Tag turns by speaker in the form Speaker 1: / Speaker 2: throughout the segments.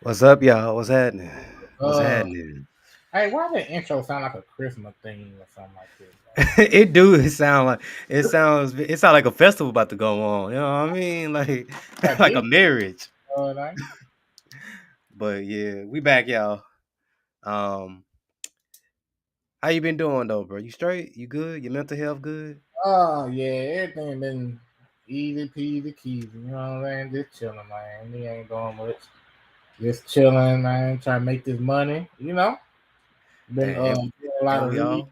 Speaker 1: What's up, y'all? What's happening? What's
Speaker 2: Uh,
Speaker 1: happening?
Speaker 2: hey, why the intro sound like a Christmas theme or something like this?
Speaker 1: It do. It sound like it sounds. It sound like a festival about to go on. You know what I mean? Like
Speaker 2: Like
Speaker 1: like a
Speaker 2: this,
Speaker 1: marriage.
Speaker 2: like,
Speaker 1: But yeah, we back, y'all. Um, how you been doing though, bro? You straight? You good? Your mental health good?
Speaker 2: oh yeah, everything been easy peasy keasy. You know what I'm saying? Just chilling, man. We ain't doing much. Just chilling, man. Trying to make this money. Been
Speaker 1: Dang,
Speaker 2: doing a lot
Speaker 1: and
Speaker 2: of
Speaker 1: we
Speaker 2: reading.
Speaker 1: all.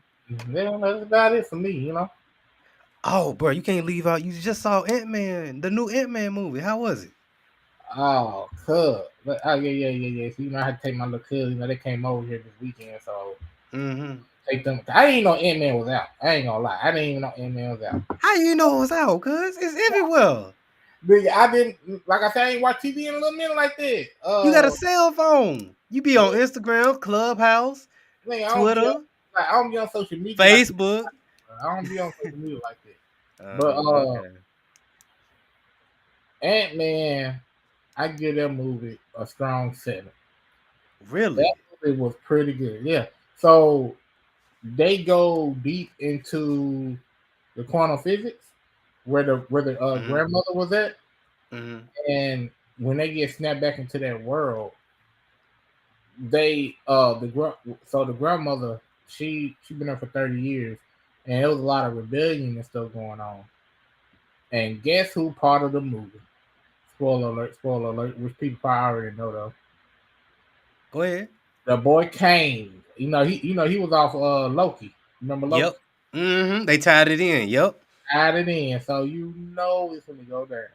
Speaker 2: Yeah, that's about it for me.
Speaker 1: Oh, bro, you can't leave out. You just saw Antman, the new Antman movie. How was it?
Speaker 2: Oh, but yeah. So I had to take my little cousin. They came over here this weekend, so
Speaker 1: Mm-hmm.
Speaker 2: take them. I didn't even know Ant Man was out. I ain't gonna lie. I didn't even know Ant Man was out.
Speaker 1: How you know it was out? Cause it's everywhere.
Speaker 2: But I didn't like I said I ain't watch TV in a little minute like that.
Speaker 1: You got a cell phone. You be on
Speaker 2: Yeah,
Speaker 1: Instagram, Clubhouse,
Speaker 2: nigga,
Speaker 1: Twitter,
Speaker 2: I don't be on social media like that.
Speaker 1: Facebook.
Speaker 2: I don't be on social media like that. But
Speaker 1: Okay.
Speaker 2: Ant Man, I give that movie a strong 7. That
Speaker 1: Really?
Speaker 2: movie was pretty good. Yeah. So they go deep into the quantum physics where the
Speaker 1: Mhm.
Speaker 2: grandmother was at,
Speaker 1: Mhm.
Speaker 2: and when they get snapped back into that world, they so the grandmother she been there for 30 years, and there was a lot of rebellion and stuff going on. And guess who part of the movie? Spoiler alert, which people probably already know though.
Speaker 1: Go ahead.
Speaker 2: The boy Kane. He was off Loki. Remember
Speaker 1: Yep.
Speaker 2: Loki?
Speaker 1: They tied it in. Yep.
Speaker 2: Added in, so it's gonna go there.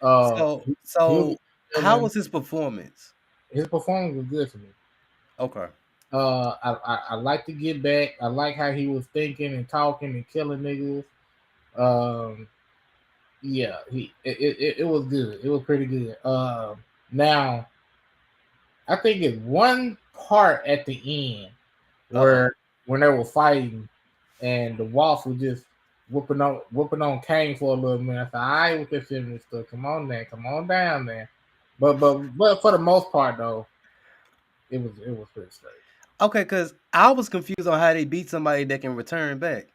Speaker 2: Uh,
Speaker 1: So
Speaker 2: he was
Speaker 1: so how
Speaker 2: villain.
Speaker 1: was his performance?
Speaker 2: His performance was good to me.
Speaker 1: Okay.
Speaker 2: I like to get back. I like how he was thinking and talking and killing niggas. Um, yeah, it was good. It was pretty good. Now I think it's one part at the end
Speaker 1: Uh-oh.
Speaker 2: where when they were fighting and the Wasp was just whooping on Kane for a little minute. I said, "All right, with this feminist stuff. Come on, man. Come on down, man." But for the most part though, it was pretty straight.
Speaker 1: Okay, because I was confused on how they beat somebody that can return back.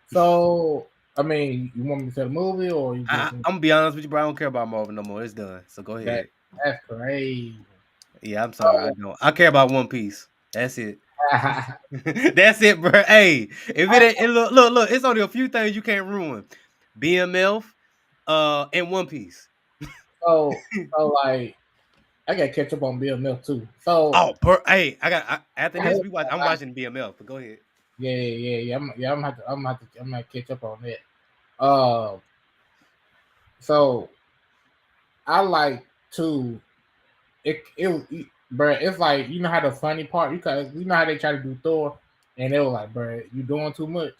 Speaker 2: So I mean, you want me to tell the movie or you just
Speaker 1: I'm gonna be honest with you, bro. I don't care about Marvel no more. It's done. So go
Speaker 2: that?
Speaker 1: ahead.
Speaker 2: That's crazy.
Speaker 1: Yeah, I'm sorry. I don't. I care about One Piece. That's it. That's it, bro. Hey, if it ain't look, it's only a few things you can't ruin. BMF, and One Piece.
Speaker 2: so like I gotta catch up on Bill Milk too. So
Speaker 1: Hey, after this I'm watching BMF, but go ahead.
Speaker 2: I'm gonna catch up on that. Uh, so I like to bruh, it's like how the funny part how they try to do Thor, and they were like, bruh, you doing too much.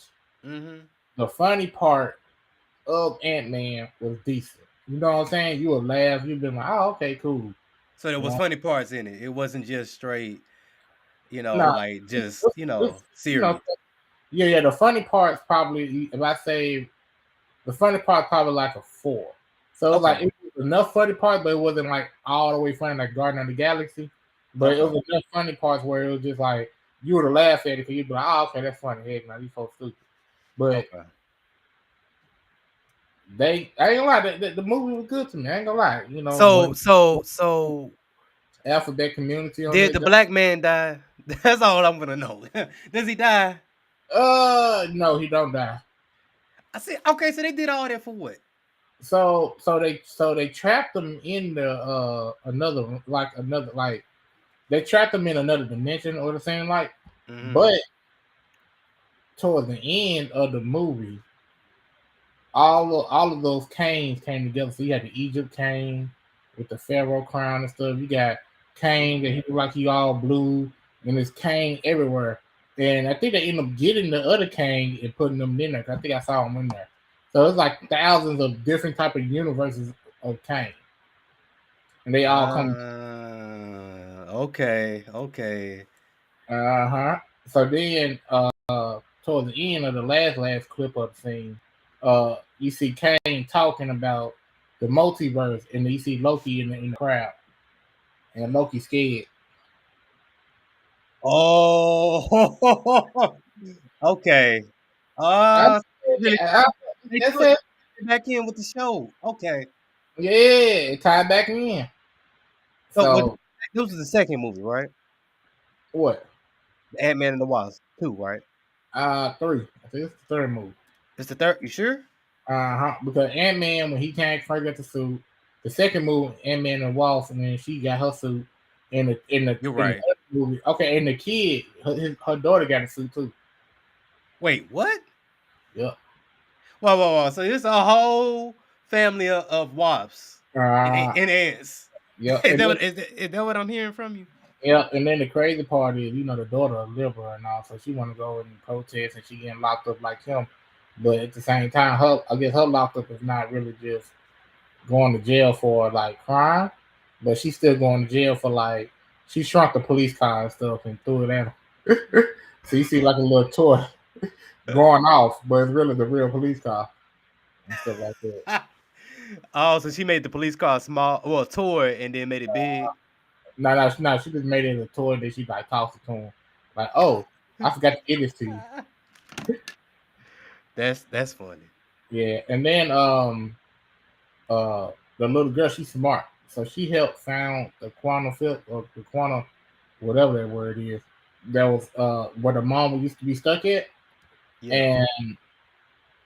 Speaker 1: Mm-hmm.
Speaker 2: The funny part of Ant Man was decent. You know what I'm saying? You would laugh. You've been like, oh, okay, cool.
Speaker 1: So there
Speaker 2: You
Speaker 1: was
Speaker 2: know,
Speaker 1: funny parts in it. It wasn't just straight,
Speaker 2: nah,
Speaker 1: like just,
Speaker 2: it's, you know,
Speaker 1: serious.
Speaker 2: yeah. The funny part's probably if I say the funny part probably like a 4. So
Speaker 1: Okay.
Speaker 2: it was enough funny parts, but it wasn't like all the way funny like Guardian of the Galaxy. But it
Speaker 1: Okay.
Speaker 2: was enough funny parts where it was just like you would have laughed at it because you'd be like, "Oh, okay, that's funny." Heck, now you so stupid. But
Speaker 1: Okay.
Speaker 2: I ain't gonna lie, the movie was good to me. I ain't gonna lie,
Speaker 1: So
Speaker 2: when
Speaker 1: so so
Speaker 2: Alphabet Community on
Speaker 1: did
Speaker 2: that.
Speaker 1: the black man die? That's all I'm gonna know. Does he die?
Speaker 2: No, he don't die.
Speaker 1: I see. Okay, so they did all that for what?
Speaker 2: So they trapped him in the another like they trapped him in another dimension or the same like,
Speaker 1: Mm-hmm.
Speaker 2: but towards the end of the movie, all of those canes came together. So you had the Egypt cane with the pharaoh crown and stuff. You got cane that he looked like he all blue, and there's cane everywhere. And I think they ended up getting the other cane and putting them in there. 'Cause I think I saw them in there. So it's like thousands of different type of universes of cane, and they all come.
Speaker 1: Okay, okay.
Speaker 2: Uh-huh. So then, towards the end of the last clip of the scene, you see Kane talking about the multiverse, and you see Loki in the crowd. and Loki scared.
Speaker 1: Oh, okay.
Speaker 2: I,
Speaker 1: Really,
Speaker 2: I,
Speaker 1: they
Speaker 2: that's
Speaker 1: threw
Speaker 2: it.
Speaker 1: it back in with the show. Okay.
Speaker 2: Yeah, it tied back in.
Speaker 1: So what?
Speaker 2: So
Speaker 1: This was the second movie, right?
Speaker 2: what?
Speaker 1: Ant-Man and the Wasp, 2, right?
Speaker 2: Three. I think it's the third movie.
Speaker 1: It's the third. You sure?
Speaker 2: Because Ant-Man, when he came first got the suit, the second movie, Ant-Man and Wasp, and then she got her suit
Speaker 1: You're
Speaker 2: in the
Speaker 1: right.
Speaker 2: other movie. Okay, and the kid, her daughter got a suit too.
Speaker 1: Wait, what?
Speaker 2: Yep.
Speaker 1: Whoa. So it's a whole family of wasps
Speaker 2: Uh,
Speaker 1: and ants.
Speaker 2: yep.
Speaker 1: Is that what is that what I'm hearing from you?
Speaker 2: And then the crazy part is, the daughter a liberal and all, so she want to go and protest, and she getting locked up like him. But at the same time, I guess her locked up is not really just going to jail for like crime, but she's still going to jail for like she shrunk the police car and stuff and threw it at him. So you see like a little toy going off, but it's really the real police car and stuff like that.
Speaker 1: Oh, so she made the police car small, well, tour, and then made it big.
Speaker 2: No, she just made it a toy that she like tossed it to him. Like, oh, I forgot to give this to you.
Speaker 1: That's funny.
Speaker 2: Yeah, and then the little girl, she's smart, so she helped found the quantum field or the quantum whatever that word is. That was where the mom used to be stuck at,
Speaker 1: Yeah,
Speaker 2: and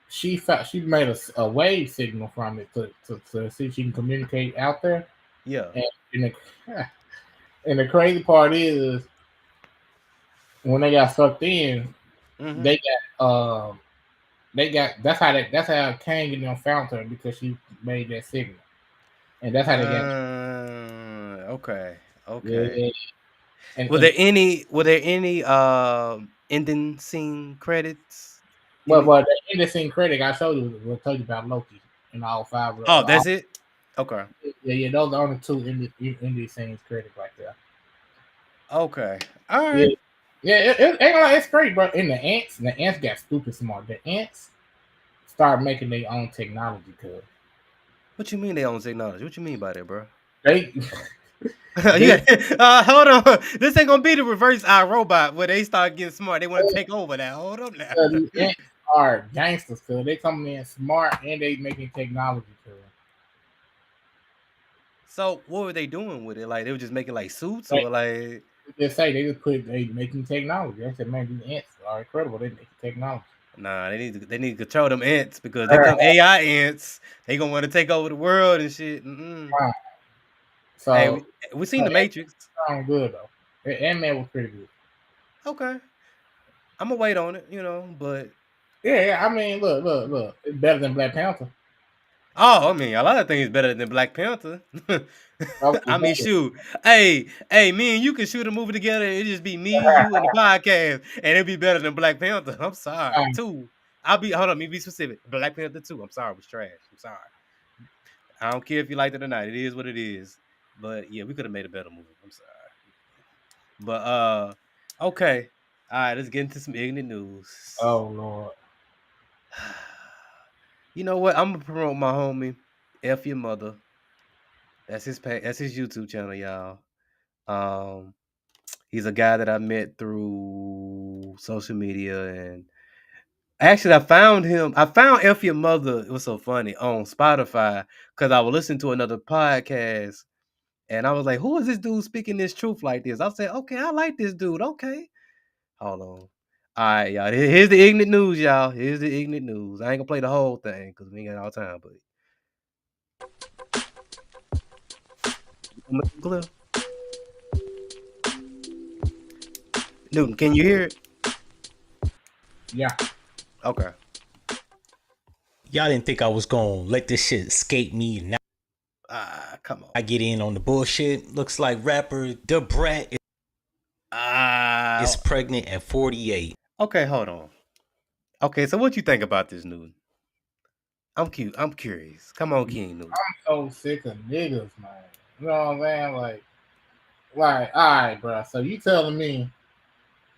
Speaker 2: she made a wave signal from it to see if she can communicate out there.
Speaker 1: yeah.
Speaker 2: And, and the and the crazy part is when they got sucked in,
Speaker 1: Mm-hmm.
Speaker 2: they that's how Kang and them found her because she made that signal, and that's how they got.
Speaker 1: Okay, okay.
Speaker 2: Yeah, and
Speaker 1: Were there any ending scene credits in
Speaker 2: well,
Speaker 1: it?
Speaker 2: but the interesting critic I showed you will tell you about Loki and all five.
Speaker 1: Oh, that's it. Okay,
Speaker 2: Yeah, those are only two indie scenes critic right there.
Speaker 1: okay. All
Speaker 2: Yeah,
Speaker 1: right.
Speaker 2: yeah, it's great, bro. And the ants got stupid smart. The ants start making their own technology because
Speaker 1: What you mean they own technology? What you mean by that, bro?
Speaker 2: they
Speaker 1: You
Speaker 2: they
Speaker 1: got, hold on. This ain't gonna be the reverse iRobot where they start getting smart. They want to take over now. Hold up now.
Speaker 2: the ants are gangsters because they coming in smart and they making technology because
Speaker 1: So what were they doing with it? Like they were just making like suits
Speaker 2: they
Speaker 1: or like
Speaker 2: just say they just put they making technology. They said, man, these ants are incredible. They making technology.
Speaker 1: nah, they need to control them ants because they come AI ants. They gonna want to take over the world and shit. Mm-mm. Hey,
Speaker 2: So
Speaker 1: we seen the Matrix.
Speaker 2: sound good though. Ant Man was pretty good.
Speaker 1: Okay, I'm gonna wait on it, but
Speaker 2: Yeah. I mean, look. It's better than Black Panther.
Speaker 1: oh, I mean, a lot of things better than Black Panther.
Speaker 2: Okay,
Speaker 1: I mean, shoot. Hey, me and you can shoot a movie together. It just be me, you, and the podcast, and it'd be better than Black Panther. I'm sorry. Two. Hold on, let me be specific. Black Panther 2. I'm sorry, it was trash. I'm sorry. I don't care if you liked it or not. It is what it is. But yeah, we could have made a better movie. I'm sorry. But okay. All right, let's get into some ignorant news.
Speaker 2: Oh Lord.
Speaker 1: You know what? I'm gonna promote my homie, F Your Mother. That's his YouTube channel, y'all. Um, he's a guy that I met through social media, and actually, I found him. I found F Your Mother. It was so funny on Spotify because I was listening to another podcast, and I was like, "Who is this dude speaking this truth like this?" I said, "Okay, I like this dude. Okay, hold on." All right, y'all. Here's the ignorant news, y'all. Here's the ignorant news. I ain't gonna play the whole thing because we ain't got all time, but clear. Newton, can you hear it?
Speaker 2: Yeah.
Speaker 1: Okay.
Speaker 3: Y'all didn't think I was gonna let this shit escape me. Now
Speaker 1: Come on.
Speaker 3: I get in on the bullshit. Looks like rapper Da Brat is pregnant at 48.
Speaker 1: Okay, hold on. Okay, so what you think about this, Newton? I'm cute. I'm curious. Come on, King Newton.
Speaker 2: I'm so sick of niggas, man. You know what I'm saying? Like, all right, bro. So you telling me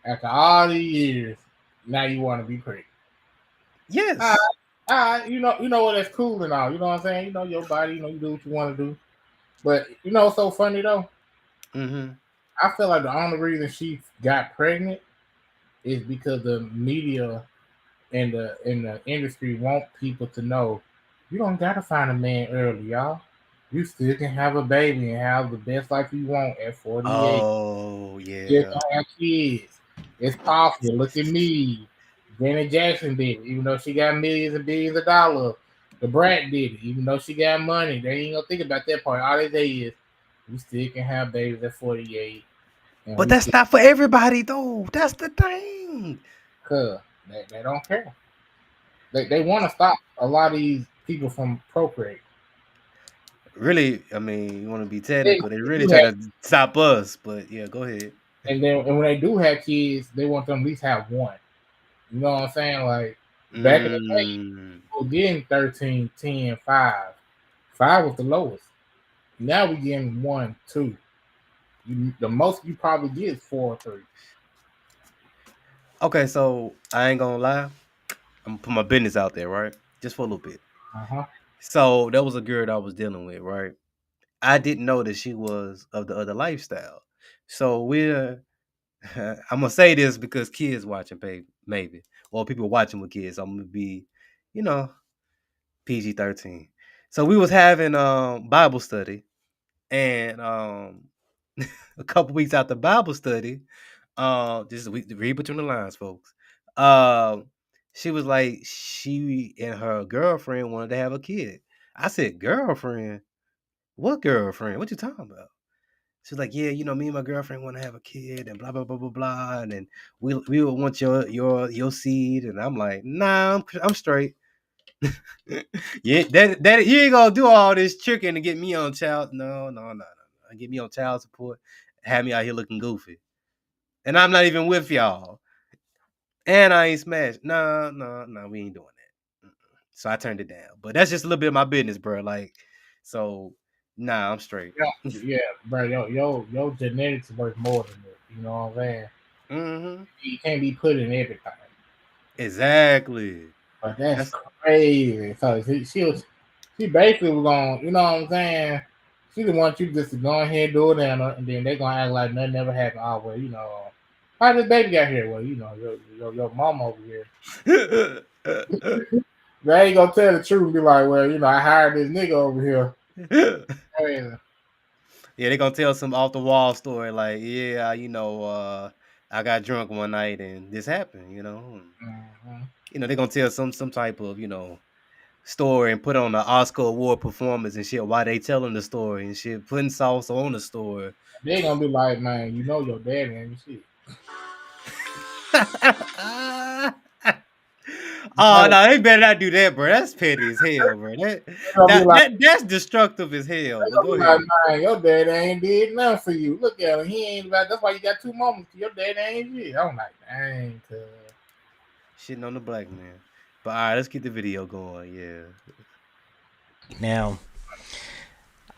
Speaker 2: after all these years, now you want to be pregnant?
Speaker 1: Yes.
Speaker 2: All right. You know what? That's cool and all. You know what I'm saying? You know your body. You know you do what you want to do. But you know, what's so funny though.
Speaker 1: Mm-hmm.
Speaker 2: I feel like the only reason she got pregnant is because the media and the industry want people to know you don't gotta find a man early, y'all. You still can have a baby and have the best life you want at 48.
Speaker 1: Oh
Speaker 2: Still
Speaker 1: yeah.
Speaker 2: can have kids. It's possible. Look at me. Janet Jackson did it, even though she got millions and billions of dollars. The Brat did it, even though she got money. They ain't gonna think about that part. All they say is we still can have babies at 48, and
Speaker 1: But
Speaker 2: we
Speaker 1: that's
Speaker 2: still
Speaker 1: not for everybody though. That's the thing.
Speaker 2: cuz they don't care. They want to stop a lot of these people from procreating.
Speaker 1: Really, I mean, you want to be
Speaker 2: They
Speaker 1: technical. They really
Speaker 2: do
Speaker 1: try
Speaker 2: have,
Speaker 1: to stop us, but yeah, go ahead.
Speaker 2: and when they do have kids, they want them to at least have one. You know what I'm saying? Like back in the day,
Speaker 1: Mm.
Speaker 2: people getting 13, 10, 5. 5 was the lowest. Now we getting 1, 2. The most you probably get is 4 or 3.
Speaker 1: Okay, so I ain't gonna lie. I'm gonna put my business out there, right? Just for a little bit.
Speaker 2: Uh-huh.
Speaker 1: So there was a girl that I was dealing with, right? I didn't know that she was of the other lifestyle. So we're I'm gonna say this because kids watching, maybe, or people watching with kids. I'm gonna be, you know, PG-13. So we was having Bible study, and a couple weeks after Bible study, just we read between the lines, folks. Um, she was like, she and her girlfriend wanted to have a kid. I said, girlfriend? What girlfriend? What you talking about? She's like, yeah, me and my girlfriend want to have a kid, and blah blah blah blah blah, and then we would want your seed, and I'm like, nah, I'm straight. Yeah, that you ain't gonna do all this tricking to get me on child. No. Get me on child support, have me out here looking goofy, and I'm not even with y'all, and I ain't smashed. No, we ain't doing that. So I turned it down. But that's just a little bit of my business, bro. Like, so nah, I'm straight.
Speaker 2: Yeah, bro. Your genetics worth more than that. You know what I'm saying?
Speaker 1: Mm-hmm.
Speaker 2: You can't be put in everything.
Speaker 1: Exactly.
Speaker 2: But that's
Speaker 1: That's
Speaker 2: crazy. So she basically was going, you know what I'm saying? She didn't want you just to go ahead and do it, and then they're gonna act like nothing ever happened. Oh well, how this baby got here? Well, your mom over here. They ain't gonna tell the truth and be like, well, I hired this nigga over here. Crazy.
Speaker 1: Yeah, they gonna tell some off the wall story like, yeah, I got drunk one night and this happened.
Speaker 2: Mm-hmm.
Speaker 1: They're gonna tell some type of, story and put on an Oscar award performance and shit while they telling the story and shit, putting sauce on the story.
Speaker 2: They gonna be like, man, your daddy ain't shit.
Speaker 1: Oh
Speaker 2: No,
Speaker 1: no, they better not do that, bro. That's petty as hell, bro. That,
Speaker 2: they gonna be
Speaker 1: that,
Speaker 2: like,
Speaker 1: that that's destructive as hell. But go ahead.
Speaker 2: man, your daddy ain't did nothing for you. Look at him, he ain't about. That's why you got 2 moments. Your daddy ain't shit. I'm like, dang, cuz.
Speaker 1: Shitting on the black man. But all right, let's get the video going. Yeah.
Speaker 3: Now,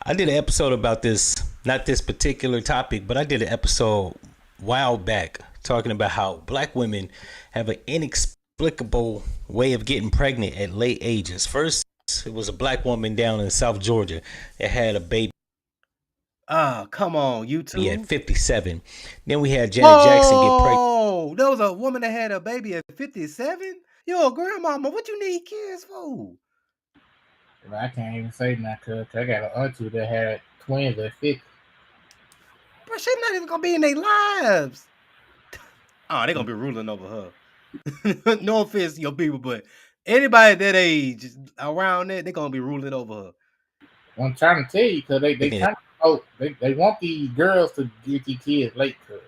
Speaker 3: I did an episode about this, not this particular topic, but I did an episode a while back talking about how black women have an inexplicable way of getting pregnant at late ages. First, it was a black woman down in South Georgia that had a baby
Speaker 1: Come on,
Speaker 3: at
Speaker 1: YouTube.
Speaker 3: 57. Then we had Janet Jackson get pregnant.
Speaker 1: Oh, there was a woman that had a baby at 57. Yo, grandmama, what you need kids for?
Speaker 2: I can't even say that cuz I got an auntie that had twins at 50.
Speaker 1: Bro, she's not even gonna be in their lives. Oh, they're gonna be ruling over her. No offense to your people, but anybody that age around that, they're gonna be ruling over her.
Speaker 2: I'm trying to tell you because they trying they want these girls to get these kids late cuz.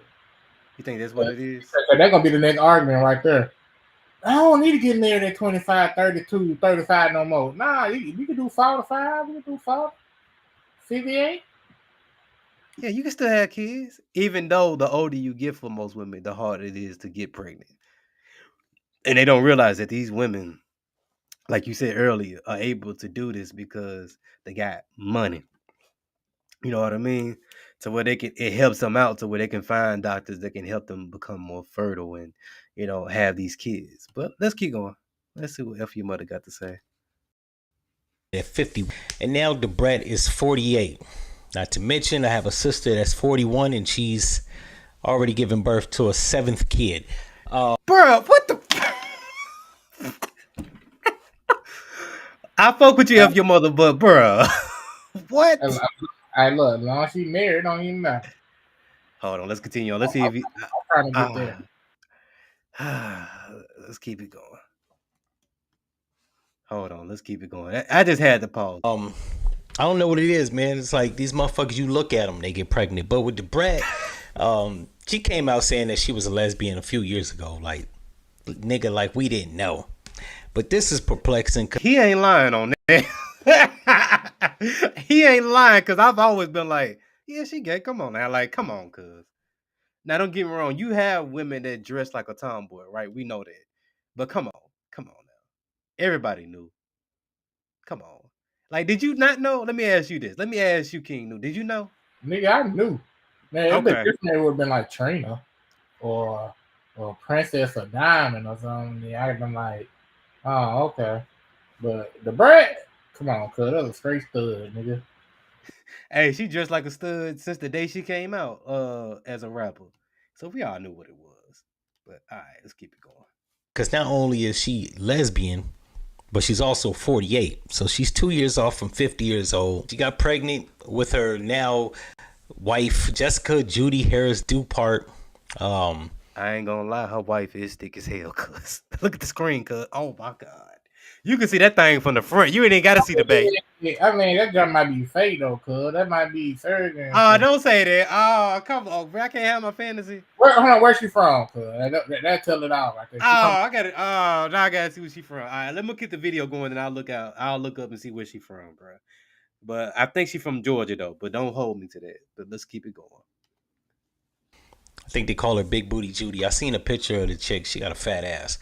Speaker 1: You think that's what it is?
Speaker 2: They're gonna be the next argument right there. I don't need to get married at 25, 32, 35 no more. Nah, you can do 45, you can do 40, 58.
Speaker 1: Yeah, you can still have kids, even though the older you get for most women, the harder it is to get pregnant. And they don't realize that these women, like you said earlier, are able to do this because they got money. You know what I mean? To where it helps them out to where they can find doctors that can help them become more fertile and, have these kids. But let's keep going. Let's see what F your mother got to say.
Speaker 3: At 50, and now the Brat is 48. Not to mention, I have a sister that's 41 and she's already given birth to a 7th kid.
Speaker 1: Bruh, what the? I fuck with you if your mother, but bruh, what?
Speaker 2: I look, as long as she married, don't even matter.
Speaker 1: Hold on, let's continue on. Let's see if you.
Speaker 2: I'm trying to get
Speaker 1: there. Let's keep it going. Hold on, let's keep it going. I just had to pause.
Speaker 3: I don't know what it is, man. It's like these motherfuckers, you look at them, they get pregnant. But with the brat, she came out saying that she was a lesbian a few years ago. Like, nigga, like we didn't know. But this is perplexing.
Speaker 1: He ain't lying on that. He ain't lying because I've always been like, yeah, she gay. Come on now. Like, come on, cuz. Now, don't get me wrong. You have women that dress like a tomboy, right? We know that. But come on now. Everybody knew. Come on. Like, did you not know? Let me ask you this. Let me ask you, King. Did you know?
Speaker 2: Nigga, I knew. Man, okay. It would have been like Trina or Princess or Diamond or something. Yeah, I'd have been like, oh, okay. But the brat, come on, cuz that was a straight stud, nigga.
Speaker 1: Hey, she dressed like a stud since the day she came out as a rapper. So we all knew what it was. But all right, let's keep it going.
Speaker 3: Because not only is she lesbian, but she's also 48. So she's 2 years off from 50 years old. She got pregnant with her now wife, Jessica Judy Harris Dupart.
Speaker 1: I ain't gonna lie, her wife is thick as hell, cuz. Look at the screen, cuz. Oh my God. You can see that thing from the front. You ain't got to see the back.
Speaker 2: I mean, that jump might be fake, though, cuz. That might be surgeon.
Speaker 1: Oh, don't say that. Oh, come on, bro. I can't have my fantasy.
Speaker 2: Hold on, where's she from, cuz? That tell it all. Right there.
Speaker 1: I got it. Oh, now I got to see where she from. All right, let me get the video going, and I'll look up and see where she from, bro. But I think she's from Georgia, though. But don't hold me to that. But let's keep it going.
Speaker 3: I think they call her Big Booty Judy. I seen a picture of the chick. She got a fat ass,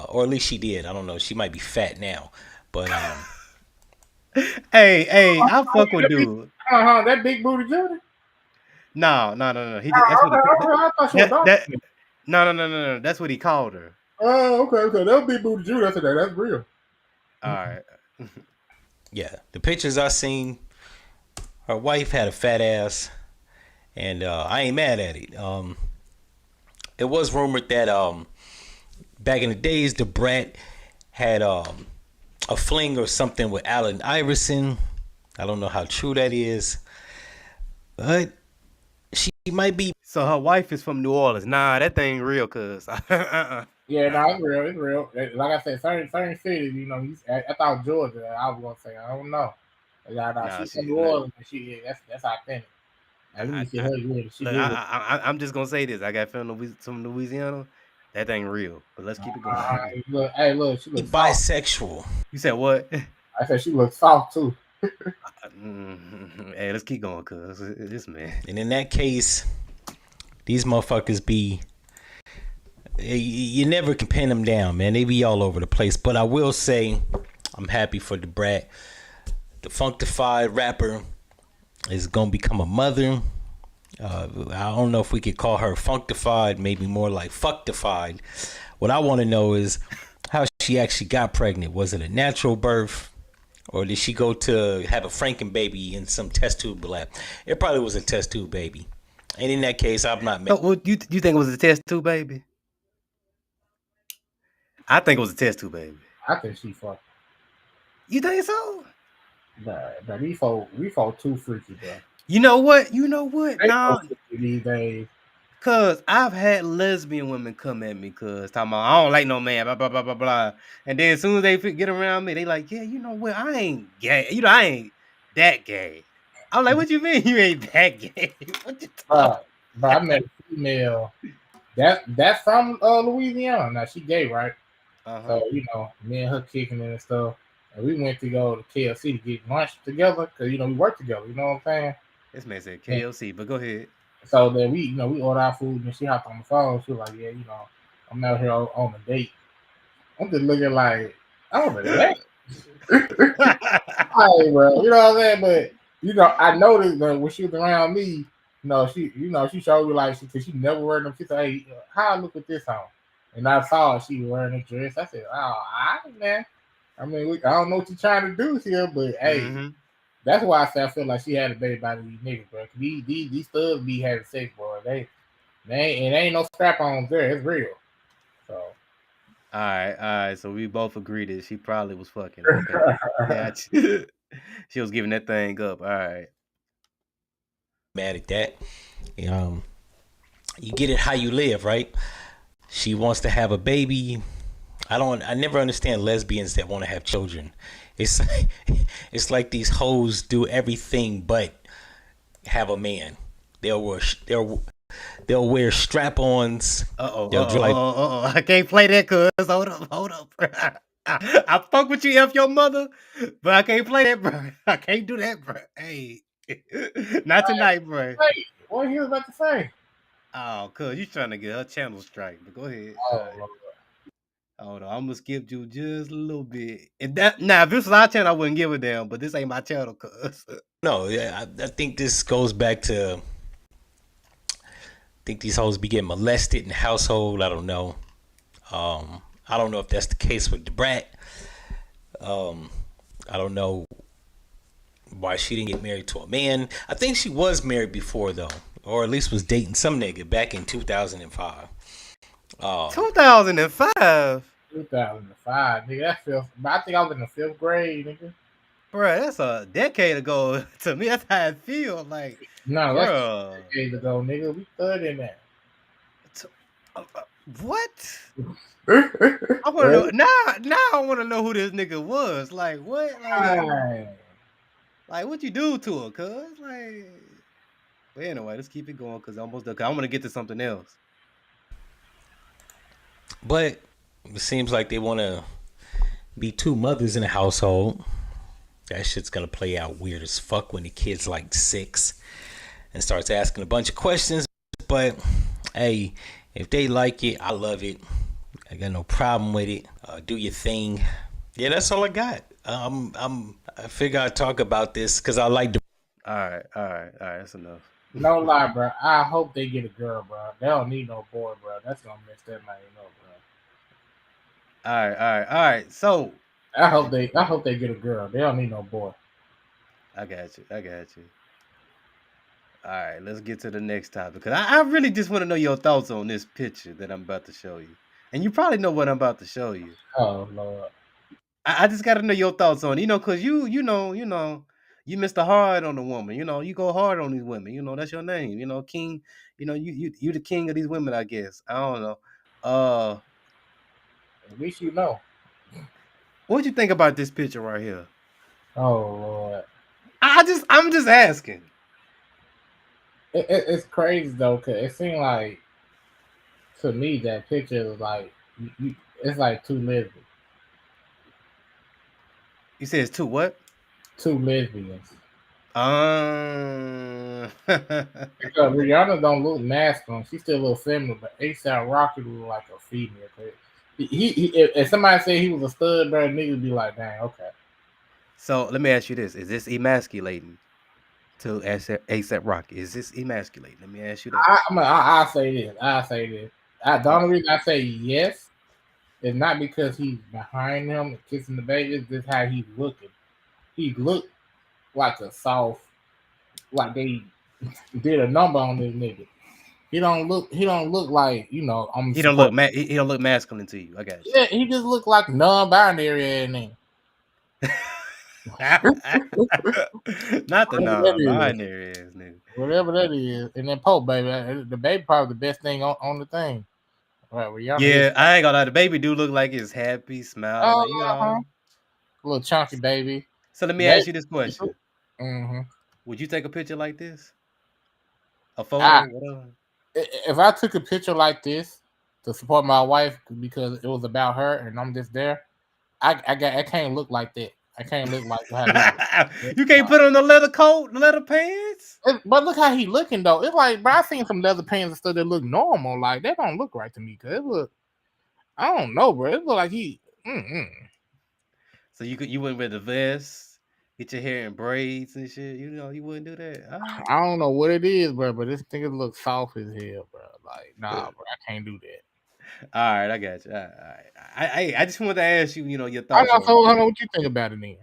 Speaker 3: or at least she did. I don't know. She might be fat now, but
Speaker 1: hey, I fuck with dude.
Speaker 2: That Big Booty Judy.
Speaker 1: No. He just, no. That's what he called her.
Speaker 2: Oh, okay. That Big Booty Judy. That's real.
Speaker 1: All right.
Speaker 3: Yeah, the pictures I seen, her wife had a fat ass, and I ain't mad at it. It was rumored that back in the days, the brat had a fling or something with Allen Iverson. I don't know how true that is, but she might be.
Speaker 1: So her wife is from New Orleans. Nah, that thing real, cuz.
Speaker 2: Yeah, no, it's real. Like I said, certain cities, you know, I thought Georgia. I was gonna say, I don't know. She's from New Orleans. That's authentic.
Speaker 1: I'm just gonna say this. I got family from Louisiana. That thing real. But let's keep it going.
Speaker 2: Look, she looks
Speaker 3: bisexual.
Speaker 1: You said what?
Speaker 2: I said she looks soft too.
Speaker 1: Hey, let's keep going, cuz this man.
Speaker 3: And in that case, these motherfuckers be. You never can pin them down, man. They be all over the place. But I will say, I'm happy for the brat. The funkified rapper is gonna become a mother. I don't know if we could call her funkified, maybe more like fucktified. What I want to know is how she actually got pregnant. Was it a natural birth, or did she go to have a Franken baby in some test tube lab? It probably was a test tube baby. And in that case, I'm not.
Speaker 1: You think it was a test tube baby? I think it was a test tube baby.
Speaker 2: I think she fucked.
Speaker 1: You think so?
Speaker 2: Nah, we fought too freaky, bro.
Speaker 1: You know what? No.
Speaker 2: These days.
Speaker 1: Cause I've had lesbian women come at me, cause talking about I don't like no man, blah blah blah blah blah. And then as soon as they get around me, they like, yeah, you know what? I ain't gay. You know, I ain't that gay. I'm like, what you mean you ain't that gay? What you talking?
Speaker 2: But I met a female that's from Louisiana. Now she gay, right? So you know, me and her kicking it and stuff. And we went to go to KFC to get lunch together because, you know, we work together. You know what I'm saying?
Speaker 1: This man said KFC, but go ahead.
Speaker 2: So then we order our food and she hopped on the phone. She was like, yeah, you know, I'm out here on a date. I'm just looking like, I don't know that. Hey, bro, you know what I'm saying? But, you know, I noticed that when she was around me, she showed me like, because she never wear them. She said, hey, how I look at this on? And I saw she was wearing a dress. I said, oh, all right, man. I mean, I don't know what you're trying to do here, but hey, That's why I say I feel like she had a baby by these niggas, bro. These thugs be having sex, bro. They ain't no strap ons there. It's real. So.
Speaker 1: All right. So we both agree that she probably was fucking. Okay. Yeah. She was giving that thing up. All right.
Speaker 3: Mad at that. You get it how you live, right? She wants to have a baby. I never understand lesbians that want to have children. It's it's like these hoes do everything but have a man. They'll wear strap-ons.
Speaker 1: I can't play that, cuz. Hold up. I fuck with you, F your mother, but I can't play that, bro. I can't do that, bro. Hey, not tonight, bro.
Speaker 2: Hey, what he was about to say?
Speaker 1: Oh, cuz you trying to get her channel strike, but go ahead. Hold on, I'm gonna skip you just a little bit. If this was our channel, I wouldn't give a damn. But this ain't my channel, cuz.
Speaker 3: No, yeah, I think this goes back to. I think these hoes be getting molested in the household. I don't know. I don't know if that's the case with the brat. I don't know why she didn't get married to a man. I think she was married before though, or at least was dating some nigga back in 2005.
Speaker 1: 2005.
Speaker 2: 2005, nigga. That feels. I think I was in the 5th grade, nigga.
Speaker 1: Bro, that's a decade ago. To me, that's how it feels. Like,
Speaker 2: no, that's a decade ago, nigga. We studying that.
Speaker 1: What? I want to know now. I want to know who this nigga was. Like, what? Like what you do to her? Cuz, like. But anyway, let's keep it going because I'm gonna get to something else.
Speaker 3: But it seems like they want to be two mothers in a household. That shit's gonna play out weird as fuck when the kid's like 6 and starts asking a bunch of questions. But hey, if they like it, I love it. I got no problem with it. Do your thing. Yeah, that's all I got. I figure I'd talk about this because I like the.
Speaker 1: All right. That's enough.
Speaker 2: No lie, bro. I hope they get a girl, bro. They don't need no boy, bro. That's gonna mess that man up, bro.
Speaker 1: All right. So
Speaker 2: I hope they get a girl. They don't need no boy.
Speaker 1: I got you. All right, let's get to the next topic because I really just want to know your thoughts on this picture that I'm about to show you, and you probably know what I'm about to show you.
Speaker 2: Oh Lord.
Speaker 1: I just got to know your thoughts on it, because you Mr. Hard on the woman, you go hard on these women, that's your name, king, you the king of these women, I guess. I don't know.
Speaker 2: At least you know.
Speaker 1: What'd you think about this picture right here?
Speaker 2: Oh Lord.
Speaker 1: I'm just asking.
Speaker 2: It's crazy though, cause it seemed like to me that picture was like it's like two lesbians.
Speaker 1: You say it's two what?
Speaker 2: Two lesbians.
Speaker 1: Because
Speaker 2: Rihanna don't look masculine. She's still a little feminine, but A$AP Rocky look like a female. If somebody said he was a stud, bro, niggas would be like, dang, okay.
Speaker 1: So let me ask you this: is this emasculating to A$AP Rocky? Is this emasculating? Let me ask you that.
Speaker 2: I'll say this. The only reason I say yes is not because he's behind him and kissing the baby. It's just how he's looking. He looked like a soft, like they did a number on this nigga. He don't look like, he don't
Speaker 1: look masculine to you. I got you.
Speaker 2: Yeah, he just look like non-binary and name.
Speaker 1: Not the non-binary ass nigga.
Speaker 2: Whatever that is. And then Pope, baby. The baby probably the best thing on the thing.
Speaker 1: Right, well, yeah, I ain't gonna lie. The baby do look like it's happy, smiling.
Speaker 2: A little chunky baby.
Speaker 1: So let me ask you this question.
Speaker 2: Mm-hmm.
Speaker 1: Would you take a picture like this? A photo, whatever?
Speaker 2: If I took a picture like this to support my wife because it was about her and I'm just there, I can't look like that. I can't look like that.
Speaker 1: You can't put on the leather coat, the leather pants.
Speaker 2: But look how he looking though. It's like, bro, I seen some leather pants and stuff that look normal. Like that don't look right to me. Cause it look, I don't know, bro. It look like he.
Speaker 1: So you wouldn't wear the vest, get your hair in braids and shit. You wouldn't do that.
Speaker 2: I don't know what it is, bro. But this thing looks soft as hell, bro. Like, nah, bro, I can't do that.
Speaker 1: All right, I got you. All right. I just wanted to ask you, your thoughts.
Speaker 2: I know what you think about it then.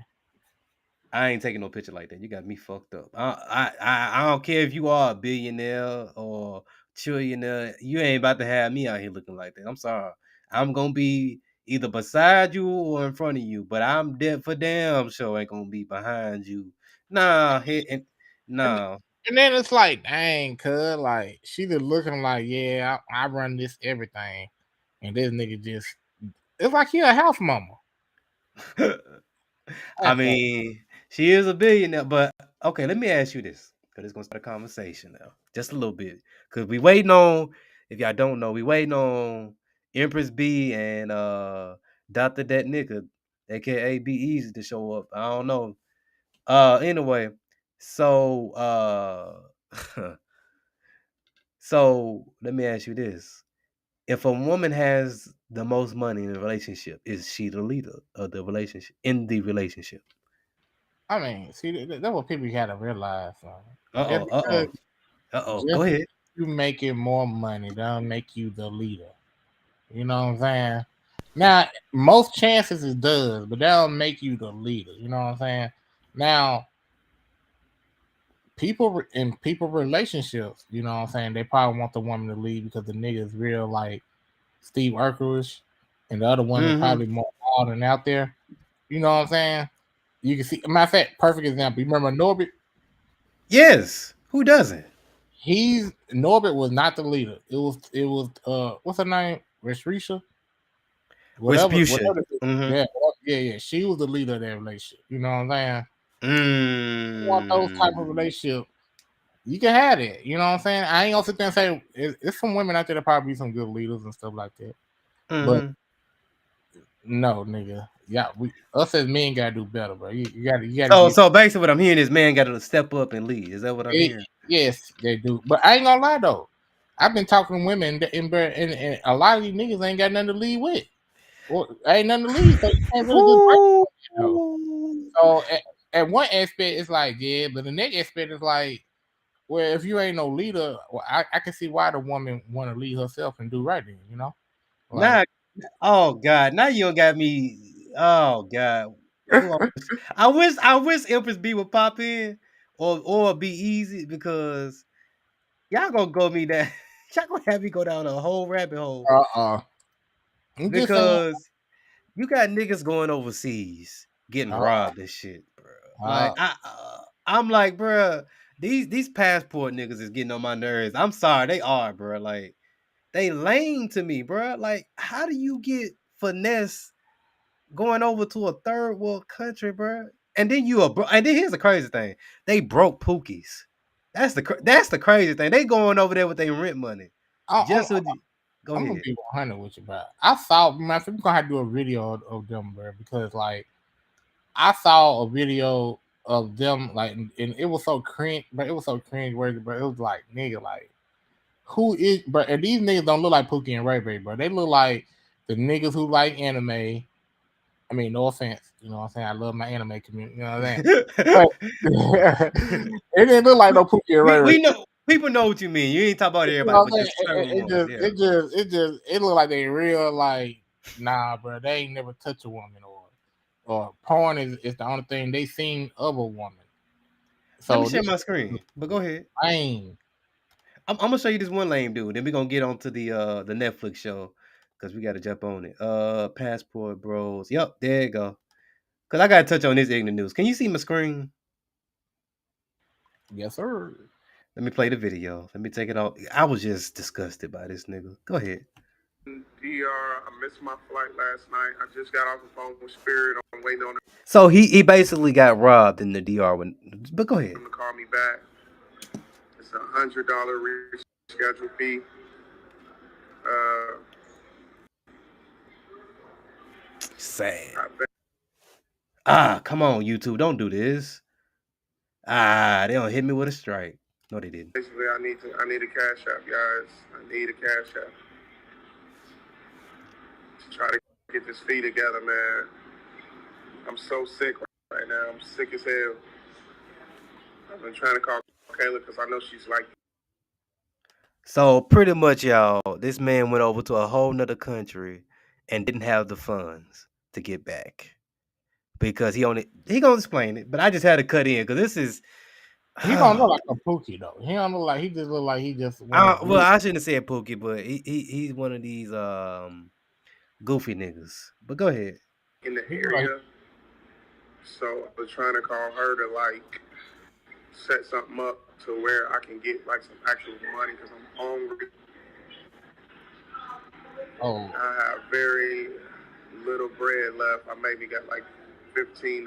Speaker 1: I ain't taking no picture like that. You got me fucked up. I don't care if you are a billionaire or trillionaire. You ain't about to have me out here looking like that. I'm sorry. I'm gonna be either beside you or in front of you, but I'm dead for damn sure ain't gonna be behind you. Nah,
Speaker 2: And,
Speaker 1: nah.
Speaker 2: and then it's like, dang, cuz, like, she just looking like, yeah, I run this everything. And this nigga just, it's like he a house mama.
Speaker 1: I mean, she is a billionaire, but okay, let me ask you this, because it's gonna start a conversation now, just a little bit. Because we waiting on, if y'all don't know, we waiting on Empress B and Dr. That Nigga, aka Be Easy, to show up. I don't know. Anyway, so so let me ask you this. If a woman has the most money in a relationship, is she the leader of the relationship in the relationship?
Speaker 2: I mean, see, that's what people gotta realize. Just
Speaker 1: Uh-oh,
Speaker 2: because,
Speaker 1: uh-oh. Uh-oh. Go
Speaker 2: just because
Speaker 1: ahead.
Speaker 2: you making more money, don't make you the leader. You know what I'm saying? Now, most chances it does, but that'll make you the leader. You know what I'm saying? Now, people in people relationships, you know what I'm saying? They probably want the woman to lead because the nigga is real like Steve Urkel's, and the other woman
Speaker 1: Mm-hmm.
Speaker 2: probably more wild and out there. You know what I'm saying? You can see. Matter of fact, perfect example. You remember Norbit?
Speaker 1: Yes. Who doesn't?
Speaker 2: Norbit was not the leader. It was what's her name? Risha? Whatever,
Speaker 1: Respucia.
Speaker 2: whatever.
Speaker 1: Mm-hmm.
Speaker 2: Yeah. She was the leader of that relationship. You know what I'm saying? You want those type of
Speaker 1: Mm.
Speaker 2: relationships, you can have it. You know what I'm saying? I ain't gonna sit there and say it's some women out there that probably be some good leaders and stuff like that. But
Speaker 1: Mm-hmm.
Speaker 2: no, nigga. Yeah, us as men gotta do better, bro. You gotta
Speaker 1: So
Speaker 2: get
Speaker 1: so basically what I'm hearing is man gotta step up and lead. Is that what I'm
Speaker 2: it.
Speaker 1: hearing?
Speaker 2: Yes, they do. But I ain't gonna lie though. I've been talking to women and a lot of these niggas ain't got nothing to lead with. Or ain't nothing to lead, so you can't really just break
Speaker 1: Ooh.
Speaker 2: it though. So at one aspect it's like, yeah, but the next aspect is like, well, if you ain't no leader, well, I can see why the woman want to lead herself and do right then, you know? Like
Speaker 1: Nah, oh God. Now you don't got me. Oh God. Ooh, I wish Empress B would pop in or be easy because y'all gonna go me down. Y'all gonna have me go down a whole rabbit hole
Speaker 2: uh I'm just saying
Speaker 1: because you got niggas going overseas getting
Speaker 2: uh
Speaker 1: robbed and shit, bro. Like
Speaker 2: uh
Speaker 1: I'm like, bro, these passport niggas is getting on my nerves. I'm sorry, they are, bro. Like they lame to me, bro. Like how do you get finesse going over to a third world country, bro? And then and then here's the crazy thing: they broke pookies. That's the crazy thing. They going over there with their rent money
Speaker 2: I,
Speaker 1: just with the. Go
Speaker 2: I'm gonna
Speaker 1: ahead.
Speaker 2: be 100 with you, bro. I saw, man, I think we're gonna have to do a video of them, bro, because like I saw a video of them, like, and it was so cringe, but it was so cringe worthy, bro. It was like, nigga, like, who is, bro? And these niggas don't look like Pookie and Ray Ray, bro. They look like the niggas who like anime. I mean, no offense, you know what I'm saying? I love my anime community, you know what I'm saying? But it didn't look like no Pookie and Ray Ray.
Speaker 1: We know people know what you mean. You ain't talk about
Speaker 2: You
Speaker 1: everybody,
Speaker 2: know what
Speaker 1: but
Speaker 2: I'm saying?
Speaker 1: just certain ones. Yeah.
Speaker 2: It looked like they real like, nah, bro. They ain't never touch a woman or porn is the only thing they seen of a woman.
Speaker 1: Let me
Speaker 2: So
Speaker 1: share
Speaker 2: this
Speaker 1: my screen. But go ahead.
Speaker 2: lame.
Speaker 1: I'm gonna show you this one lame dude. Then we're gonna get on to the Netflix show because we gotta jump on it. Passport Bros. Yep, there you go. Cause I gotta touch on this ignorant news. Can you see my screen?
Speaker 2: Yes, sir.
Speaker 1: Let me play the video. Let me take it off. I was just disgusted by this nigga. Go ahead.
Speaker 4: DR, I missed my flight last night. I just got off the phone with Spirit. I'm waiting on
Speaker 1: So he basically got robbed in the DR but go ahead.
Speaker 4: them to call me back. It's $100 reschedule fee. Uh,
Speaker 1: Sad. Come on, YouTube. Don't do this. They don't hit me with a strike. No, they didn't.
Speaker 4: basically, I need a cash app, guys. I need a cash app to try to get this fee together, man. I'm so sick right now. I'm sick as hell. I've been trying to call Kayla because I know she's like.
Speaker 1: So pretty much, y'all, this man went over to a whole nother country and didn't have the funds to get back. because he gonna explain it. But I just had to cut in because this is.
Speaker 2: He don't look like a Pookie though. He don't look like he just look like he just.
Speaker 1: Well, I shouldn't have said Pookie, but he's one of these goofy niggas. But go ahead.
Speaker 4: In the area, so I was trying to call her to like set something up to where I can get like some actual money because I'm hungry.
Speaker 2: Oh.
Speaker 4: I have very little bread left. I maybe got like $15.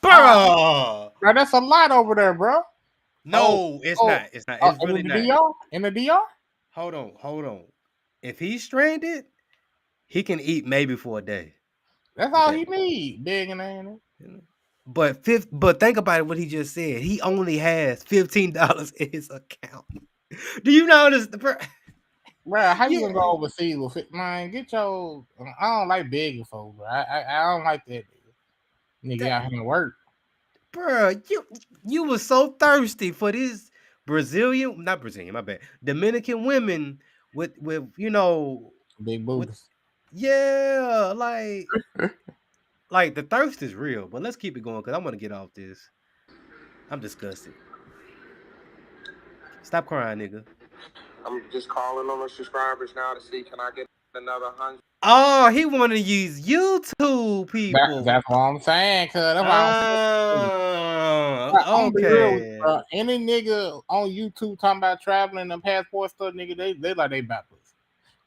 Speaker 1: Bro,
Speaker 2: that's a lot over there, bro.
Speaker 1: No, it's not. It's not. It's really not.
Speaker 2: DR? In the DR?
Speaker 1: Hold on. If he's stranded, he can eat maybe for a day.
Speaker 2: That's all he need, big and ain't it?
Speaker 1: But think about it. What he just said. He only has $15 in his account. Do you notice the?
Speaker 2: Bro, how you gonna go overseas with it? Man, get your. I don't like begging folks, bro. I don't like that nigga out here to work.
Speaker 1: Bro, you were so thirsty for this not Brazilian, my bad, Dominican women with
Speaker 2: big boobs.
Speaker 1: Yeah, like the thirst is real. But let's keep it going because I want to get off this. I'm disgusted. Stop crying, nigga.
Speaker 4: I'm just calling on the subscribers now to see can I get another 100.
Speaker 1: Oh, he want to use YouTube people.
Speaker 2: That's what I'm saying, cuz. That's
Speaker 1: why I'm okay.
Speaker 2: Real, any nigga on YouTube talking about traveling and passport stuff, nigga, they like they buy pussy.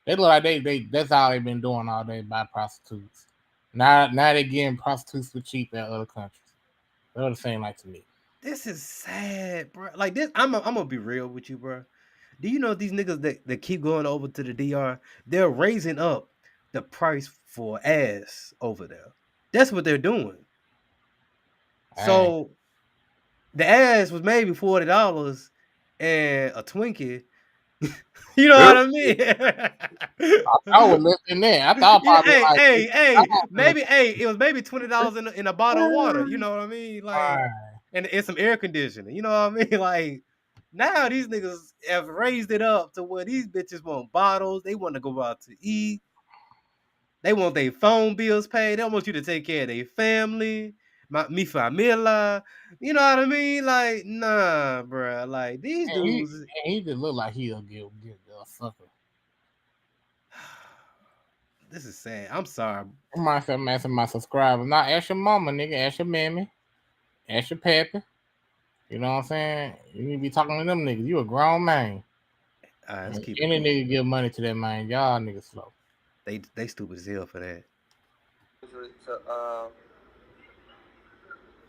Speaker 2: They look like they that's all they been doing all day, buy prostitutes. Now they getting prostitutes for cheap at other countries. They're the same like to me.
Speaker 1: This is sad, bro. Like this, I'm gonna be real with you, bro. Do you know these niggas that keep going over to the DR? They're raising up the price for ass over there. That's what they're doing. So the ass was maybe $40 and a Twinkie. You know what I mean?
Speaker 2: I was less than that. I thought
Speaker 1: it was maybe $20 in a bottle of water. You know what I mean? Like, and it's some air conditioning. You know what I mean? Like, now these niggas have raised it up to where these bitches want bottles. They want to go out to eat. They want their phone bills paid. They don't want you to take care of their family. Mi familia. You know what I mean? Like, nah, bro. Like, these dudes.
Speaker 2: He just look like he'll get a sucker.
Speaker 1: This is sad. I'm sorry.
Speaker 2: I'm asking my subscribers. Not ask your mama, nigga. Ask your mammy. Ask your pappy. You know what I'm saying? You need to be talking to them niggas. You a grown man.
Speaker 1: All right, let's keep
Speaker 2: any nigga give money to that man. Y'all niggas slow.
Speaker 1: They stupid as hell for that.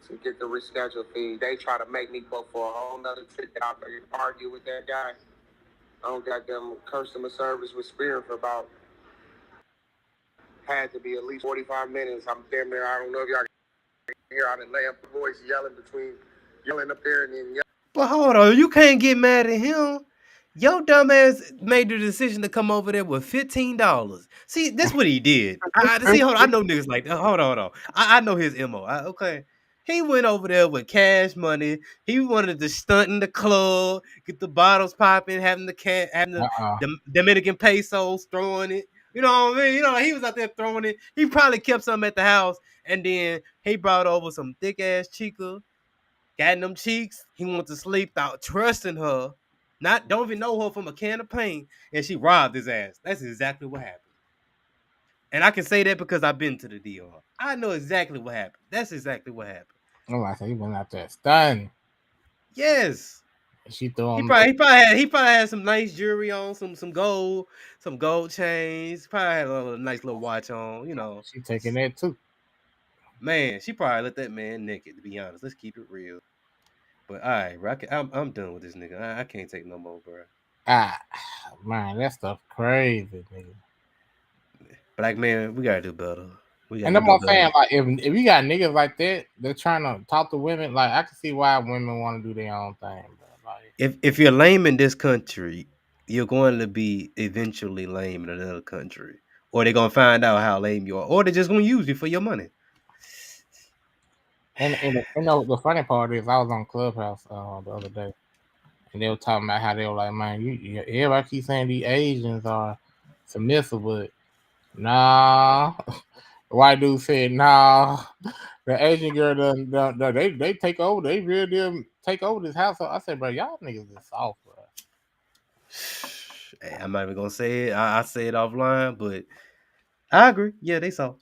Speaker 4: To get the rescheduled fee, they try to make me go for a whole nother trip out there and argue with that guy. I don't got them customer service with Spirit for about had to be at least 45 minutes. I'm damn near. I don't know if y'all can hear. I didn't lay up the voice yelling up there and then yelling.
Speaker 1: But hold on, you can't get mad at him. Your dumb ass made the decision to come over there with $15. See, that's what he did. Hold on, I know niggas like that. Hold on. I know his MO. Okay. He went over there with cash money. He wanted to stunt in the club, get the bottles popping, having the Dominican pesos, throwing it. You know what I mean? You know, he was out there throwing it. He probably kept something at the house, and then he brought over some thick ass chica, got in them cheeks. He wanted to sleep without trusting her. Don't even know her from a can of paint, and she robbed his ass. That's exactly what happened. And I can say that because I've been to the DR. I know exactly what happened. That's exactly what happened.
Speaker 2: Oh, I said he went out there stunned.
Speaker 1: Yes.
Speaker 2: She threw him.
Speaker 1: He probably had some nice jewelry on, some gold chains. Probably had a nice little watch on. You know.
Speaker 2: She taking that too.
Speaker 1: Man, she probably let that man naked. To be honest, let's keep it real. But all right, bro, I'm done with this nigga. I can't take no more, bro.
Speaker 2: Man, that stuff crazy, nigga.
Speaker 1: Black man, we gotta do better.
Speaker 2: And I'm saying, like, if you got niggas like that, they're trying to talk to women. Like, I can see why women want to do their own thing. Bro. Like,
Speaker 1: if you're lame in this country, you're going to be eventually lame in another country, or they're gonna find out how lame you are, or they're just gonna use you for your money.
Speaker 2: And you know, the funny part is, I was on Clubhouse the other day, and they were talking about how they were like, man, everybody keep saying these Asians are submissive, but nah, white dude said, "Nah, the Asian girl done they take over. They really take over this house." I said, "Bro, y'all niggas is soft, bro."
Speaker 1: Hey, I'm not even gonna say it. I say it offline, but I agree. Yeah, they saw.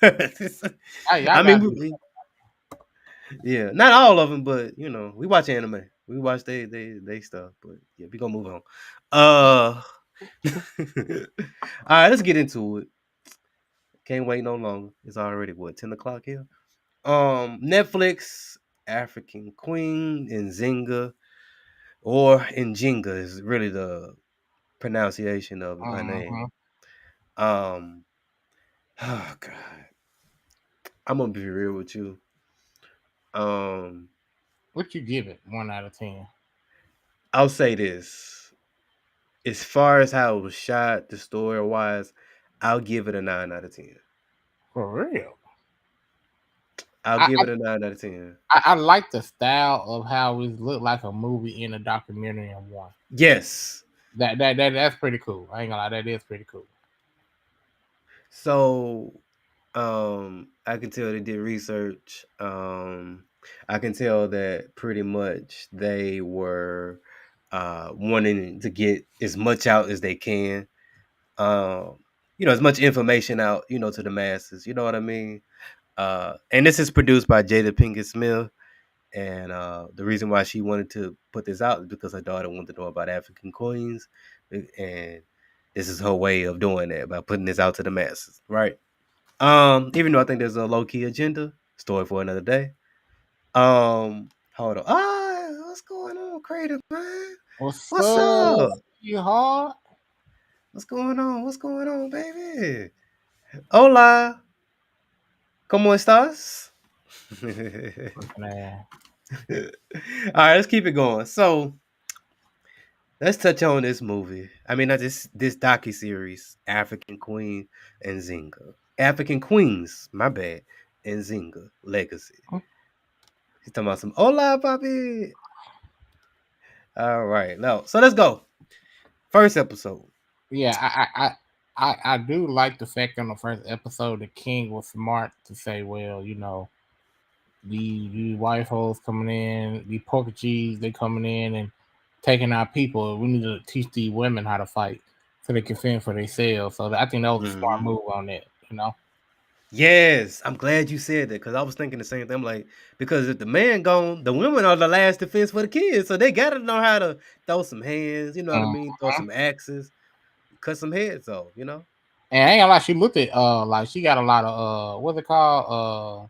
Speaker 2: Y'all
Speaker 1: I
Speaker 2: got
Speaker 1: mean, yeah, not all of them, but you know, we watch anime. We watch they stuff. But yeah, we gonna move on. All right, let's get into it. Can't wait no longer. It's already what 10 o'clock here. Netflix, African Queen, Nzinga, or Njinga is really the pronunciation of her name.
Speaker 2: Mhm.
Speaker 1: Um, oh god, I'm gonna be real with you. Um,
Speaker 2: What you give it? 1 out of 10.
Speaker 1: I'll say this: as far as how it was shot, the story wise, I'll give it a 9 out of 10.
Speaker 2: For real.
Speaker 1: I'll
Speaker 2: I,
Speaker 1: give it a 9 out of 10.
Speaker 2: I like the style of how it looked like a movie in a documentary in one.
Speaker 1: Yes.
Speaker 2: That's pretty cool. I ain't gonna lie, that is pretty cool.
Speaker 1: So, I can tell they did research. I can tell that pretty much they were wanting to get as much out as they can. As much information out, to the masses. You know what I mean? And this is produced by Jada Pinkett Smith. And the reason why she wanted to put this out is because her daughter wanted to know about African queens, and this is her way of doing that by putting this out to the masses, right? Even though I think there's a low key agenda, story for another day. Hold on. What's going on, creative man?
Speaker 2: What's
Speaker 1: What's
Speaker 2: up,
Speaker 1: up?
Speaker 2: you hard?
Speaker 1: What's going on? What's going on, baby? Hola. ¿Cómo estás?
Speaker 2: Man.
Speaker 1: All right, let's keep it going. So let's touch on this movie. I mean, not this docu series, African Queen and Zinga. African Queens, my bad, and Zinga Legacy. He's talking about some hola, papi. All right, now so let's go. First episode.
Speaker 2: Yeah, I do like the fact on the first episode the king was smart to say, well, the white hoes coming in, the Portuguese, they coming in and taking our people. We need to teach these women how to fight so they can fend for themselves. So I think that was a smart
Speaker 1: Mm-hmm.
Speaker 2: move on that.
Speaker 1: Yes, I'm glad you said that because I was thinking the same thing. I'm like, because if the man gone, the women are the last defense for the kids, so they gotta know how to throw some hands. You know what I mean? Throw
Speaker 2: Mhm.
Speaker 1: some axes, cut some heads off.
Speaker 2: And I ain't gonna lie, she looked at like she got a lot of what's it called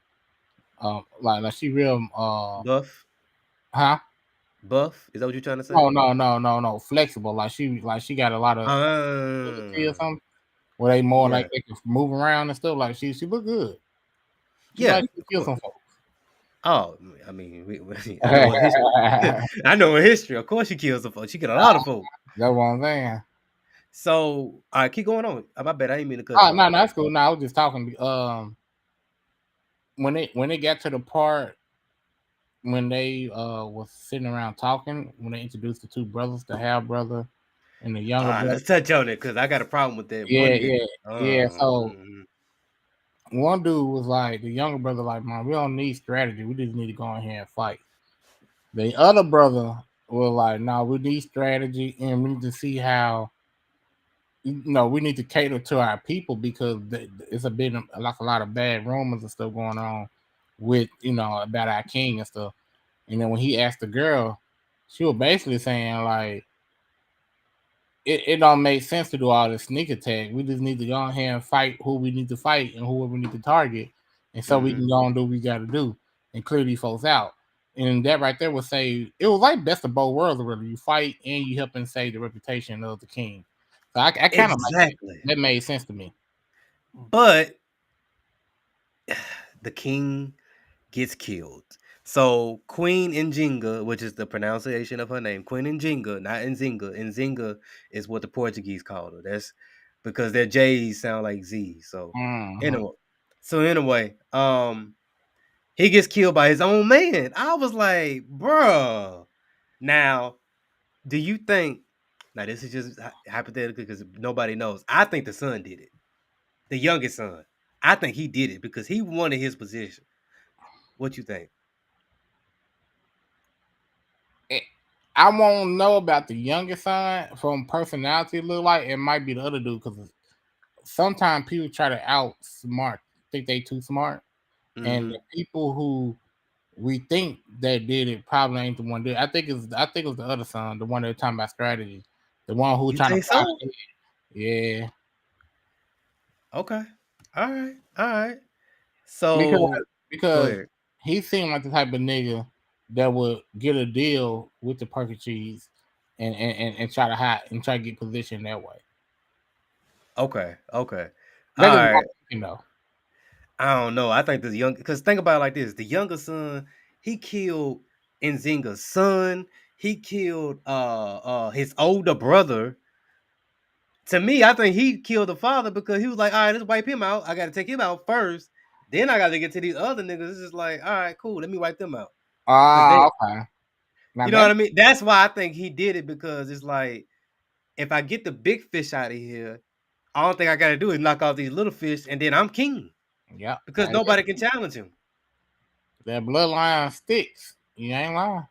Speaker 2: like she real
Speaker 1: Buff,
Speaker 2: huh.
Speaker 1: buff. Is that what you're trying to say?
Speaker 2: No, flexible. Like she got a lot of ability or
Speaker 1: Uh,
Speaker 2: something. Where they more like
Speaker 1: yeah,
Speaker 2: they can move around and stuff. Like she look good. She
Speaker 1: yeah,
Speaker 2: like to
Speaker 1: of
Speaker 2: kill
Speaker 1: course.
Speaker 2: some folks.
Speaker 1: Oh, I mean, I know in history. I know in history. Of course, she kills a folks. She killed a lot of folks.
Speaker 2: That's what I'm saying.
Speaker 1: So, all right, keep going on. My bad. I didn't mean to cut
Speaker 2: Oh
Speaker 1: you
Speaker 2: no,
Speaker 1: off.
Speaker 2: no, that's cool. No, I was just talking. When it got to the part when they was sitting around talking, when they introduced the two brothers, the half brother and the younger brother.
Speaker 1: Let's touch on it because I got a problem with that.
Speaker 2: Yeah,
Speaker 1: One did.
Speaker 2: yeah, yeah. So
Speaker 1: Mhm.
Speaker 2: one dude was like, the younger brother, like, man, we don't need strategy. We just need to go in here and fight. The other brother was like, no, we need strategy and we need to see how, we need to cater to our people because it's a bit like a lot of bad rumors and stuff going on with, about our king and stuff. And then when he asked the girl, she was basically saying, like, it don't make sense to do all this sneak attack. We just need to go ahead and fight who we need to fight and whoever we need to target, and so we can
Speaker 1: Mhm.
Speaker 2: go and do what we got to do and clear these folks out. And that right there would say it was like best of both worlds. Really, you fight and you help and save the reputation of the king. So I kind of like that.
Speaker 1: Exactly.
Speaker 2: That made sense to me.
Speaker 1: But the king gets killed. So Queen Njinga, which is the pronunciation of her name, Queen Njinga, not Nzinga. Nzinga is what the Portuguese call her. That's because their J's sound like Z. So
Speaker 2: Mm-hmm.
Speaker 1: anyway, he gets killed by his own man. I was like, bruh. Now, do you think? Now this is just hypothetical because nobody knows. I think the son did it, the youngest son. I think he did it because he wanted his position. What you think?
Speaker 2: I won't know about the youngest son from personality. Look like it might be the other dude because sometimes people try to outsmart, think they too smart, and the people who we think that did it probably ain't the one did. I think it's the other son, the one that talking about strategy, the one who
Speaker 1: You
Speaker 2: trying to
Speaker 1: think so?
Speaker 2: yeah.
Speaker 1: Okay. All right. All right.
Speaker 2: Because
Speaker 1: So go
Speaker 2: because
Speaker 1: ahead.
Speaker 2: he seemed like the type of nigga that would get a deal with the perfect cheese and try to hide and try to get position that way.
Speaker 1: Okay. Okay. All
Speaker 2: That is my
Speaker 1: right.
Speaker 2: thinking though.
Speaker 1: I don't know. I think the young because think about it like this: the younger son, he killed Nzinga's son. He killed his older brother. To me, I think he killed the father because he was like, all right, let's wipe him out. I got to take him out first. Then I got to get to these other niggas. It's just like, all right, cool. Let me wipe them out. Because they,
Speaker 2: Okay. Now
Speaker 1: you know
Speaker 2: that
Speaker 1: what I mean? That's why I think he did it because it's like, if I get the big fish out of here, all thing I got to do is knock off these little fish and then I'm king
Speaker 2: yeah,
Speaker 1: because nobody can challenge him.
Speaker 2: that bloodline sticks. You ain't lying.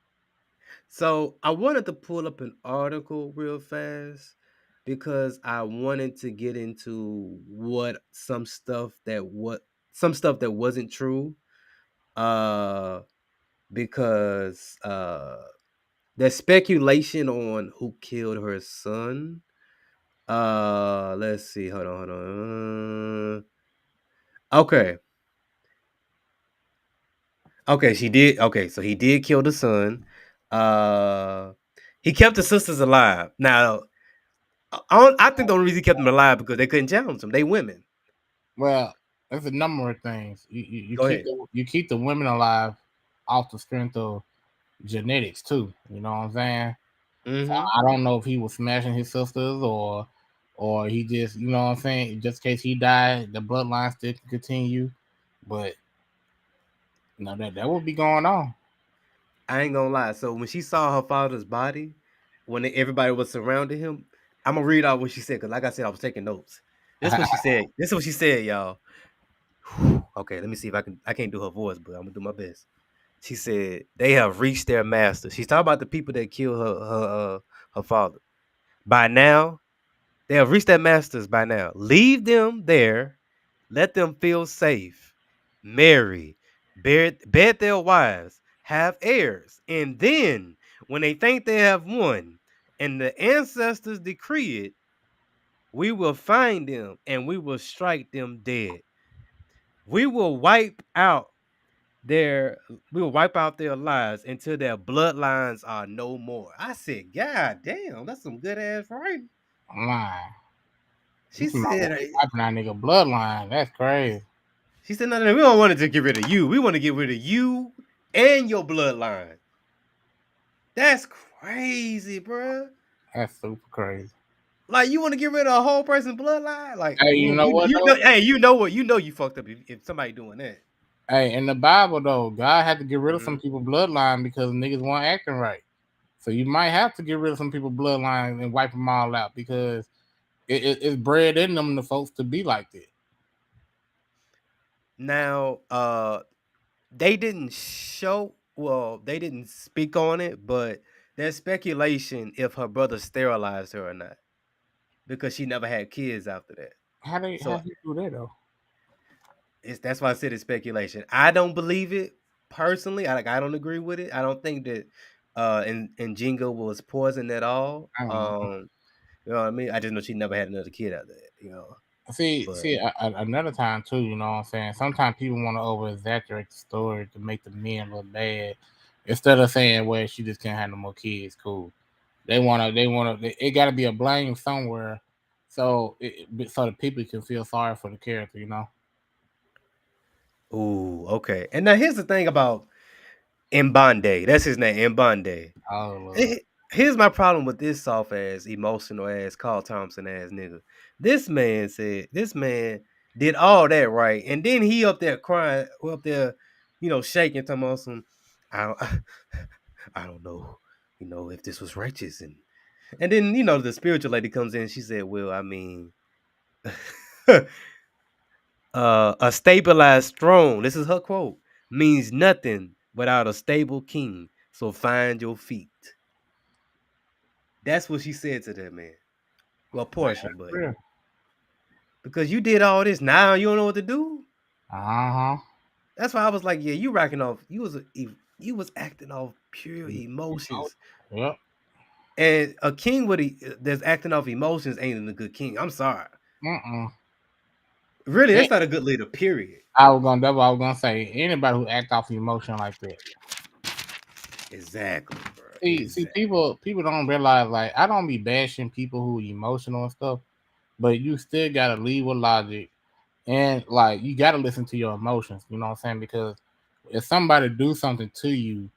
Speaker 1: So I wanted to pull up an article real fast because I wanted to get into some stuff that wasn't true. Because there's speculation on who killed her son. Let's see. Hold on. Okay. Okay, she did. Okay, so he did kill the son. Uh, he kept the sisters alive. Now, I think the only reason he kept them alive because they couldn't challenge them. They women.
Speaker 2: Well, there's a number of things. You
Speaker 1: Go
Speaker 2: keep
Speaker 1: ahead.
Speaker 2: you keep the women alive off the strength of genetics too. You know what I'm saying? So
Speaker 1: Mm-hmm.
Speaker 2: I don't know if he was smashing his sisters or he just, you know what I'm saying, just in case he died, the bloodline still can continue. But that would be going on.
Speaker 1: I ain't gonna lie. So when she saw her father's body, when everybody was surrounding him, I'm gonna read out what she said because, like I said, I was taking notes. This is what she said. This is what she said, y'all. Okay, let me see if I can. I can't do her voice, but I'm gonna do my best. She said they have reached their master. She's talking about the people that killed her father. By now, they have reached their masters. By now, leave them there. Let them feel safe. Marry, bed their wives, have heirs, and then when they think they have won, and the ancestors decree it, we will find them and we will strike them dead. We will wipe out their we will wipe out their lives until their bloodlines are no more. I said, God damn, that's some good ass writing.
Speaker 2: Man,
Speaker 1: She
Speaker 2: this is my
Speaker 1: said,
Speaker 2: wiping out nigga bloodline. That's crazy.
Speaker 1: she said, no, we don't want to get rid of you. We want to get rid of you and your bloodline. That's crazy, bro.
Speaker 2: That's super crazy.
Speaker 1: Like, you want to get rid of a whole person's bloodline? Like,
Speaker 2: Hey, you know what
Speaker 1: you
Speaker 2: though?
Speaker 1: know, hey, you know what? You know you fucked up if somebody doing that.
Speaker 2: Hey, in the Bible though, God had to get rid of
Speaker 1: Mm-hmm.
Speaker 2: some people bloodline because niggas weren't acting right. So you might have to get rid of some people bloodline and wipe them all out because it's bred in them the folks to be like that.
Speaker 1: Now, they didn't they didn't speak on it, but there's speculation if her brother sterilized her or not because she never had kids after that.
Speaker 2: How
Speaker 1: So
Speaker 2: do you do that though?
Speaker 1: that's why I said it's speculation. I don't believe it personally. I don't agree with it. I don't think that and Njinga was poisoned at all.
Speaker 2: I don't know.
Speaker 1: You know what I mean? I just know she never had another kid after that, But
Speaker 2: Another time too, you know what I'm saying? Sometimes people want to over exaggerate the story to make the men look bad. Instead of saying, well, she just can't have no more kids, cool. It gotta be a blame somewhere so the people can feel sorry for the character, you know?
Speaker 1: ooh, okay. And now here's the thing about Mbande. That's his name, Mbande.
Speaker 2: Oh Lord.
Speaker 1: Eh, Here's my problem with this soft ass, emotional ass, Carl Thompson ass nigga. This man did all that right, and then he up there crying, up there, shaking, talking about some, I don't, I don't know, if this was righteous, and then the spiritual lady comes in, she said, well, I mean, A stabilized throne, this is her quote, means nothing without a stable king. So find your feet. That's what she said to that man. Well, Portia, but
Speaker 2: Real.
Speaker 1: because you did all this, now you don't know what to do.
Speaker 2: Uh-huh.
Speaker 1: That's why I was like, yeah, you racking off. You was acting off pure emotions.
Speaker 2: Yep.
Speaker 1: And a king that's acting off emotions ain't a good king. I'm sorry. Really, that's not a good leader. Period.
Speaker 2: That's what I was gonna say. Anybody who act off emotion like that.
Speaker 1: Exactly, bro.
Speaker 2: See, people don't realize, like, I don't be bashing people who emotional and stuff, but you still gotta lead with logic, and like you gotta listen to your emotions. You know what I'm saying? Because if somebody do something to you,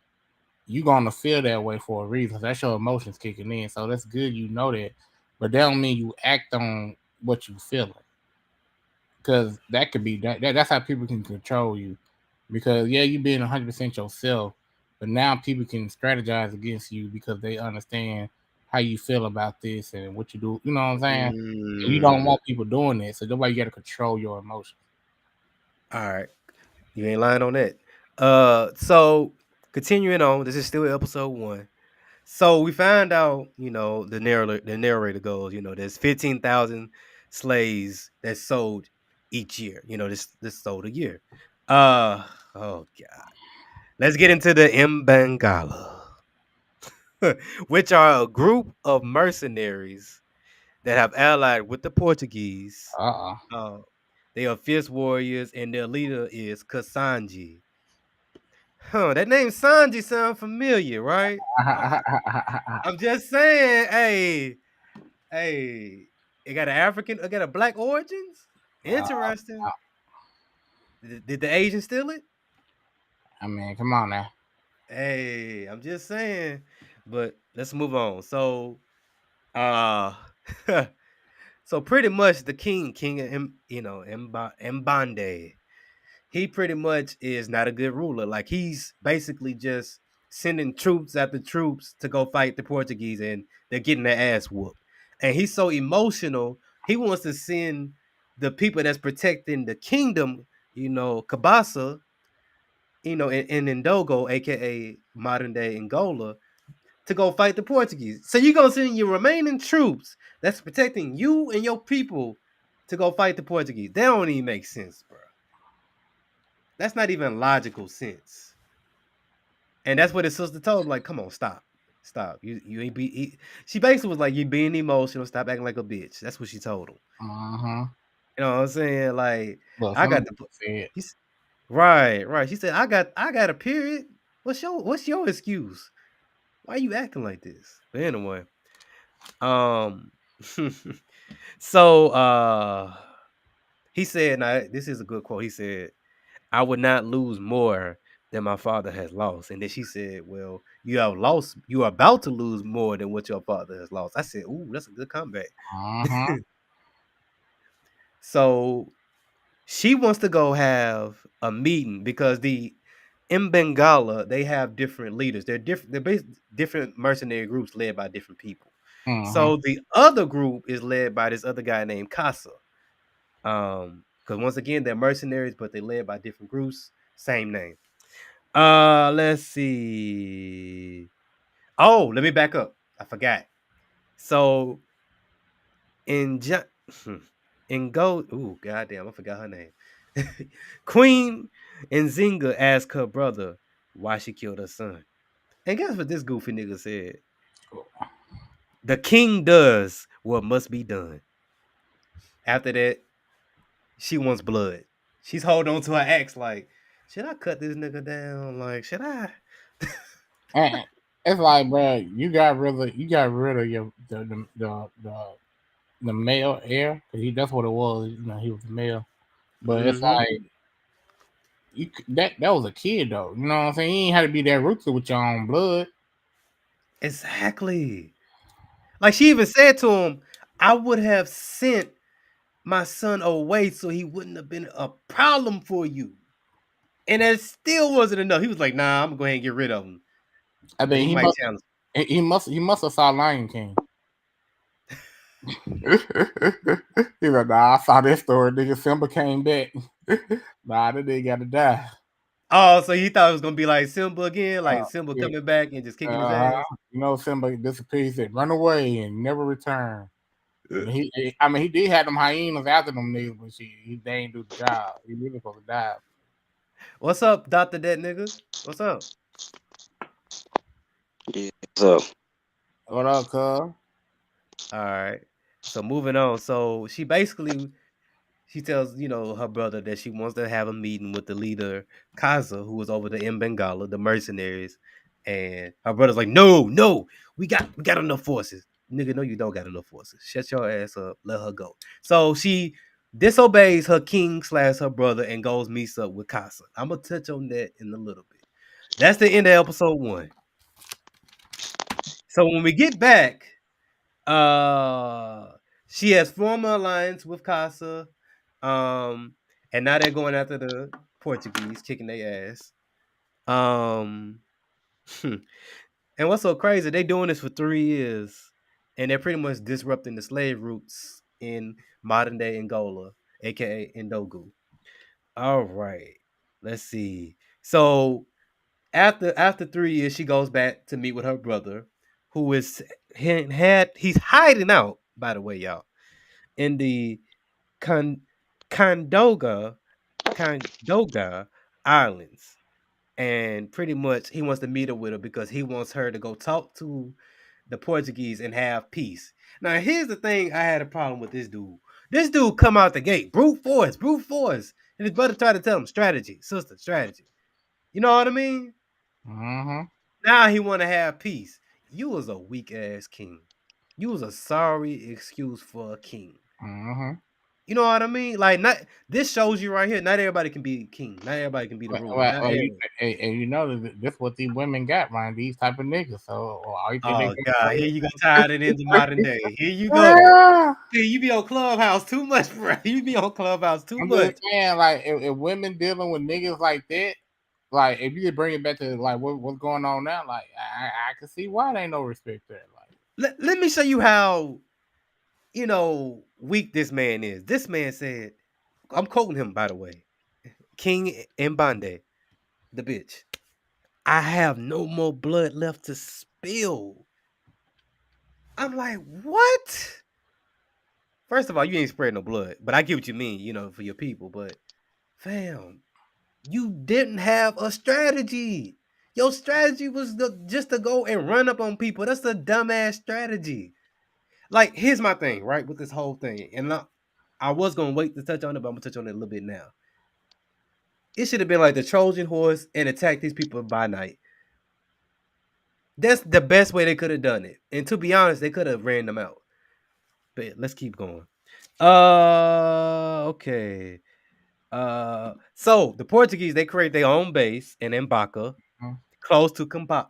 Speaker 2: you gonna feel that way for a reason. That's your emotions kicking in. So that's good, you know that, but that don't mean you act on what you feeling. Because that could be that's how people can control you. Because yeah, you being 100% yourself, but now people can strategize against you because they understand how you feel about this and what you do. You know what I'm saying? And you don't want people doing that, so that's why you got to control your emotions.
Speaker 1: All right, you ain't lying on that. So continuing on, this is still episode 1. So we find out, the narrator goes, there's 15,000 slaves that's sold each year. This sold a year. Oh god. Let's get into the Mbangala, which are a group of mercenaries that have allied with the Portuguese. They are fierce warriors, and their leader is Kasanji. That name Sanji sound familiar, right? I'm just saying, hey, it got a black origins. Interesting. Did the Asian steal it?
Speaker 2: I mean, come on now.
Speaker 1: Hey, I'm just saying. But let's move on. So, so pretty much the king of Mbande, he pretty much is not a good ruler. Like, he's basically just sending troops after troops to go fight the Portuguese, and they're getting their ass whooped. And he's so emotional, he wants to send the people that's protecting the kingdom, Kabasa, in Ndogo, aka modern day Angola, to go fight the Portuguese. So you're gonna send your remaining troops that's protecting you and your people to go fight the Portuguese. That don't even make sense, bro. That's not even logical sense. And that's what his sister told him, like, come on, stop. You ain't be. She basically was like, you being emotional. Stop acting like a bitch. That's what she told him. You know what I'm saying? Like,
Speaker 2: Well,
Speaker 1: I got the. Right. She said, I got a period. What's your excuse? Why are you acting like this? But anyway, so he said, now this is a good quote. He said, I would not lose more than my father has lost. And then she said, well, you are about to lose more than what your father has lost. I said, ooh, that's a good comeback. So she wants to go have a meeting because the in Bengala, they have different leaders. They're different mercenary groups led by different people. So the other group is led by this other guy named Casa. Because once again, they're mercenaries, but they're led by different groups. Same name. Let's see. Oh, let me back up. I forgot. So in ooh, goddamn, I forgot her name. Queen Njinga asked her brother why she killed her son. And guess what this goofy nigga said? The king does what must be done. After that, she wants blood. She's holding on to her axe like, should I cut this nigga down? Like, should I?
Speaker 2: And it's like, bro, you got rid of your the male heir, because that's what it was. He was a male. But it's like that was a kid though. You know what I'm saying? He ain't had to be that ruthless with your own blood.
Speaker 1: Exactly. Like, she even said to him, I would have sent my son away so he wouldn't have been a problem for you. And that still wasn't enough. He was like, nah, I'm gonna go ahead and get rid of him.
Speaker 2: I mean, he must have saw Lion King. He's like, nah, I saw this story. Nigga, Simba came back. Nah, that nigga got to die.
Speaker 1: Oh, so you thought it was gonna be like Simba again, like Simba
Speaker 2: Yeah.
Speaker 1: coming back and just kicking his ass?
Speaker 2: You know, Simba disappeared. He said, "Run away and never return." And he did have them hyenas after them niggas, but they ain't do the job. He really supposed to die.
Speaker 1: What's up, Doctor That nigga? What's up?
Speaker 5: Yeah, so
Speaker 2: What up, cuz?
Speaker 1: All right. So moving on. So she basically tells her brother that she wants to have a meeting with the leader Kaza, who was over the Mbangala, the mercenaries, and her brother's like, no, we got enough forces, nigga. No, you don't got enough forces. Shut your ass up. Let her go. So she disobeys her king / her brother and goes meets up with Kaza. I'm gonna touch on that in a little bit. That's the end of episode 1. So when we get back, she has formed an alliance with Casa. And now they're going after the Portuguese, kicking their ass. And what's so crazy, they doing this for 3 years, and they're pretty much disrupting the slave routes in modern day Angola, aka Ndogo. All right, let's see. So after 3 years, she goes back to meet with her brother, who is he's hiding out, by the way, y'all, in the Kandoga Islands. And pretty much he wants to meet her with her because he wants her to go talk to the Portuguese and have peace. Now, here's the thing I had a problem with this dude. This dude come out the gate, brute force. And his brother tried to tell him strategy, sister, strategy. You know what I mean?
Speaker 2: Mm-hmm.
Speaker 1: Now he want to have peace. You was a weak ass king. You was a sorry excuse for a king.
Speaker 2: Mm-hmm.
Speaker 1: You know what I mean? Like, not this shows you right here. Not everybody can be king. Not everybody can be the ruler.
Speaker 2: And you know this what these women got, man. These type of niggas. So all you think
Speaker 1: Oh
Speaker 2: they
Speaker 1: God, here you go, tied it into modern day. Here you go. Hey, you be on Clubhouse too much, bro. You be on Clubhouse too
Speaker 2: I'm
Speaker 1: much.
Speaker 2: just saying, like, if women dealing with niggas like that, like, if you just bring it back to like what's going on now, like, I can see why there ain't no respect there. Like,
Speaker 1: Let me show you how weak this man is. This man said, I'm quoting him, by the way, King Mbande, the bitch. I have no more blood left to spill. I'm like, what? First of all, you ain't spreading no blood, but I get what you mean, for your people. But fam, you didn't have a strategy. Your strategy was just to go and run up on people. That's a dumbass strategy. Like, here's my thing, right, with this whole thing. And I was going to wait to touch on it, but I'm going to touch on it a little bit now. It should have been like the Trojan horse and attack these people by night. That's the best way they could have done it. And to be honest, they could have ran them out. But let's keep going. Okay. So the Portuguese, they create their own base in Mbaka, close to Cabasa.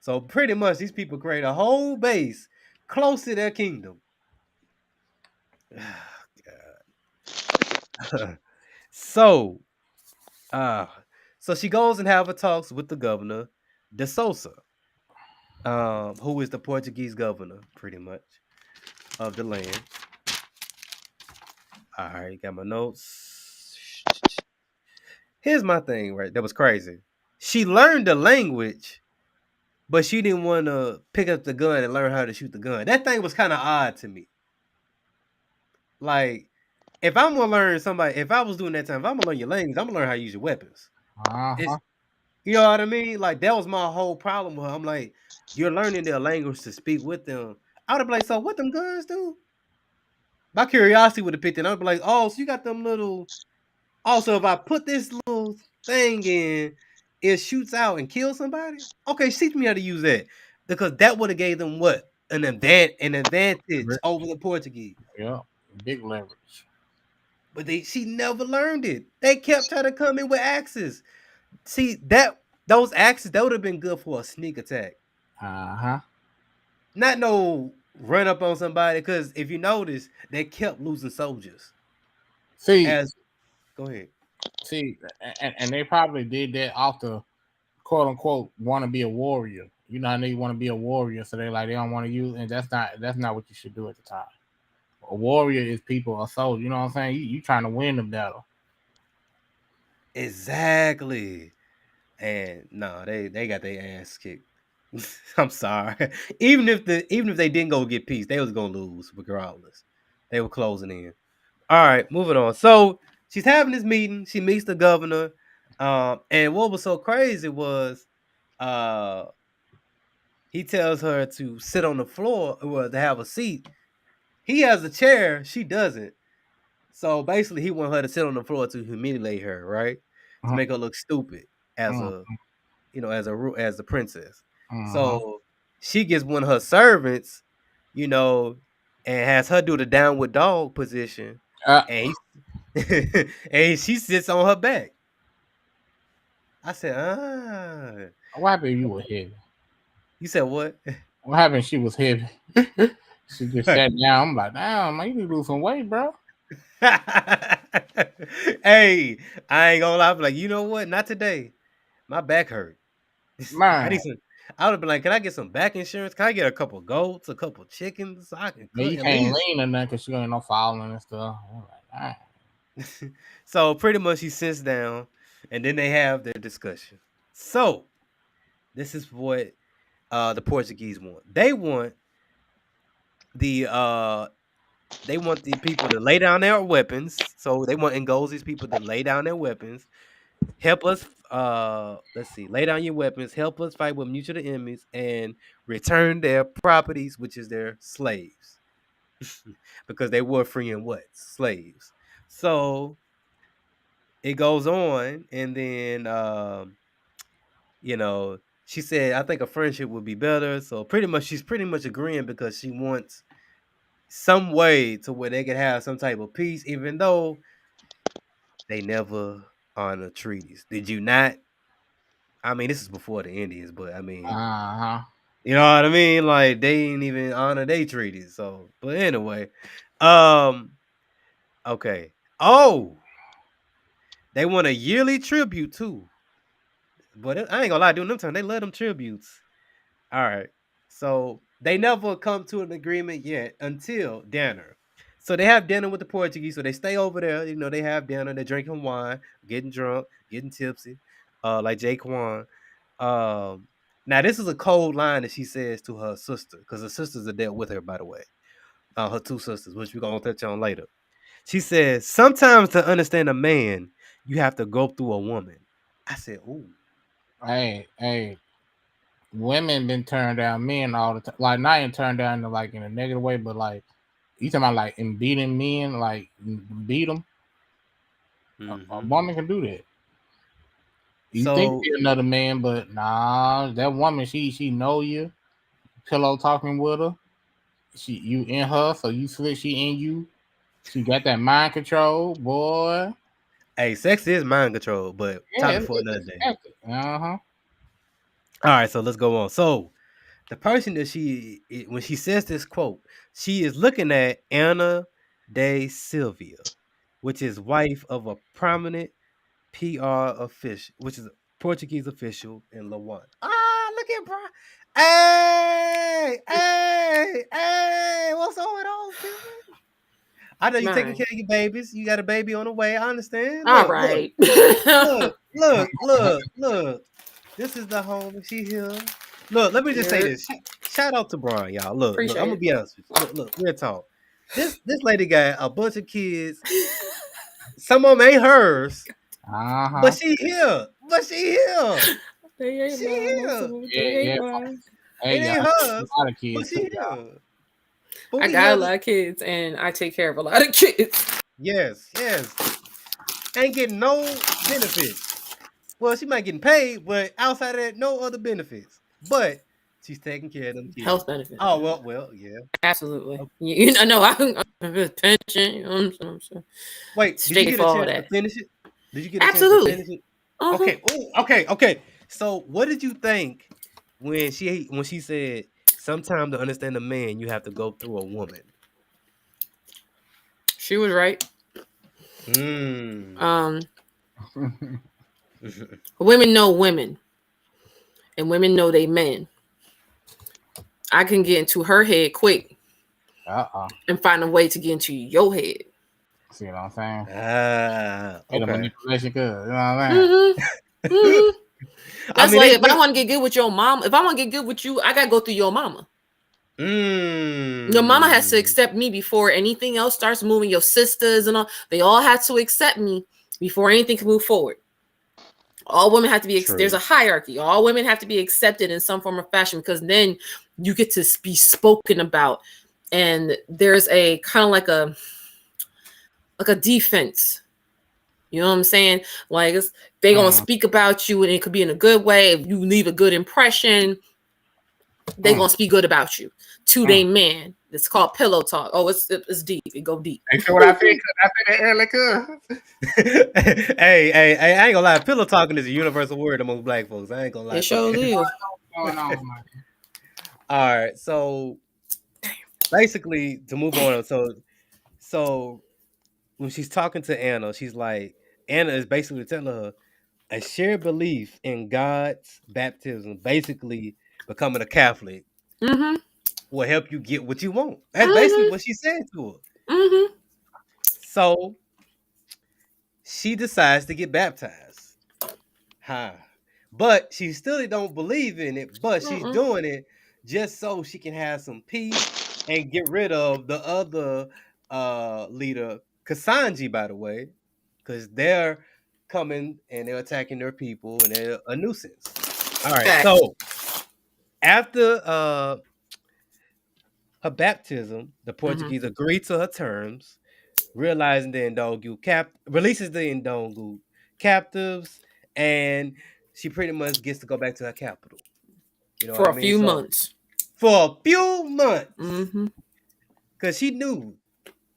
Speaker 1: So pretty much these people create a whole base close to their kingdom. God. So she goes and have a talks with the governor, De Sousa, who is the Portuguese governor, pretty much, of the land. All right, got my notes. Here's my thing, right? That was crazy. She learned the language, but she didn't want to pick up the gun and learn how to shoot the gun. That thing was kind of odd to me. Like, if I'm gonna learn if I was doing that time, if I'm gonna learn your language, I'm gonna learn how to use your weapons. You know what I mean? Like, that was my whole problem with her. I'm like, you're learning their language to speak with them. I would have been like, so what them guns do? My curiosity would have picked it. I'd be like, oh, so you got them little. Also, if I put this little thing in, it shoots out and kills somebody. Okay, teach me how to use that, because that would have gave them what an advantage over the Portuguese.
Speaker 2: Yeah, big leverage.
Speaker 1: But she never learned it. They kept trying to come in with axes. See, those axes, that would have been good for a sneak attack. Not no run up on somebody, because if you notice, they kept losing soldiers. Go ahead.
Speaker 2: See, and they probably did that off the quote unquote want to be a warrior. You know, they want to be a warrior, so they don't want to use, and that's not what you should do at the time. A warrior is people, a soldier. You know what I'm saying? You trying to win the battle.
Speaker 1: Exactly. And no, they got their ass kicked. I'm sorry. Even if they didn't go get peace, they was gonna lose regardless. They were closing in. All right, moving on. So she's having this meeting. She meets the governor. And what was so crazy was he tells her to sit on the floor or to have a seat. He has a chair, she doesn't. So basically he wanted her to sit on the floor to humiliate her, right? To make her look stupid as a as the princess. So she gets one of her servants, and has her do the downward dog position, and and she sits on her back. I said,
Speaker 2: What happened if you were heavy?
Speaker 1: You said what?
Speaker 2: What happened if she was heavy? She just sat down. I'm like, damn, man, you need to lose some weight, bro.
Speaker 1: Hey, I ain't gonna lie. I'm like, you know what? Not today. My back hurt.
Speaker 2: Man,
Speaker 1: I would have been like, can I get some back insurance? Can I get a couple goats, a couple chickens, so I can cook
Speaker 2: you
Speaker 1: at
Speaker 2: can't
Speaker 1: least?
Speaker 2: lean on that because she ain't no falling and stuff. I'm like,
Speaker 1: So pretty much he sits down, and then they have their discussion. So this is what the Portuguese want. They want the people to lay down their weapons. So they want Ngosi's people to lay down their weapons. Help us, lay down your weapons, help us fight with mutual enemies, and return their properties, which is their slaves. Because they were freeing what? Slaves. So it goes on, and then she said, I think a friendship would be better. So she's pretty much agreeing because she wants some way to where they can have some type of peace, even though they never honor treaties. Did you not? I mean, this is before the Indians, but I mean, you know what I mean? Like they ain't even honor their treaties. So, but anyway, okay. Oh, they want a yearly tribute too. But I ain't gonna lie, during them time, they love them tributes. All right. So they never come to an agreement yet until dinner. So they have dinner with the Portuguese. So they stay over there. They have dinner. They're drinking wine, getting drunk, getting tipsy, like Jaquan. Now this is a cold line that she says to her sister, because her sisters are there with her, by the way. Her two sisters, which we're gonna touch on later. She says, sometimes to understand a man, you have to go through a woman. I said, ooh.
Speaker 2: Hey, women been turned down men all the time. Like not in turned down in a negative way, but like you talking about like in beating men, like beat them.
Speaker 1: Mm-hmm.
Speaker 2: A woman can do that. You think you're another man, but nah, that woman, she know you. Pillow talking with her. You in her, so you slick. She in you. She got that mind control, boy.
Speaker 1: Hey, sex is mind control, but topic for another day.
Speaker 2: All
Speaker 1: right, so let's go on. So the person that when she says this quote, she is looking at Ana de Silvia, which is wife of a prominent PR official, which is a Portuguese official in Lawand. Look at bro. Hey, what's going on, Silvia? I know you're taking care of your babies. You got a baby on the way. I understand.
Speaker 5: All right.
Speaker 1: Look. This is the home. She here. Look, let me just say this. Shout out to Brian, y'all. Look, I'm gonna be honest with you. Look, real talk. This lady got a bunch of kids. Some of them ain't hers. But she here.
Speaker 5: They ain't
Speaker 1: she here.
Speaker 2: It
Speaker 1: ain't hers. But she here.
Speaker 5: I got a lot of kids, and I take care of a lot of kids.
Speaker 1: Yes. Ain't getting no benefits. Well, she might getting paid, but outside of that, no other benefits. But she's taking care of them kids.
Speaker 5: Health benefits.
Speaker 1: Oh, well, yeah.
Speaker 5: Absolutely. Okay. I'm pension. You know what I'm saying?
Speaker 1: Wait, did you get a chance to finish it? Did you get a chance
Speaker 5: to
Speaker 1: finish it? Okay. So what did you think when she said, sometimes to understand a man, you have to go through a woman?
Speaker 5: She was right. Women know women, and women know they men. I can get into her head quick and find a way to get into your head.
Speaker 2: See what I'm saying?
Speaker 1: Okay.
Speaker 2: Manipulation good. You know what I
Speaker 5: mean? That's like if I want to get good with your mom, if I want to get good with you, I gotta go through your mama. Your mama has to accept me before anything else starts moving. Your sisters and all, they all had to accept me before anything can move forward. All women have to be, there's a hierarchy. All women have to be accepted in some form of fashion, because then you get to be spoken about. And there's a kind of like a defense. You know what I'm saying? Like, they gonna speak about you, and it could be in a good way. If you leave a good impression, they gonna speak good about you to their man. It's called pillow talk. Oh, it's deep. It go deep.
Speaker 2: Hey, so what I think that early
Speaker 1: hey, I ain't gonna lie. Pillow talking is a universal word among black folks. I ain't gonna lie.
Speaker 5: It sure is.
Speaker 2: What's going on, man?
Speaker 1: All right, so basically, to move on, so when she's talking to Anna, she's like, Anna is basically telling her a shared belief in God's baptism, basically becoming a Catholic, will help you get what you want. That's basically what she said to her. So she decides to get baptized. But she still don't believe in it, but she's doing it just so she can have some peace and get rid of the other leader, Kasanji, by the way, because they're coming and they're attacking their people and they're a nuisance. All right, so after her baptism, the Portuguese agreed to her terms, realizing the Ndongo releases the Ndongo captives, and she pretty much gets to go back to her capital. You know,
Speaker 5: for a few months.
Speaker 1: For a few months, because she knew.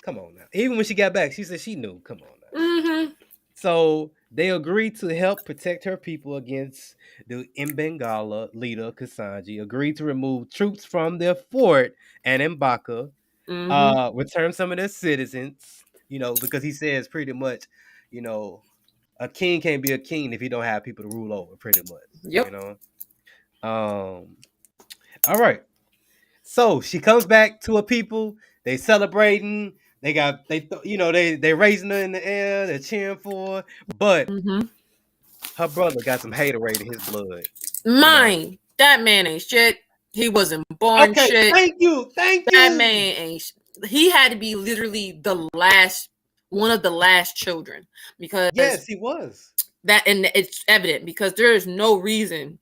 Speaker 1: Come on now. Even when she got back, she said she knew. Come on now. So they agreed to help protect her people against the Mbangala leader, Kasanji, agreed to remove troops from their fort and Mbaka, return some of their citizens, you know, because he says pretty much, you know, a king can't be a king if he don't have people to rule over, pretty much.
Speaker 5: Yep.
Speaker 1: You know? All right. So she comes back to her people, they celebrating. They raising her in the air, they're cheering for her, but her brother got some haterade in his blood.
Speaker 5: Mine, that man ain't shit. He wasn't born shit.
Speaker 1: Thank you.
Speaker 5: That man ain't. He had to be literally one of the last children, because
Speaker 1: yes, he was.
Speaker 5: And it's evident, because there is no reason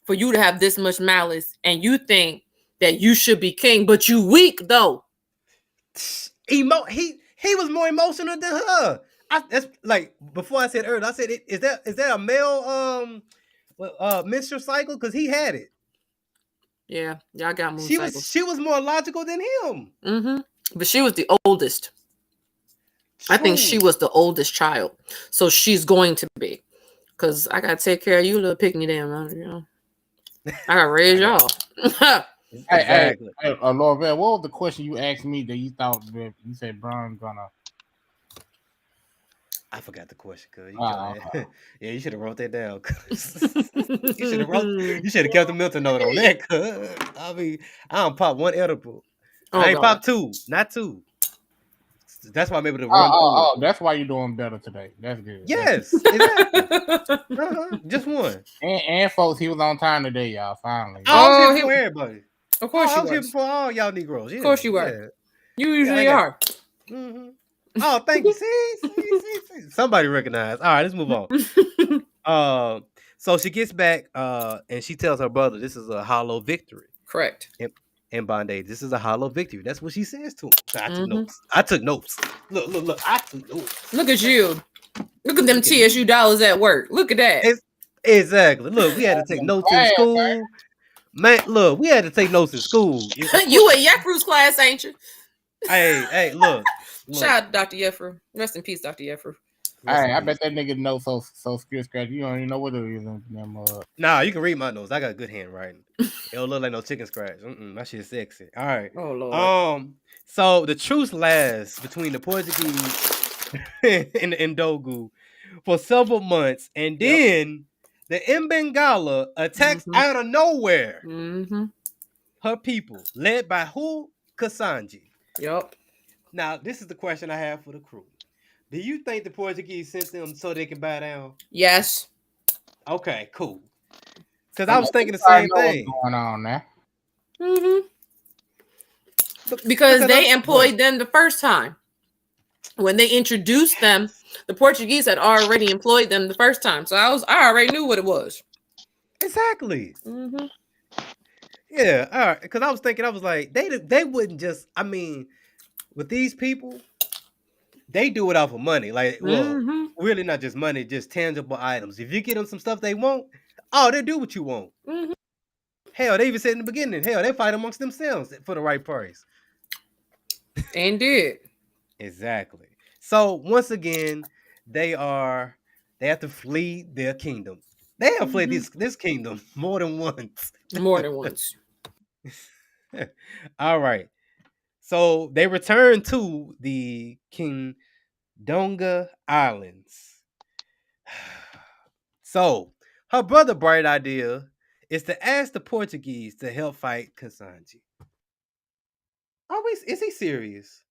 Speaker 5: for you to have this much malice and you think that you should be king, but you weak though.
Speaker 1: He was more emotional than her. That's like before I said earlier. I said, is that a male menstrual cycle? Because he had it.
Speaker 5: Yeah, y'all got moon cycles.
Speaker 1: She was more logical than him.
Speaker 5: But she was the oldest. True. I think she was the oldest child, so she's going to be. Because I gotta take care of you, little pick me damn, you know. I gotta raise y'all.
Speaker 2: Hey, Lord, what was the question you asked me that you thought that you said Brian gonna?
Speaker 1: I forgot the question, cuz. Yeah, you should have wrote that down. You should have kept the mental note on that, cuz. I mean, I don't pop one edible. I ain't pop two, not two. That's why I'm able to run.
Speaker 2: That's why you're doing better today. That's good.
Speaker 1: Yes, exactly. Just one.
Speaker 2: And folks, he was on time today, y'all. Finally.
Speaker 1: I was here for everybody.
Speaker 5: Of course,
Speaker 1: I was here for all y'all Negroes. Yeah,
Speaker 5: of course you were. Yeah. You usually are.
Speaker 1: Oh, thank you. See. Somebody recognized. All right, let's move on. So she gets back, and she tells her brother, "This is a hollow victory."
Speaker 5: Correct.
Speaker 1: And Bondage, this is a hollow victory. That's what she says to him. So I took notes. Look. I took notes.
Speaker 5: Look at you. Look at them TSU dollars at work. Look at that.
Speaker 1: Exactly. Look, we had to take notes in school. Man, look, we had to take notes in school.
Speaker 5: You a Yefru's class, ain't you?
Speaker 1: Hey, look.
Speaker 5: Shout out to Dr. Yefru. Rest in peace, Dr. Yefru.
Speaker 2: Hey, I bet that nigga knows so skill scratch. You don't even know what it is in them.
Speaker 1: Nah, you can read my notes. I got good handwriting. It don't look like no chicken scratch. My shit is sexy. All right.
Speaker 5: Oh Lord.
Speaker 1: So the truce lasts between the Portuguese and the Ndogu for several months, and then the Mbangala attacks out of nowhere. her people, led by who? Kasanji.
Speaker 5: Yep.
Speaker 1: Now, this is the question I have for the crew. Do you think the Portuguese sent them so they can bow down?
Speaker 5: Yes.
Speaker 1: Okay, cool. Because I was thinking the same thing.
Speaker 2: What's going on there?
Speaker 5: Mm-hmm. Because they employed them the first time. When they introduced them, the Portuguese had already employed them the first time. So I already knew what it was.
Speaker 1: Exactly.
Speaker 5: Mm-hmm.
Speaker 1: Yeah, all right. Because I was thinking, I was like, they wouldn't just, I mean, with these people, they do it off of money. Like, well, really not just money, just tangible items. If you get them some stuff they want, they do what you want.
Speaker 5: Mm-hmm.
Speaker 1: Hell, they even said in the beginning, hell, they fight amongst themselves for the right price.
Speaker 5: And did.
Speaker 1: Exactly. So once again, they have to flee their kingdom. They have fled this kingdom more than once.
Speaker 5: More than once.
Speaker 1: All right. So they return to the Donga Islands. So her brother bright idea is to ask the Portuguese to help fight Kasanji. Is he serious?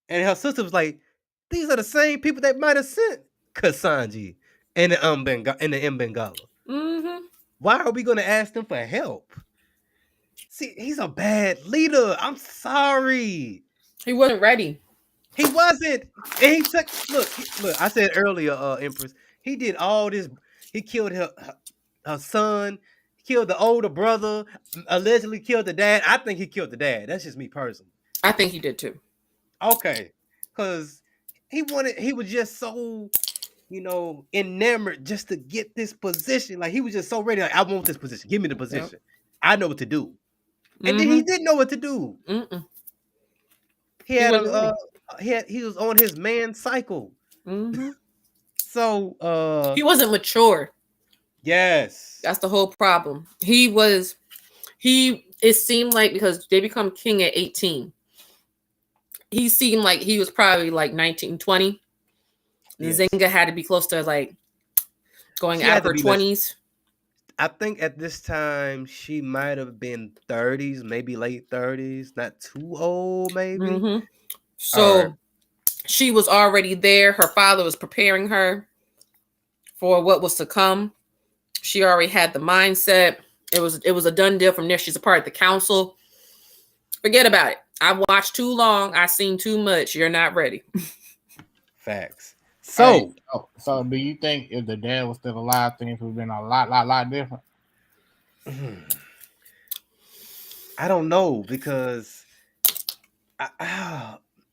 Speaker 1: And her sister was like, these are the same people that might have sent Kasanji in the Mbengala.
Speaker 5: Mm-hmm.
Speaker 1: Why are we going to ask them for help? See, he's a bad leader. I'm sorry.
Speaker 5: He wasn't ready.
Speaker 1: He wasn't. And he took, look, I said earlier, Empress, he did all this. He killed her son, killed the older brother, allegedly killed the dad. I think he killed the dad. That's just me personally.
Speaker 5: I think he did too.
Speaker 1: Okay. Because he was just so, enamored just to get this position. Like, he was just so ready. Like, I want this position. Give me the position. Yep. I know what to do. And then he didn't know what to do.
Speaker 5: Mm-mm.
Speaker 1: He had he was on his man cycle.
Speaker 5: Mm-hmm.
Speaker 1: So
Speaker 5: he wasn't mature.
Speaker 1: Yes.
Speaker 5: That's the whole problem. It seemed like, because they become king at 18. He seemed like he was probably like 19, 20. Yes. Njinga had to be close to like going out of her 20s.
Speaker 1: I think at this time she might have been 30s, maybe late 30s, not too old, maybe.
Speaker 5: Mm-hmm. So she was already there. Her father was preparing her for what was to come. She already had the mindset. It was a done deal from there. She's a part of the council. Forget about it. I've watched too long. I've seen too much. You're not ready.
Speaker 1: Facts. So
Speaker 2: do you think if the dad was still alive, things would have been a lot different?
Speaker 1: I don't know, because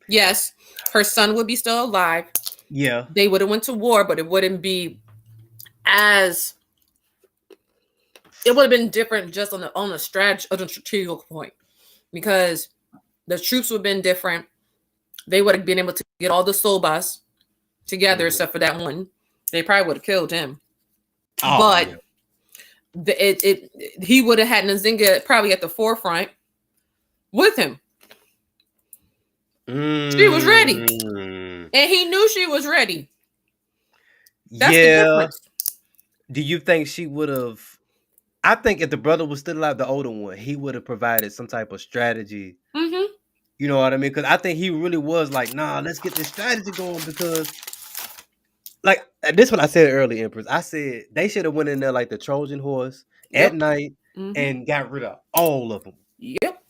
Speaker 5: yes, her son would be still alive.
Speaker 1: Yeah.
Speaker 5: They would have went to war, but it wouldn't be as... It would have been different just on a strategical point, because the troops would have been different. They would have been able to get all the Sobas together, except for that one. They probably would have killed him. But he would have had Njinga probably at the forefront with him. She was ready, and he knew she was ready. That's the difference.
Speaker 1: Do you think she would have? I think if the brother was still alive, the older one, he would have provided some type of strategy.
Speaker 5: Mm-hmm.
Speaker 1: You know what I mean? Because I think he really was like, nah, let's get this strategy going, because, like, this is what I said earlier, Empress. I said they should have went in there like the Trojan horse at night and got rid of all of them.
Speaker 5: Yep.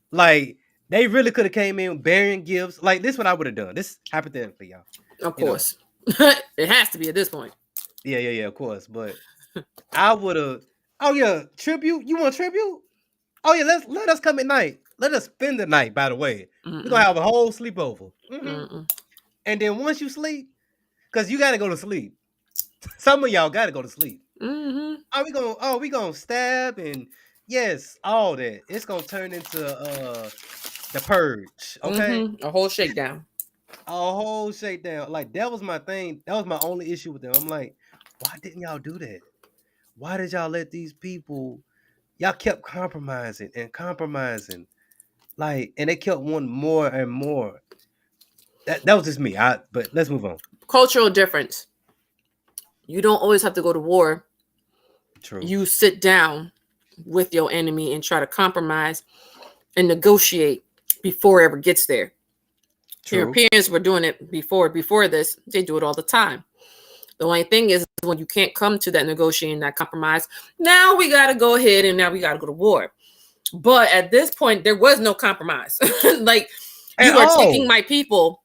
Speaker 1: Like, they really could have came in bearing gifts. Like, this is what I would have done. This hypothetically, y'all.
Speaker 5: Of course. It has to be at this point.
Speaker 1: Yeah, of course. But I would have... Oh, yeah, tribute? You want tribute? Oh, yeah, let us come at night. Let us spend the night, by the way. We're going to have a whole sleepover. And then once you sleep, because you got to go to sleep. Some of y'all got to go to sleep. We going to stab, and yes, all that. It's going to turn into the purge, okay?
Speaker 5: A whole shakedown.
Speaker 1: A whole shakedown. Like, that was my thing. That was my only issue with them. I'm like, why didn't y'all do that? Why did y'all let these people... Y'all kept compromising and compromising. Like, and they kept wanting more and more. That was just me. But let's move on.
Speaker 5: Cultural difference. You don't always have to go to war.
Speaker 1: True.
Speaker 5: You sit down with your enemy and try to compromise and negotiate before it ever gets there. True. Europeans were doing it before this. They do it all the time. The only thing is when you can't come to that negotiating, that compromise, now we got to go ahead and now we got to go to war. But at this point, there was no compromise. Like, you are taking my people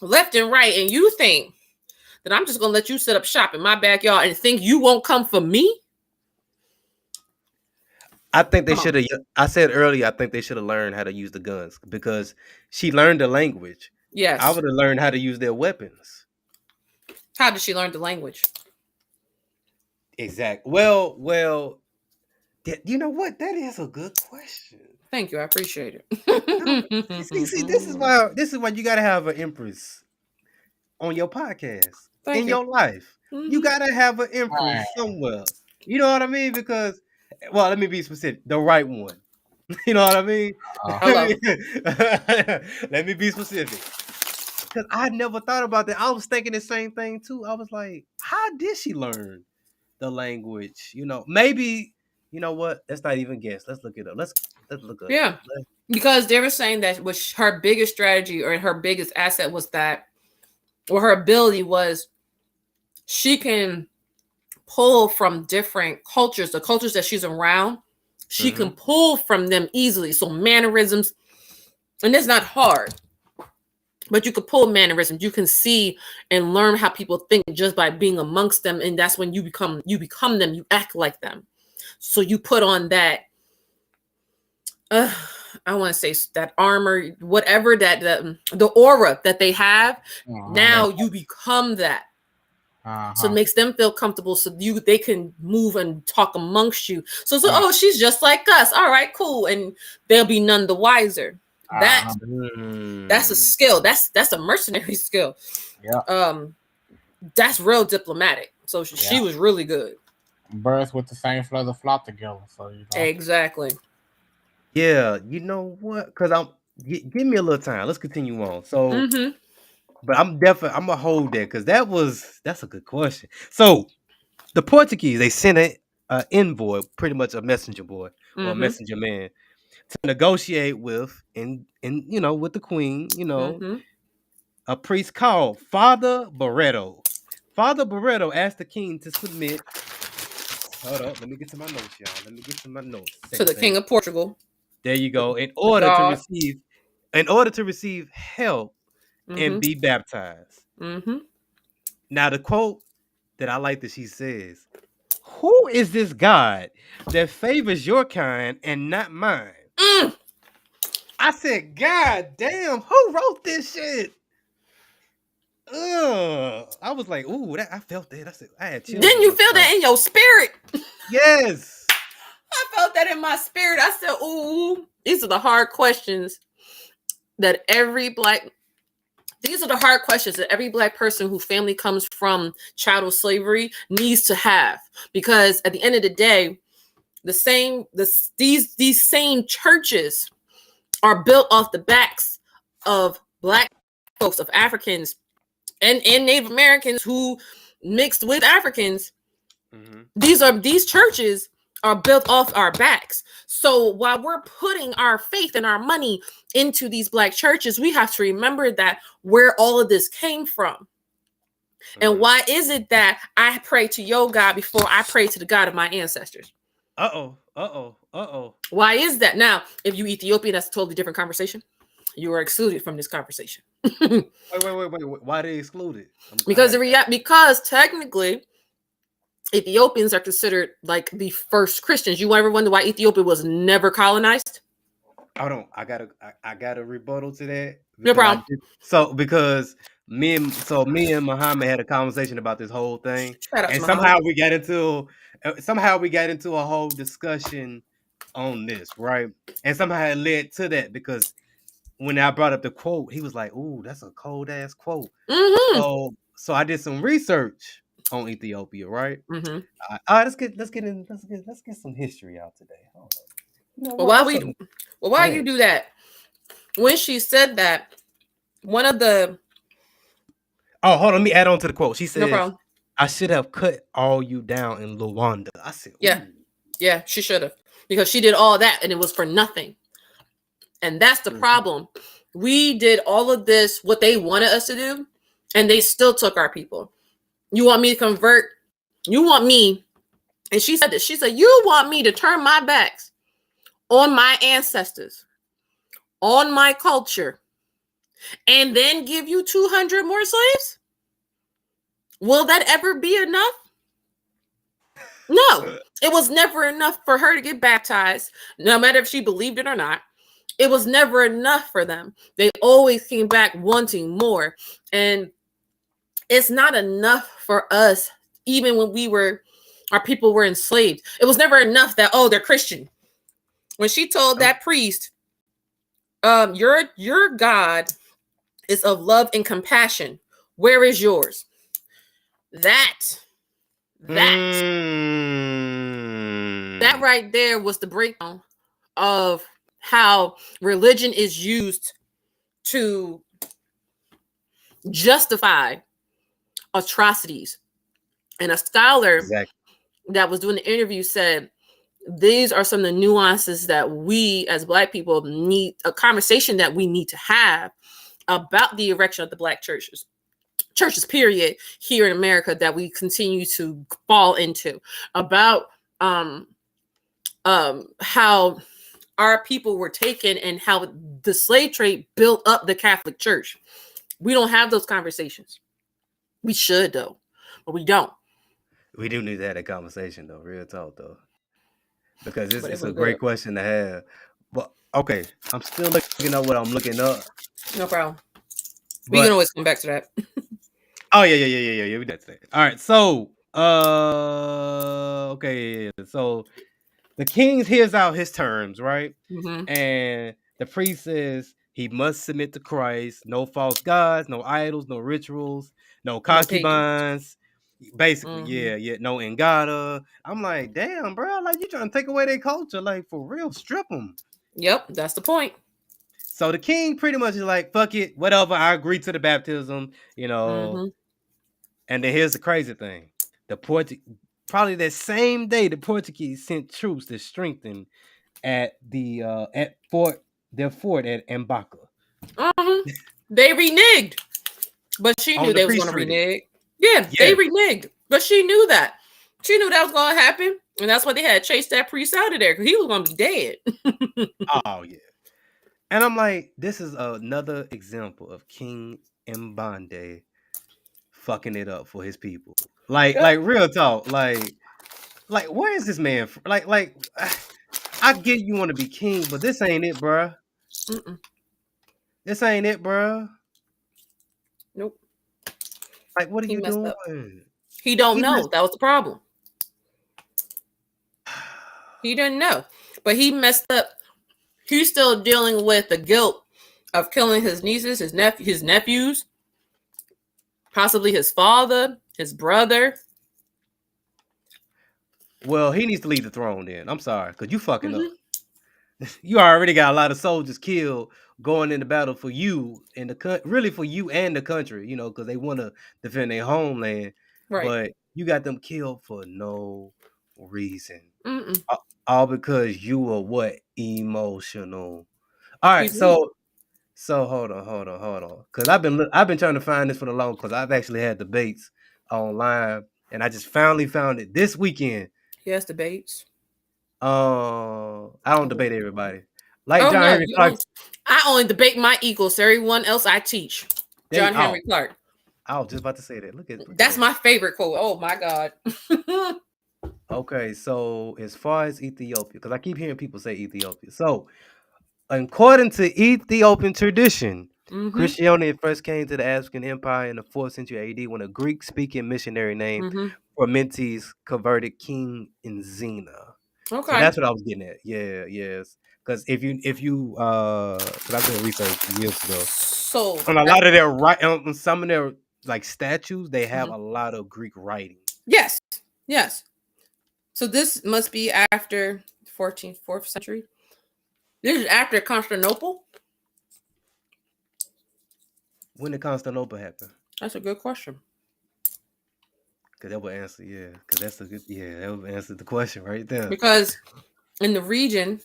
Speaker 5: left and right, and you think that I'm just going to let you set up shop in my backyard and think you won't come for me?
Speaker 1: I think they should have. I said earlier, I think they should have learned how to use the guns because she learned the language.
Speaker 5: Yes.
Speaker 1: I would have learned how to use their weapons.
Speaker 5: How did she learn the language?
Speaker 1: Exactly. Well, you know what? That is a good question.
Speaker 5: Thank you. I appreciate it.
Speaker 1: see, this is why you gotta have an empress on your podcast your life. Mm-hmm. You gotta have an empress somewhere. You know what I mean? Because, well, let me be specific. The right one. You know what I mean? Let me be specific. Because I never thought about that. I was thinking the same thing too. I was like, how did she learn the language? You know, maybe, you know what? Let's not even guess. Let's look it up. Let's look up.
Speaker 5: Yeah. Because they were saying that her biggest strategy or her biggest asset was that, or her ability was, she can pull from different cultures, the cultures that she's around. She can pull from them easily. So mannerisms, and it's not hard, but you could pull mannerisms. You can see and learn how people think just by being amongst them. And that's when you become them, you act like them. So you put on that, I want to say that armor, whatever that, the aura that they have, now you become that. So it makes them feel comfortable, so they can move and talk amongst you. So oh, she's just like us. All right, cool, and they'll be none the wiser. That's a skill. That's a mercenary skill. Yeah. That's real diplomatic. So she was really good.
Speaker 2: Birds with the same feather flock together. So
Speaker 5: exactly.
Speaker 1: Yeah, you know what? Because give me a little time. Let's continue on. So. But I'm gonna hold that because that's a good question. So the Portuguese, they sent an envoy, pretty much a messenger boy or a messenger man, to negotiate with and with the queen, a priest called Father Barreto. Father Barreto asked the king to submit. Hold up, let me get to my notes, y'all. Let me get to my notes.
Speaker 5: To the king of Portugal.
Speaker 1: There you go. In order to receive help. And be baptized. Now, the quote that I like that she says, "Who is this God that favors your kind and not mine?" I said, "God damn, who wrote this shit?" I was like, "Ooh, I felt that." I said, "I had chills."
Speaker 5: Didn't you feel that in your spirit?
Speaker 1: Yes,
Speaker 5: I felt that in my spirit. I said, "Ooh, these are the hard questions that These are the hard questions that every Black person whose family comes from chattel slavery needs to have, because at the end of the day, these same churches are built off the backs of Black folks, of Africans, and Native Americans who mixed with Africans. These churches are built off our backs. So while we're putting our faith and our money into these Black churches, we have to remember that where all of this came from. And why is it that I pray to your God before I pray to the God of my ancestors? Why is that? Now, if you Ethiopian, that's a totally different conversation. You are excluded from this conversation.
Speaker 1: Wait. Why are they excluded?
Speaker 5: Because technically, Ethiopians are considered like the first Christians. You ever wonder why Ethiopia was never colonized?
Speaker 1: I got a rebuttal to that.
Speaker 5: No problem.
Speaker 1: Because me and Muhammad had a conversation about this whole thing, and somehow we got into a whole discussion on this, right? And somehow it led to that because when I brought up the quote, he was like, "Ooh, that's a cold ass quote." So I did some research on Ethiopia, right? All right, let's get some history out today. Hold on.
Speaker 5: Why you do that? When she said that, one of the
Speaker 1: hold on, let me add on to the quote. She said,
Speaker 5: "No problem.
Speaker 1: I should have cut all you down in Luanda." I said,
Speaker 5: "Yeah, she should have." because she did all that and it was for nothing. And that's the problem. We did all of this, what they wanted us to do, and they still took our people. You want me to convert? You want me? And she said this. She said, you want me to turn my backs on my ancestors, on my culture, and then give you 200 more slaves? Will that ever be enough? No, it was never enough for her to get baptized, no matter if she believed it or not. It was never enough for them. They always came back wanting more. And it's not enough for us, even when our people were enslaved. It was never enough that, oh, they're Christian. When she told that priest, your God is of love and compassion. Where is yours? That right there was the breakdown of how religion is used to justify atrocities. And a scholar that was doing the interview said, these are some of the nuances that we as Black people need, a conversation that we need to have about the erection of the Black churches period, here in America, that we continue to fall into, about how our people were taken and how the slave trade built up the Catholic Church. We don't have those conversations. We should, though, but we don't.
Speaker 1: We do need to have that conversation, though. Real talk, though, because it's a great question to have. But okay, I'm still looking up what I'm looking up.
Speaker 5: No problem. We can always come back to that.
Speaker 1: Oh yeah. We did that. All right, so okay, so the king hears out his terms, right? And the priest says he must submit to Christ. No false gods, no idols, no rituals, no concubines. Basically, yeah, no Ngada. I'm like, damn, bro, like you trying to take away their culture, like for real, strip them.
Speaker 5: Yep, that's the point.
Speaker 1: So the king pretty much is like, fuck it, whatever. I agree to the baptism, And then here's the crazy thing: probably that same day, the Portuguese sent troops to strengthen at their fort at Mbaka.
Speaker 5: They reneged, but she knew they was going to renege. Yeah, they reneged, but she knew that. She knew that was going to happen, and that's why they had to chase that priest out of there, because he was going to be dead.
Speaker 1: Oh yeah, and I'm like, this is another example of King Mbande fucking it up for his people. Like real talk, like where is this man? Like I get you want to be king, but this ain't it, bruh. This ain't it, bruh.
Speaker 5: Nope.
Speaker 1: Like, what are you doing?
Speaker 5: He don't know. That was the problem. He didn't know, but he messed up. He's still dealing with the guilt of killing his nieces, his nephews, possibly his father, his brother.
Speaker 1: Well, he needs to leave the throne then. I'm sorry, because you fucking up. You already got a lot of soldiers killed going into battle for you and really for you and the country, because they want to defend their homeland. Right. But you got them killed for no reason. All because you were what? Emotional. All right, so hold on. Because I've been trying to find this for the long, because I've actually had debates online, and I just finally found it this weekend.
Speaker 5: Yes, debates.
Speaker 1: I don't debate everybody. Like John Henry Clark.
Speaker 5: I only debate my equals. Everyone else I teach. John Henry Clark.
Speaker 1: I was just about to say that. Look
Speaker 5: that's my favorite quote. Oh my God.
Speaker 1: Okay, so as far as Ethiopia, because I keep hearing people say Ethiopia. So according to Ethiopian tradition, Christianity first came to the African Empire in the 4th century AD when a Greek-speaking missionary named Parmenides converted King Njinga. Okay, so that's what I was getting at. Yeah, yes. Because if you, because I did research years ago. So on a lot of their on some of their like statues, they have a lot of Greek writing.
Speaker 5: Yes. So this must be after 4th century. This is after Constantinople.
Speaker 1: When did Constantinople happen?
Speaker 5: That's a good question.
Speaker 1: Because that would answer, because that's a good, that would answer the question right there.
Speaker 5: Because in the region,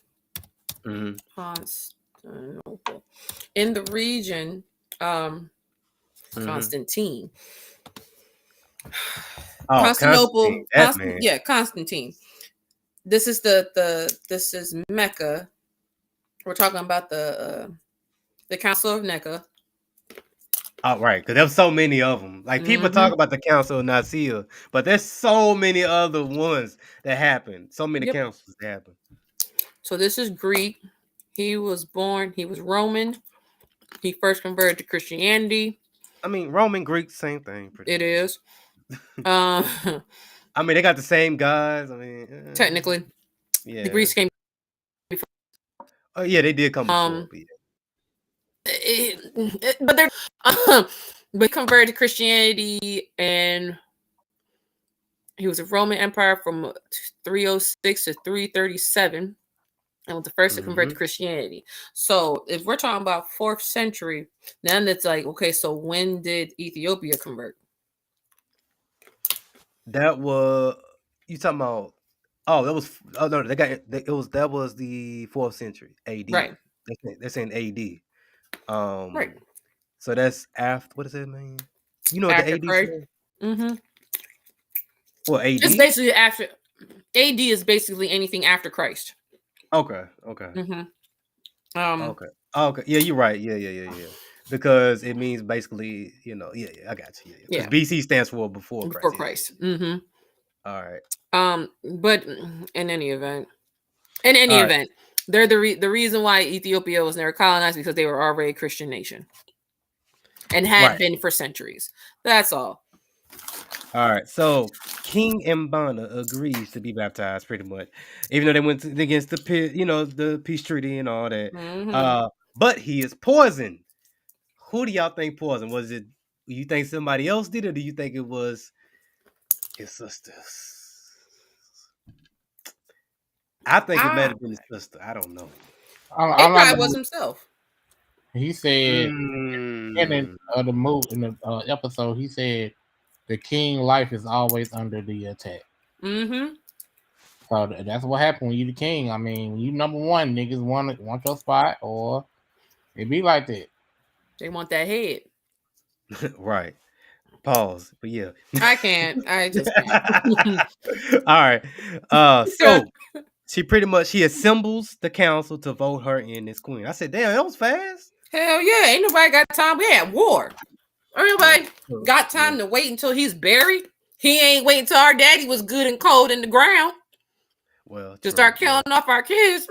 Speaker 1: Mm-hmm.
Speaker 5: Constantinople. In the region, Constantine.
Speaker 1: Oh,
Speaker 5: Constantinople.
Speaker 1: that man.
Speaker 5: Yeah, Constantine. This is this is Mecca. We're talking about the Council of Mecca.
Speaker 1: Oh, right, because there's so many of them. Like people talk about the Council of Nicaea, but there's so many other ones that happen. So many councils that happen.
Speaker 5: So this is Greek. He was Roman. He first converted to Christianity.
Speaker 1: I mean, Roman, Greek, same thing.
Speaker 5: It is.
Speaker 1: I mean, they got the same guys. I mean,
Speaker 5: technically,
Speaker 1: yeah.
Speaker 5: The Greeks came
Speaker 1: before. Oh yeah, they did come before.
Speaker 5: But they're but converted to Christianity, and he was a Roman Empire from 306 to 337. And was the first to convert to Christianity. So if we're talking about 4th century, then it's like, okay, so when did Ethiopia convert?
Speaker 1: That was you talking about? Oh, that was no, that was the 4th century AD.
Speaker 5: Right.
Speaker 1: They're saying AD.
Speaker 5: Right.
Speaker 1: So that's after. What does that mean? You know
Speaker 5: after
Speaker 1: what the AD is?
Speaker 5: Mm-hmm.
Speaker 1: Well, AD.
Speaker 5: It's basically after. AD is basically anything after Christ.
Speaker 1: Okay.
Speaker 5: Mm-hmm.
Speaker 1: Okay. Yeah, you're right. Yeah. Because it means basically, I got you. Yeah. BC stands for before Christ.
Speaker 5: Before Christ. Mm-hmm.
Speaker 1: All right.
Speaker 5: But in any event, they're the reason why Ethiopia was never colonized, because they were already a Christian nation and had been for centuries. That's all.
Speaker 1: All right. So King Mbana agrees to be baptized, pretty much, even though they went against the peace treaty and all that.
Speaker 5: Mm-hmm.
Speaker 1: But he is poisoned. Who do y'all think poisoned? Was it? You think somebody else did it, or do you think it was his sisters? I think it might have been his sister. I don't know.
Speaker 5: It probably was himself.
Speaker 2: He said in the episode, he said the king life is always under the attack.
Speaker 5: Mm-hmm.
Speaker 2: So that's what happened when you the king. I mean, you number one, niggas want your spot, or it be like that.
Speaker 5: They want that head.
Speaker 1: Right. Pause. But yeah.
Speaker 5: I can't. I just can't.
Speaker 1: All right. So she assembles the council to vote her in as queen. I said, damn, that was fast.
Speaker 5: Hell yeah. Ain't nobody got time. We had war. Everybody got time to wait until he's buried. He ain't waiting until our daddy was good and cold in the ground.
Speaker 1: Well,
Speaker 5: to start killing off our kids.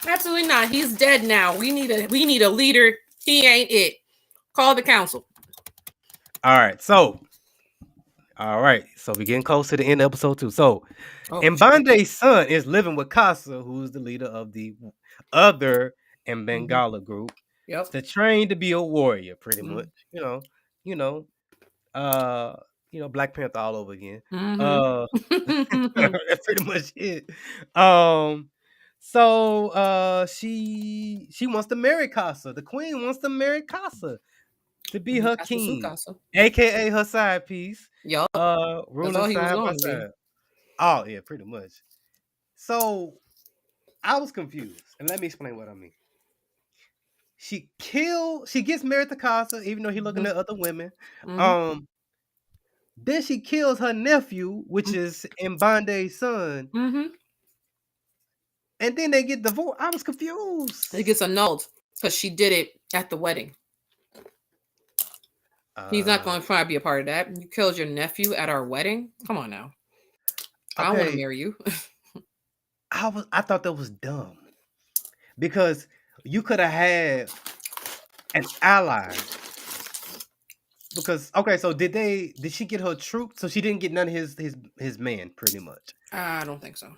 Speaker 5: Absolutely not. He's dead now. We need a leader. He ain't it. Call the council.
Speaker 1: All right. So we're getting close to the end of episode 2. So Mbande's son is living with Kasa, who's the leader of the other Mbangala group.
Speaker 5: Yep.
Speaker 1: To train to be a warrior, pretty much. Black Panther all over again. That's pretty much it. So she wants to marry Kasa. The queen wants to marry Kasa to be her king, aka her side piece.
Speaker 5: Yup.
Speaker 1: Ruling side by side. Oh yeah, pretty much. So I was confused, and let me explain what I mean. She gets married to Kasa, even though he's looking at other women. Then she kills her nephew, which is Mbande's son. And then they get divorced. I was confused.
Speaker 5: It gets annulled because she did it at the wedding. He's not going to try to be a part of that. You killed your nephew at our wedding? Come on now. I don't want to marry you.
Speaker 1: I thought that was dumb. Because you could have had an ally. Because so did she get her troop? So she didn't get none of his men, pretty much.
Speaker 5: I don't think so.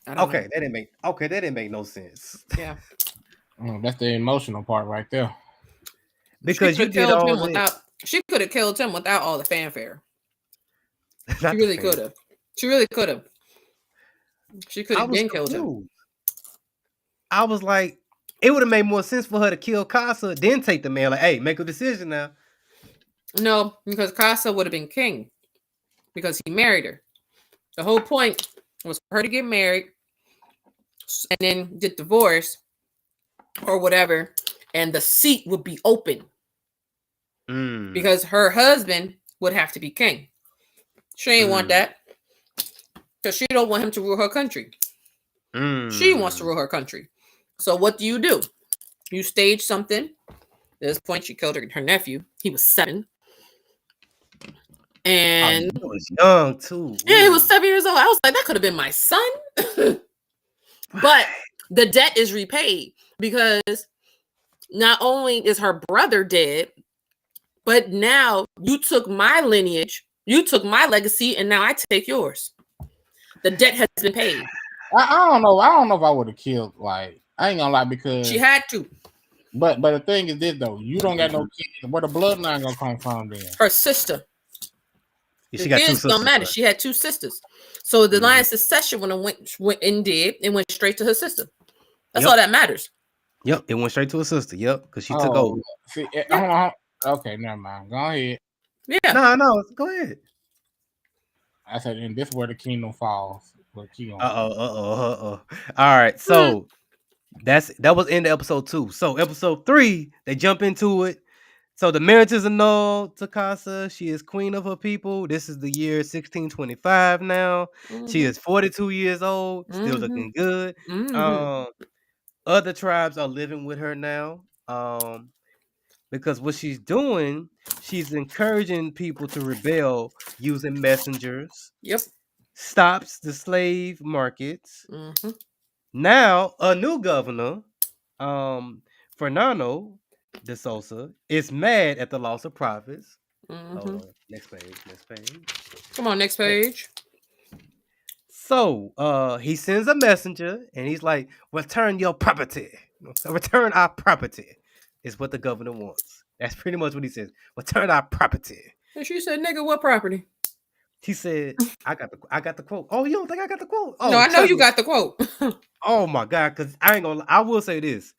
Speaker 1: That didn't make no sense.
Speaker 5: Yeah.
Speaker 2: That's the emotional part right there.
Speaker 1: Because you did all that.
Speaker 5: She could have killed him without all the fanfare. She really could have. She could have been killed him.
Speaker 1: I was like, it would have made more sense for her to kill Kasa, then take the man. Like, hey, make a decision now.
Speaker 5: No, because Kasa would have been king because he married her. The whole point was for her to get married and then get divorced or whatever, and the seat would be open because her husband would have to be king. She ain't want that because she don't want him to rule her country. She wants to rule her country. So what do? You stage something. At this point, she killed her nephew. He was 7. And
Speaker 1: he was young too.
Speaker 5: Yeah, he was 7 years old. I was like, that could have been my son. But the debt is repaid because not only is her brother dead, but now you took my lineage, you took my legacy, and now I take yours. The debt has been paid.
Speaker 2: I don't know. I don't know if I would have killed. Like, I ain't gonna lie, because
Speaker 5: she had to.
Speaker 2: But the thing is this though, you don't got no kids. Where the bloodline gonna come from then?
Speaker 5: Her sister.
Speaker 1: Yeah, she got 2 sisters.
Speaker 5: Don't matter. She had 2 sisters. So the line of succession when it went and did, it went straight to her sister. That's all that matters.
Speaker 1: Yep, it went straight to her sister. Yep, because she took over.
Speaker 2: See, okay, never mind. Go ahead.
Speaker 5: Yeah.
Speaker 1: No, go ahead.
Speaker 2: I said, and this is where the kingdom falls.
Speaker 1: All right, so that was in the episode 2. So episode 3, they jump into it. So the marriage is annulled. Takasa, she is queen of her people. This is the year 1625 now. She is 42 years old, still looking good. Other tribes are living with her now. Because what she's doing, she's encouraging people to rebel using messengers.
Speaker 5: Yep.
Speaker 1: Stops the slave markets. Now a new governor, Fernando de Sousa, is mad at the loss of profits. Hold on. Next page.
Speaker 5: Come on, next page.
Speaker 1: So he sends a messenger and he's like, return your property. Return our property is what the governor wants. That's pretty much what he says. Return our property.
Speaker 5: And she said, nigga, what property?
Speaker 1: He said, I got the quote. Oh, you don't think I got the quote? Oh,
Speaker 5: no, I know you got the quote.
Speaker 1: Oh my God, because I will say this.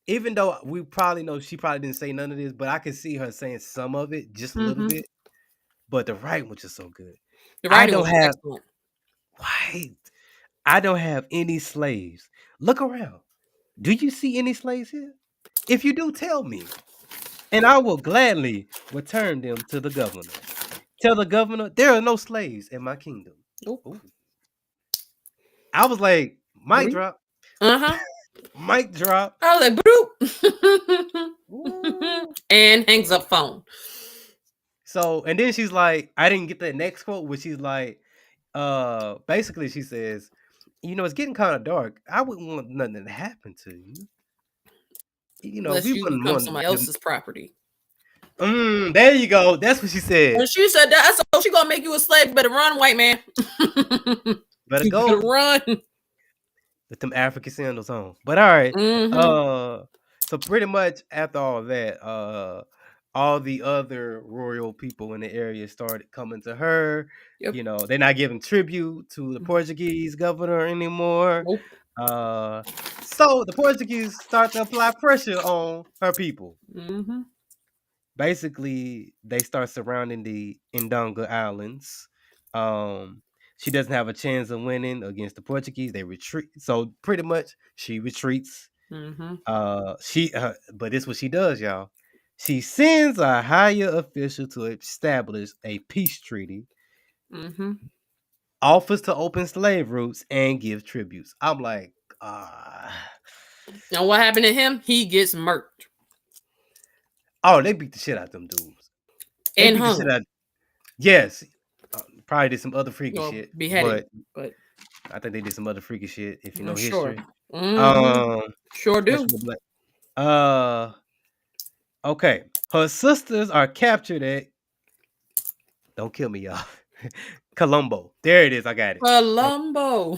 Speaker 1: Even though we probably know she probably didn't say none of this, but I can see her saying some of it, just a little bit. But the writing was just so good.
Speaker 5: The writing was excellent.
Speaker 1: Wait, I don't have any slaves. Look around. Do you see any slaves here? If you do, tell me, and I will gladly return them to the governor. Tell the governor there are no slaves in my kingdom. Ooh. I was like, mic drop. Mic drop.
Speaker 5: I was like, bloop. And hangs up phone.
Speaker 1: So, and then she's like, I didn't get the next quote, which she's like, basically she says, you know, it's getting kind of dark. I wouldn't want nothing to happen to you. You know,
Speaker 5: unless you become somebody else's property.
Speaker 1: There you go. That's what she said.
Speaker 5: When she said that, so she gonna make you a slave. You better run, white man.
Speaker 1: Better go.
Speaker 5: Better run.
Speaker 1: With them African sandals on. But all right. So pretty much after all that, all the other royal people in the area started coming to her. Yep. You know, they're not giving tribute to the Portuguese governor anymore. Nope. So the Portuguese start to apply pressure on her people. Basically, they start surrounding the Ndonga Islands. She doesn't have a chance of winning against the Portuguese. They retreat. So pretty much, she retreats. But this is what she does, y'all. She sends a higher official to establish a peace treaty. Offers to open slave routes and give tributes. I'm like,
Speaker 5: Now what happened to him? He gets murked.
Speaker 1: Oh, they beat the shit out of them dudes.
Speaker 5: And hung.
Speaker 1: Yes. Probably did some other freaky shit.
Speaker 5: Beheaded. But
Speaker 1: I think they did some other freaky shit, if you know history.
Speaker 5: Sure do.
Speaker 1: Okay. Her sisters are captured at, don't kill me, y'all. Colombo. There it is. I got it.
Speaker 5: Colombo.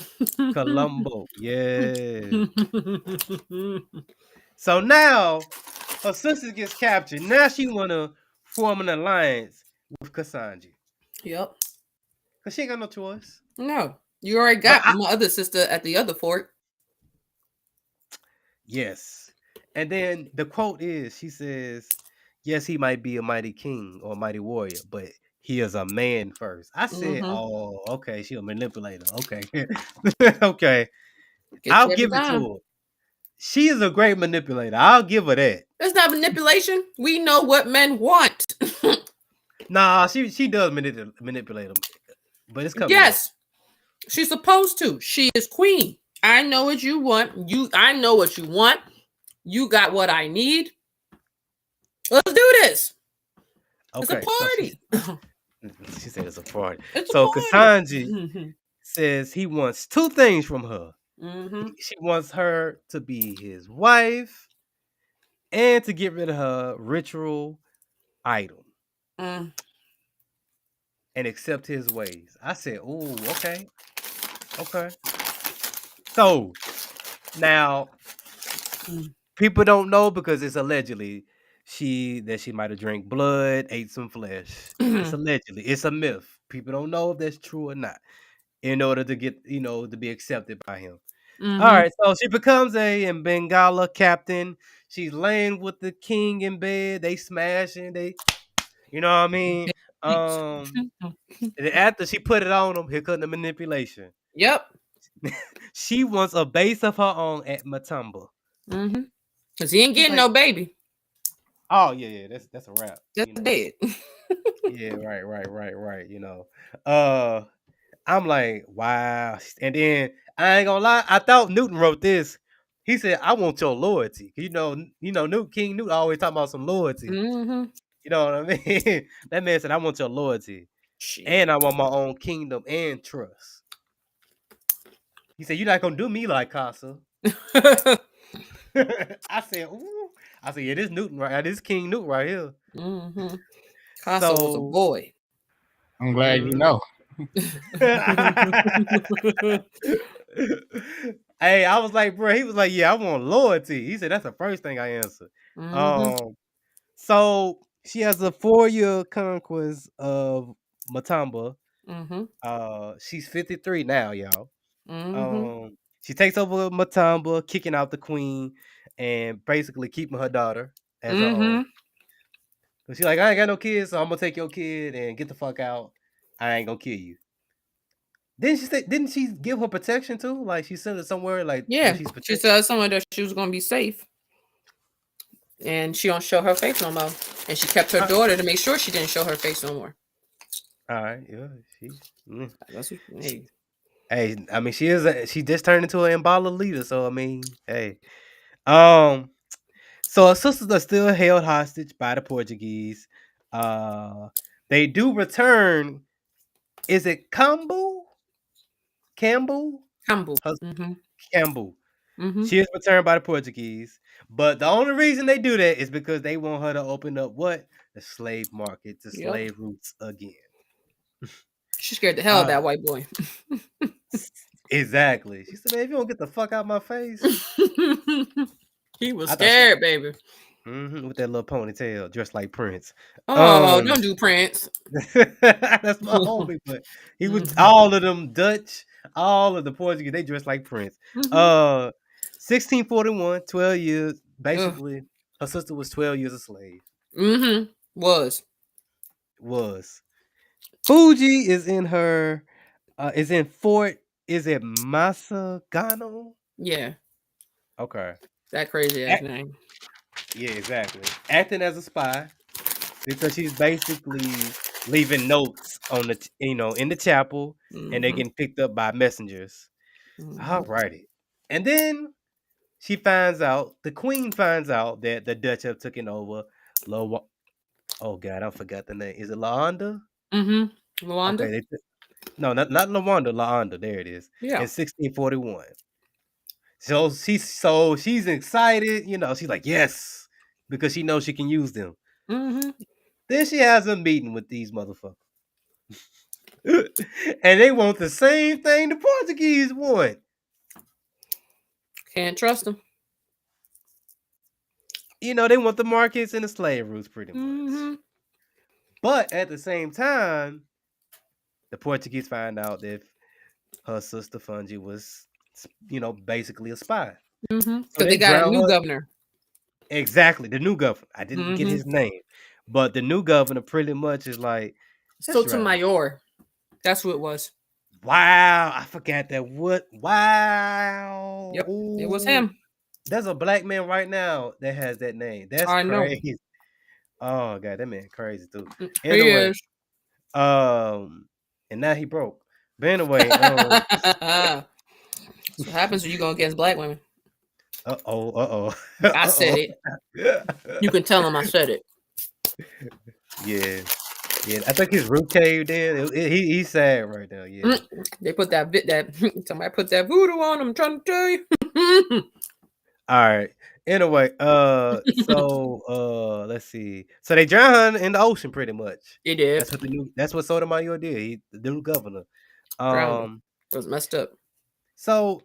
Speaker 1: Yeah. So now her sister gets captured. Now she wanna form an alliance with Kasanji.
Speaker 5: Yep.
Speaker 1: Cause she ain't got no choice.
Speaker 5: No. You already got my other sister at the other fort.
Speaker 1: Yes. And then the quote is, she says, yes, he might be a mighty king or a mighty warrior, but he is a man first. I said, oh, okay, she a manipulator. Okay. Okay. I'll give it to her. She is a great manipulator. I'll give her that.
Speaker 5: That's not manipulation. We know what men want.
Speaker 1: Nah, she does manipulate them. But it's coming.
Speaker 5: Yes. She's supposed to. She is queen. I know what you want. I know what you want. You got what I need. Let's do this. Okay. It's a party.
Speaker 1: She said it's a party. Kasanji says he wants two things from her. She wants her to be his wife and to get rid of her ritual idol and accept his ways. I said, "Oh, okay. So now people don't know because it's allegedly she might have drank blood, ate some flesh. It's allegedly. It's a myth. People don't know if that's true or not. In order to get, to be accepted by him. All right, so she becomes a Bengala captain. She's laying with the king in bed. They smashing. You know what I mean? And after she put it on him, here comes the manipulation.
Speaker 5: Yep.
Speaker 1: She wants a base of her own at Matamba.
Speaker 5: Because he ain't getting no baby.
Speaker 1: Oh, yeah, that's a wrap.
Speaker 5: That's dead.
Speaker 1: Yeah, right. I'm like, wow. And then I ain't gonna lie, I thought Newton wrote this. He said, I want your loyalty. King Newt always talking about some loyalty. You know what I mean? That man said, I want your loyalty. Shit. And I want my own kingdom and trust. He said, you're not gonna do me like Casa. I said, ooh. I said, yeah, this Newton right, this King Newt right here.
Speaker 5: Casa was a boy.
Speaker 2: I'm glad you know.
Speaker 1: Hey, I was like, bro, he was like, yeah, I want loyalty. He said, that's the first thing I answered. So she has a 4-year conquest of Matamba. She's 53 now, y'all. She takes over Matamba, kicking out the queen and basically keeping her daughter as her own. She's like, I ain't got no kids, so I'm gonna take your kid and get the fuck out. I ain't gonna kill you. Didn't she give her protection too? Like she sent it somewhere, like
Speaker 5: she said somewhere that she was gonna be safe, and she don't show her face no more. And she kept her daughter to make sure she didn't show her face no more.
Speaker 1: All right, yeah, hey, I mean, she just turned into an Mbala leader, so I mean, hey, so her sisters are still held hostage by the Portuguese. They do return. Is it Campbell? Campbell. She is returned by the Portuguese, but the only reason they do that is because they want her to open up what? The slave market, the slave routes again.
Speaker 5: She scared the hell of that white boy.
Speaker 1: Exactly. She said, man, if you don't get the fuck out my face.
Speaker 5: He was scared, baby.
Speaker 1: With that little ponytail, dressed like Prince.
Speaker 5: Oh, don't do Prince.
Speaker 1: That's my homie, but he was all of them Dutch, all of the Portuguese, they dressed like Prince. 1641, 12 years. Basically, her sister was 12 years a slave.
Speaker 5: Was.
Speaker 1: Fuji is in her, is in Fort, is it Masagano?
Speaker 5: Yeah.
Speaker 1: Okay.
Speaker 5: That crazy ass name.
Speaker 1: Yeah, exactly. Acting as a spy because she's basically leaving notes on the, in the chapel, and they're getting picked up by messengers. Alrighty. And then she finds out, the queen finds out that the Dutch have taken over. Oh God, I forgot the name. Is it Luanda?
Speaker 5: Luanda?
Speaker 1: Okay, no, not Luanda, Luanda. There it is.
Speaker 5: Yeah.
Speaker 1: In 1641. So she's excited, she's like, yes, because she knows she can use them. Then she has a meeting with these motherfuckers. And they want the same thing the Portuguese want.
Speaker 5: Can't trust them.
Speaker 1: They want the markets and the slave routes pretty much. But at the same time, the Portuguese find out that her sister Fungi was, basically a spy.
Speaker 5: So they got a new governor.
Speaker 1: Exactly, the new governor. I didn't get his name. But the new governor pretty much is like,
Speaker 5: Sotomayor. That's who it was.
Speaker 1: Wow, I forgot that. What? Wow.
Speaker 5: Yep, it was him.
Speaker 1: There's a black man right now that has that name. That's crazy. Oh god, that man crazy too. Anyway, and now he broke. But anyway,
Speaker 5: that's what happens when you go against black women. I said it. You can tell him I said it.
Speaker 1: Yeah. I think his root caved in. He's sad right now. Yeah.
Speaker 5: They put somebody put that voodoo on him. I'm trying to tell you.
Speaker 1: All right. Anyway, so let's see. So they drowned in the ocean pretty much.
Speaker 5: He did.
Speaker 1: That's what Sotomayor did. He, the new governor.
Speaker 5: It was messed up.
Speaker 1: So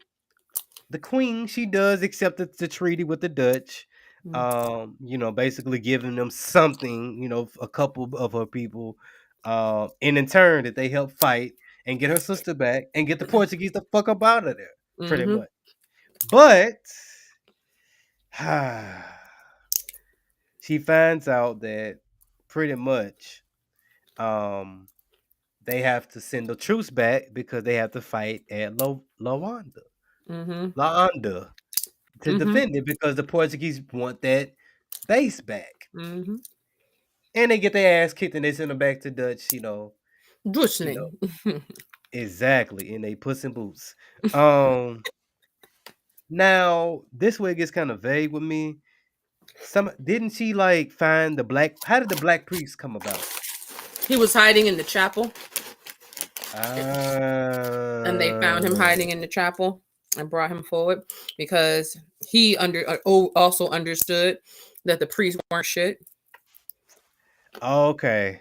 Speaker 1: the queen, she does accept the treaty with the Dutch. Basically giving them something, a couple of her people, and in turn that they help fight and get her sister back and get the Portuguese the fuck up out of there, pretty much. But she finds out that pretty much they have to send the troops back because they have to fight at Luanda to defend it because the Portuguese want that base back. And they get their ass kicked and they send them back to Dutch, Exactly, and they Puss in Boots. Now this way it gets kind of vague with me. Didn't she like find the black? How did the black priest come about?
Speaker 5: He was hiding in the chapel, and they found him hiding in the chapel and brought him forward because he also understood that the priests weren't shit.
Speaker 1: Okay.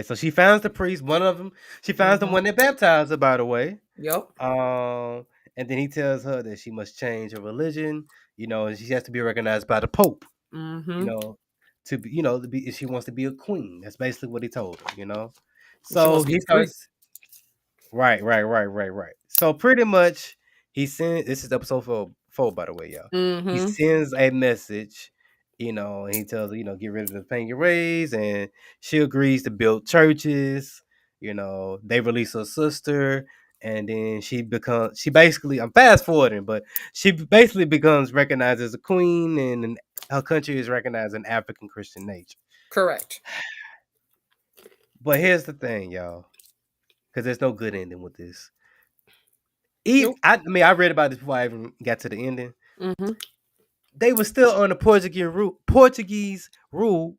Speaker 1: So she finds the priest, one of them. She finds the one that baptized her, by the way.
Speaker 5: Yep.
Speaker 1: And then he tells her that she must change her religion, and she has to be recognized by the Pope. To be, if she wants to be a queen. That's basically what he told her, So he starts. Right. So pretty much, he sends. This is episode 4, by the way, y'all. He sends a message, and he tells her, get rid of the paying raise, and she agrees to build churches. They release her sister. And then she basically, I'm fast forwarding, but she basically becomes recognized as a queen, and her country is recognized in African Christian nature.
Speaker 5: Correct.
Speaker 1: But here's the thing, y'all, because there's no good ending with this. I read about this before I even got to the ending. They were still on the Portuguese rule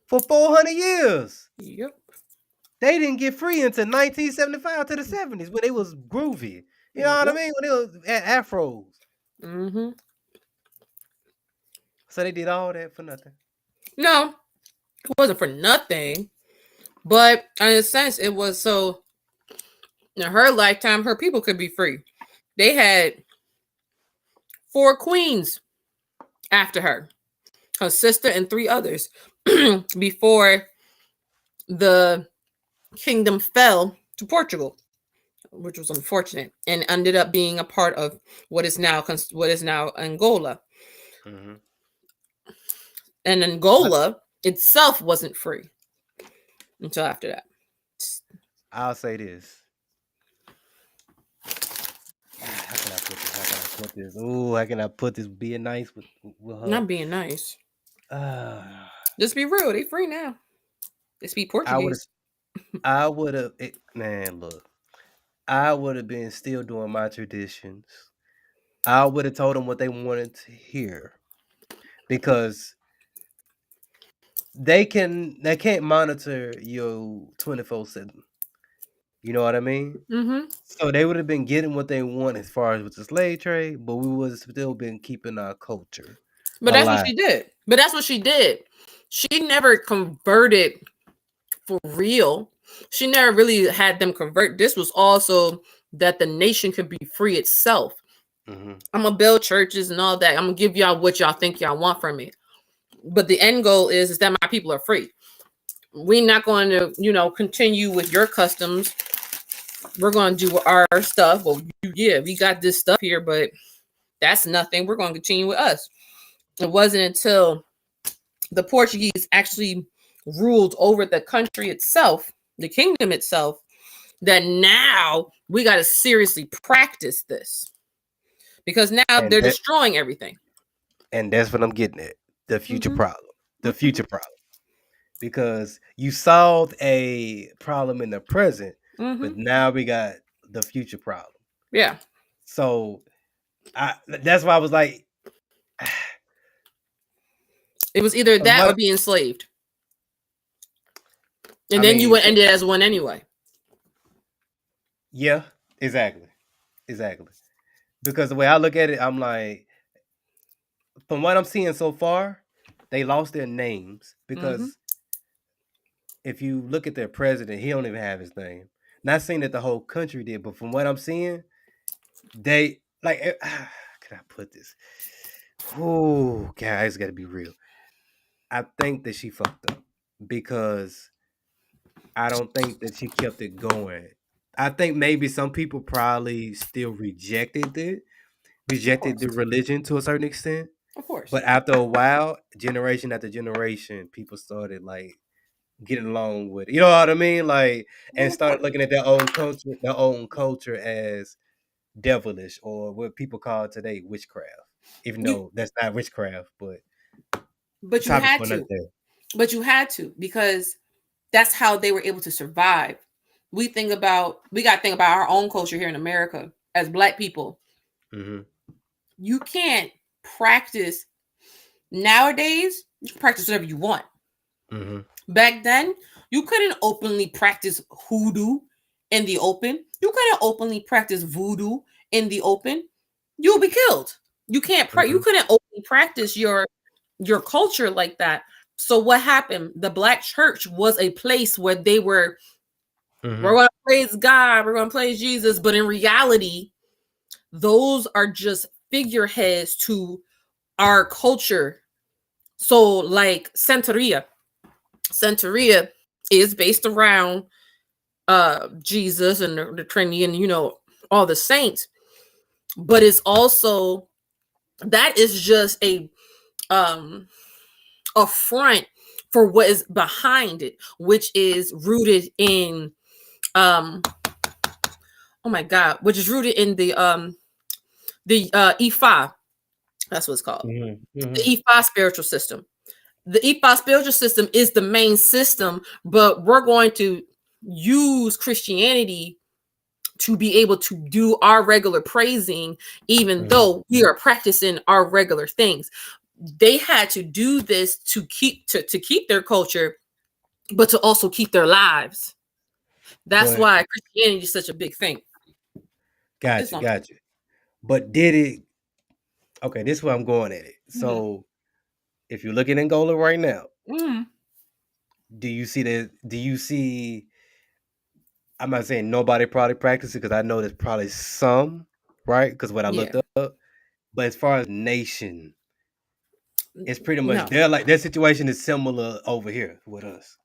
Speaker 1: for 400 years.
Speaker 5: Yep.
Speaker 1: They didn't get free until 1975 to the 70s when it was groovy. You know what I mean? When it was at afros. So they did all that for nothing.
Speaker 5: No, it wasn't for nothing. But in a sense, it was so in her lifetime, her people could be free. They had 4 queens after her sister and 3 others before the kingdom fell to Portugal, which was unfortunate, and ended up being a part of what is now Angola. And Angola itself wasn't free until after that.
Speaker 1: I'll say this. How can I put this? Ooh, how can I put this? Being nice with her.
Speaker 5: Not being nice. Just be real. They free now. They speak Portuguese.
Speaker 1: I would have, look. I would have been still doing my traditions. I would have told them what they wanted to hear, because they can't monitor you 24/7. You know what I mean? So they would have been getting what they want as far as with the slave trade, but we would have still been keeping our culture.
Speaker 5: But that's what she did. She never converted for real. She never really had them convert. This was also that the nation could be free itself. I'm gonna build churches and all that. I'm gonna give y'all what y'all think y'all want from me. But the end goal is that my people are free. We're not going to, continue with your customs. We're going to do our stuff. Well, we got this stuff here, but that's nothing. We're going to continue with us. It wasn't until the Portuguese actually ruled over the country itself the kingdom itself, that now we got to seriously practice this, because now they're destroying everything.
Speaker 1: And that's what I'm getting at. The future problem. The future problem. Because you solved a problem in the present, but now we got the future problem.
Speaker 5: Yeah.
Speaker 1: So that's why I was like,
Speaker 5: it was either that or be enslaved. And then you would end it as one anyway.
Speaker 1: Yeah, exactly. Because the way I look at it, I'm like, from what I'm seeing so far, they lost their names. Because if you look at their president, he don't even have his name. Not saying that the whole country did, but from what I'm seeing, they like. How can I put this? Oh, guys, got to be real. I think that she fucked up because I don't think that she kept it going. I think maybe some people probably still rejected the religion to a certain extent.
Speaker 5: Of course.
Speaker 1: But after a while, generation after generation, people started like getting along with it. You know what I mean? Like, and started looking at their own culture as devilish, or what people call today witchcraft. Even though that's not witchcraft, but
Speaker 5: you had to. But you had to, because that's how they were able to survive. We got to think about our own culture here in America as Black people. You can't practice nowadays. You can practice whatever you want. Back then, you couldn't openly practice hoodoo in the open. You couldn't openly practice voodoo in the open. You'll be killed. You can't. You couldn't openly practice your culture like that. So what happened? The Black church was a place where they were, we're going to praise God, we're going to praise Jesus, but in reality, those are just figureheads to our culture. So like Santeria is based around Jesus and the Trinity and, all the saints, but it's also, that is just a front for what is behind it, which is rooted in which is rooted in the Ifa. That's what it's called. The Ifa spiritual system. The Ifa spiritual system is the main system, but we're going to use Christianity to be able to do our regular praising, even though we are practicing our regular things. They had to do this to keep their culture, but to also keep their lives. That's why Christianity is such a big thing.
Speaker 1: Gotcha. But did it? Okay, this is where I'm going at it. So, if you look at Angola right now, do you see that? Do you see? I'm not saying nobody probably practices, because I know there's probably some, right? Because what I looked up, but as far as nation, it's pretty much their situation is similar over here with us.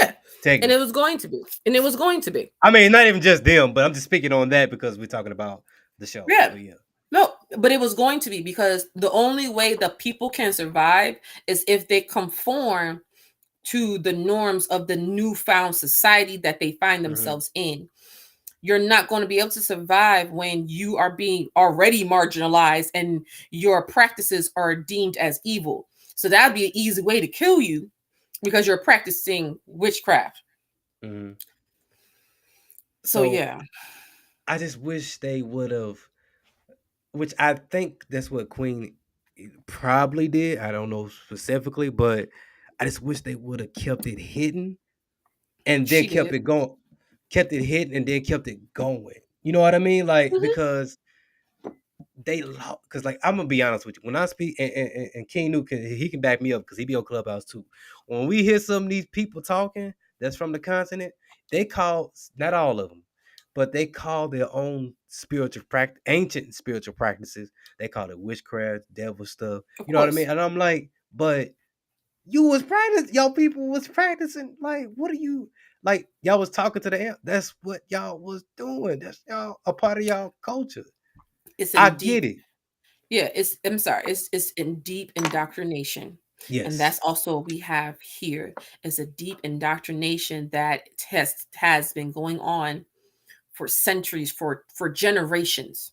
Speaker 5: Yeah, and it was going to be.
Speaker 1: I mean, not even just them, but I'm just speaking on that because we're talking about the show.
Speaker 5: Yeah.
Speaker 1: So, yeah.
Speaker 5: No, but it was going to be, because the only way the people can survive is if they conform to the norms of the newfound society that they find themselves in. You're not going to be able to survive when you are being already marginalized and your practices are deemed as evil. So that'd be an easy way to kill you, because you're practicing witchcraft. So yeah.
Speaker 1: I just wish they would have, which I think that's what Queen probably did. I don't know specifically, but I just wish they would have kept it hidden and then kept it going. Kept it hidden and then kept it going. You know what I mean? Like, because because like, I'm gonna be honest with you. When I speak, and King Nuke he can back me up because he be on Clubhouse too. When we hear some of these people talking that's from the continent, they call, not all of them, but they call their own spiritual practice, ancient spiritual practices. They call it witchcraft, devil stuff. You know what I mean? And I'm like, but you was practicing, y'all people was practicing. Like, what are you, like, y'all was talking to the amp. That's what y'all was doing. That's y'all, a part of y'all culture. I get it.
Speaker 5: Yeah, I'm sorry. It's in deep indoctrination.
Speaker 1: Yes.
Speaker 5: And that's also what we have here is a deep indoctrination that has been going on for centuries, for generations.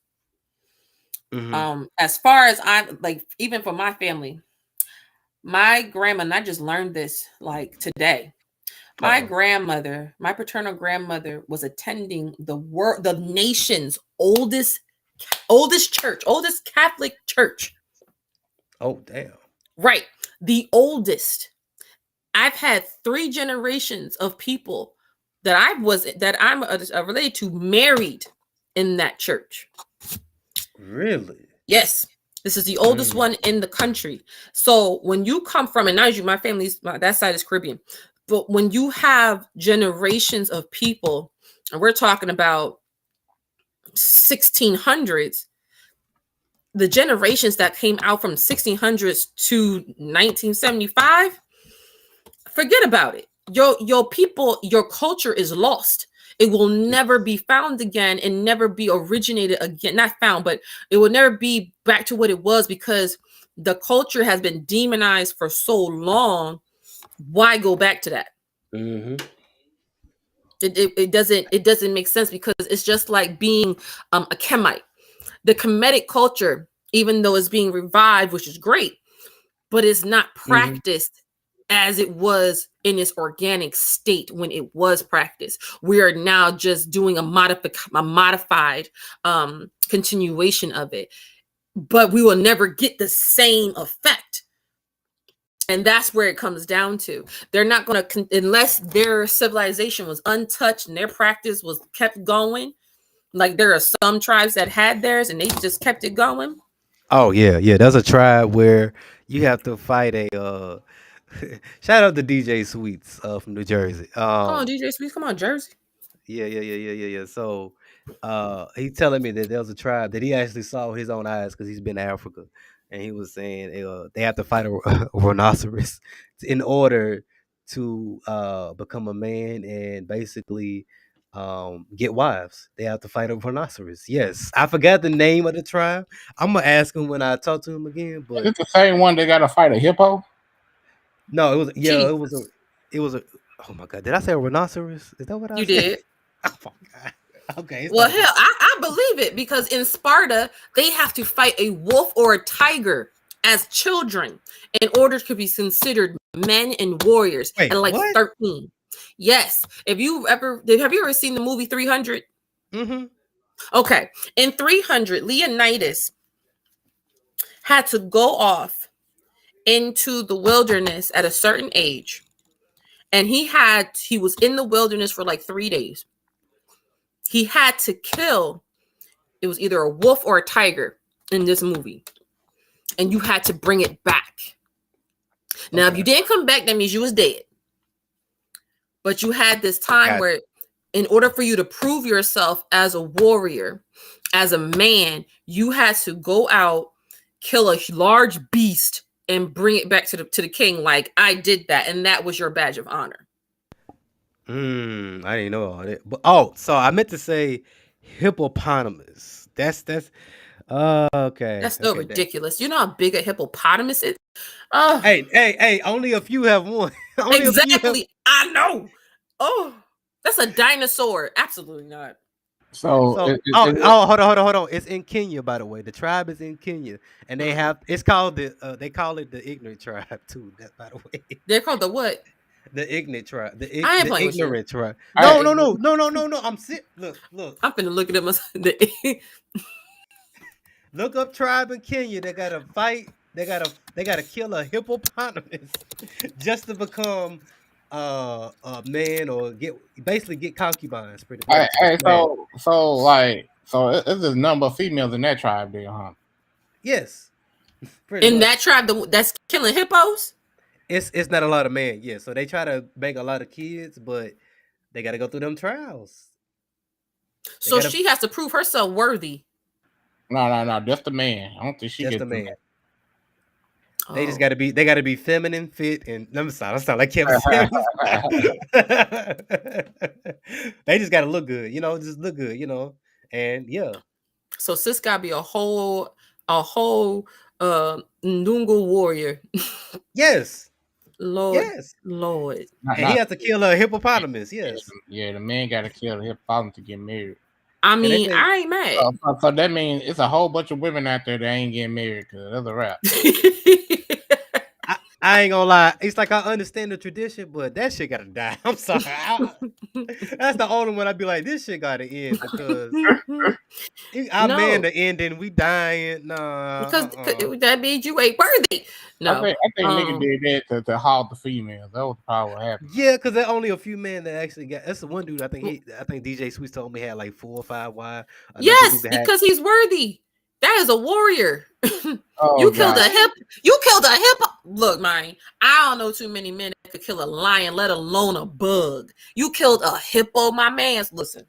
Speaker 5: As far as I'm like, even for my family, my grandma, and I just learned this like today. My grandmother, my paternal grandmother, was attending the nation's oldest church, oldest Catholic church.
Speaker 1: Oh, damn.
Speaker 5: Right. The oldest. I've had 3 generations of people that I'm related to married in that church.
Speaker 1: Really?
Speaker 5: Yes. This is the oldest one in the country. So when you come from, and mind you, my family's, that side is Caribbean, but when you have generations of people, and we're talking about 1600s, the generations that came out from 1600s to 1975, forget about it. Your people, your culture is lost. It will never be found again and never be originated again. Not found, but it will never be back to what it was because the culture has been demonized for so long. Why go back to that? It doesn't make sense because it's just like being a Kemite. The Kemetic culture, even though it's being revived, which is great, but it's not practiced as it was in its organic state when it was practiced. We are now just doing a modified continuation of it, but we will never get the same effect. And that's where it comes down to. They're not going to, unless their civilization was untouched and their practice was kept going. Like there are some tribes that had theirs and they just kept it going.
Speaker 1: Oh yeah. There's a tribe where you have to fight a. Shout out to DJ Sweets from New Jersey.
Speaker 5: Come on, DJ Sweets, come on, Jersey.
Speaker 1: Yeah. So, he's telling me that there was a tribe that he actually saw with his own eyes because he's been to Africa, and he was saying they have to fight a rhinoceros in order to become a man and basically get wives. They have to fight a rhinoceros. Yes, I forgot the name of the tribe. I'm gonna ask him when I talk to him again. But
Speaker 2: it's the same one that got to fight a hippo.
Speaker 1: No, it was a. Oh my god! Did I say a rhinoceros? Is that what I
Speaker 5: said?
Speaker 1: You
Speaker 5: did.
Speaker 1: Oh my god! Okay.
Speaker 5: Well, hell, I believe it because in Sparta they have to fight a wolf or a tiger as children in order to be considered men and warriors.
Speaker 1: Wait,
Speaker 5: and like
Speaker 1: what?
Speaker 5: 13. Yes. Have you ever seen the movie 300? Okay. In 300, Leonidas had to go off into the wilderness at a certain age. And he was in the wilderness for like 3 days. He had to kill, it was either a wolf or a tiger in this movie. And you had to bring it back. Now, if you didn't come back, that means you was dead. But you had this time where in order for you to prove yourself as a warrior, as a man, you had to go out, kill a large beast, and bring it back to the king. Like, I did that, and that was your badge of honor.
Speaker 1: I didn't know all that. But so I meant to say hippopotamus. That's okay.
Speaker 5: That's so ridiculous. You know how big a hippopotamus is?
Speaker 1: Oh. Hey, only a few have one.
Speaker 5: Exactly. I know. Oh, that's a dinosaur. Absolutely not.
Speaker 1: So hold on. It's in Kenya, by the way. The tribe is in Kenya, and they have they call it the ignorant tribe too. That, by the way,
Speaker 5: they're called the what?
Speaker 1: The ignorant tribe. The
Speaker 5: ignorant
Speaker 1: tribe. No. I'm sick. Look.
Speaker 5: I'm finna look at them.
Speaker 1: Look up tribe in Kenya. They gotta fight. They gotta kill a hippopotamus just to become a man or get concubines. Pretty much.
Speaker 2: So there's a number of females in that tribe there, huh?
Speaker 1: Yes.
Speaker 5: In that tribe that's killing hippos?
Speaker 1: It's not a lot of men, yeah. So they try to make a lot of kids, but they got to go through them trials.
Speaker 5: So she has to prove herself worthy.
Speaker 2: No, just a man. I don't think she gets
Speaker 1: a man. They just got to be. They got to be feminine, fit, and I'm sorry, I sound like Kevin Samuels. They just got to look good, just look good, and yeah.
Speaker 5: So sis got to be a whole a whole Njinga warrior.
Speaker 1: Yes.
Speaker 5: Lord.
Speaker 1: Yes.
Speaker 5: Lord.
Speaker 1: And he has to kill a hippopotamus. Yes.
Speaker 2: Yeah, the man got to kill the hippopotamus to get married.
Speaker 5: I mean, I ain't mad.
Speaker 2: So that means it's a whole bunch of women out there that ain't getting married because that's a wrap.
Speaker 1: I ain't gonna lie. It's like I understand the tradition, but that shit gotta die. I'm sorry. That's the only one I'd be like, this shit gotta end because I man the ending. We dying. Nah.
Speaker 5: Because that means you ain't worthy. No.
Speaker 2: I think nigga did that to halt the females. That was probably what happened.
Speaker 1: Yeah, because there only a few men that actually got. That's the one dude. I think DJ Sweets told me had like 4 or 5 wives.
Speaker 5: Yes, because he's worthy. That is a warrior. You killed a hip. You killed a hip. Look, man, I don't know too many men that could kill a lion, let alone a bug. You killed a hippo, my man's. Listen.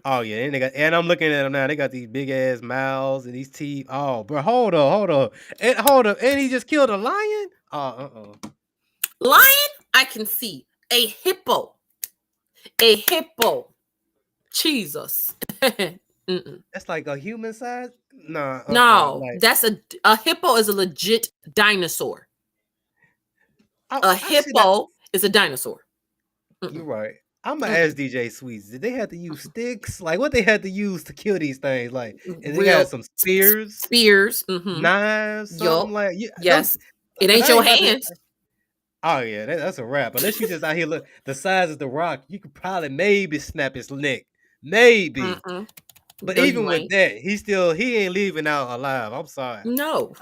Speaker 1: Oh yeah, and I'm looking at them now. They got these big ass mouths and these teeth. Oh, bro, hold up, and he just killed a lion.
Speaker 5: Lion, I can see a hippo. A hippo. Jesus.
Speaker 1: That's like a human size.
Speaker 5: No, that's a hippo is a legit dinosaur. A hippo is a dinosaur.
Speaker 1: You're right. I'm gonna ask DJ Sweets. Did they have to use sticks? Like what they had to use to kill these things? Like, and they got some spears, knives, something like.
Speaker 5: Yes, it ain't your hands.
Speaker 1: Oh yeah, that's a wrap. Unless you just out here look the size of the rock, you could probably maybe snap his neck, maybe. But no, even with that, he ain't leaving out alive. I'm sorry.
Speaker 5: No,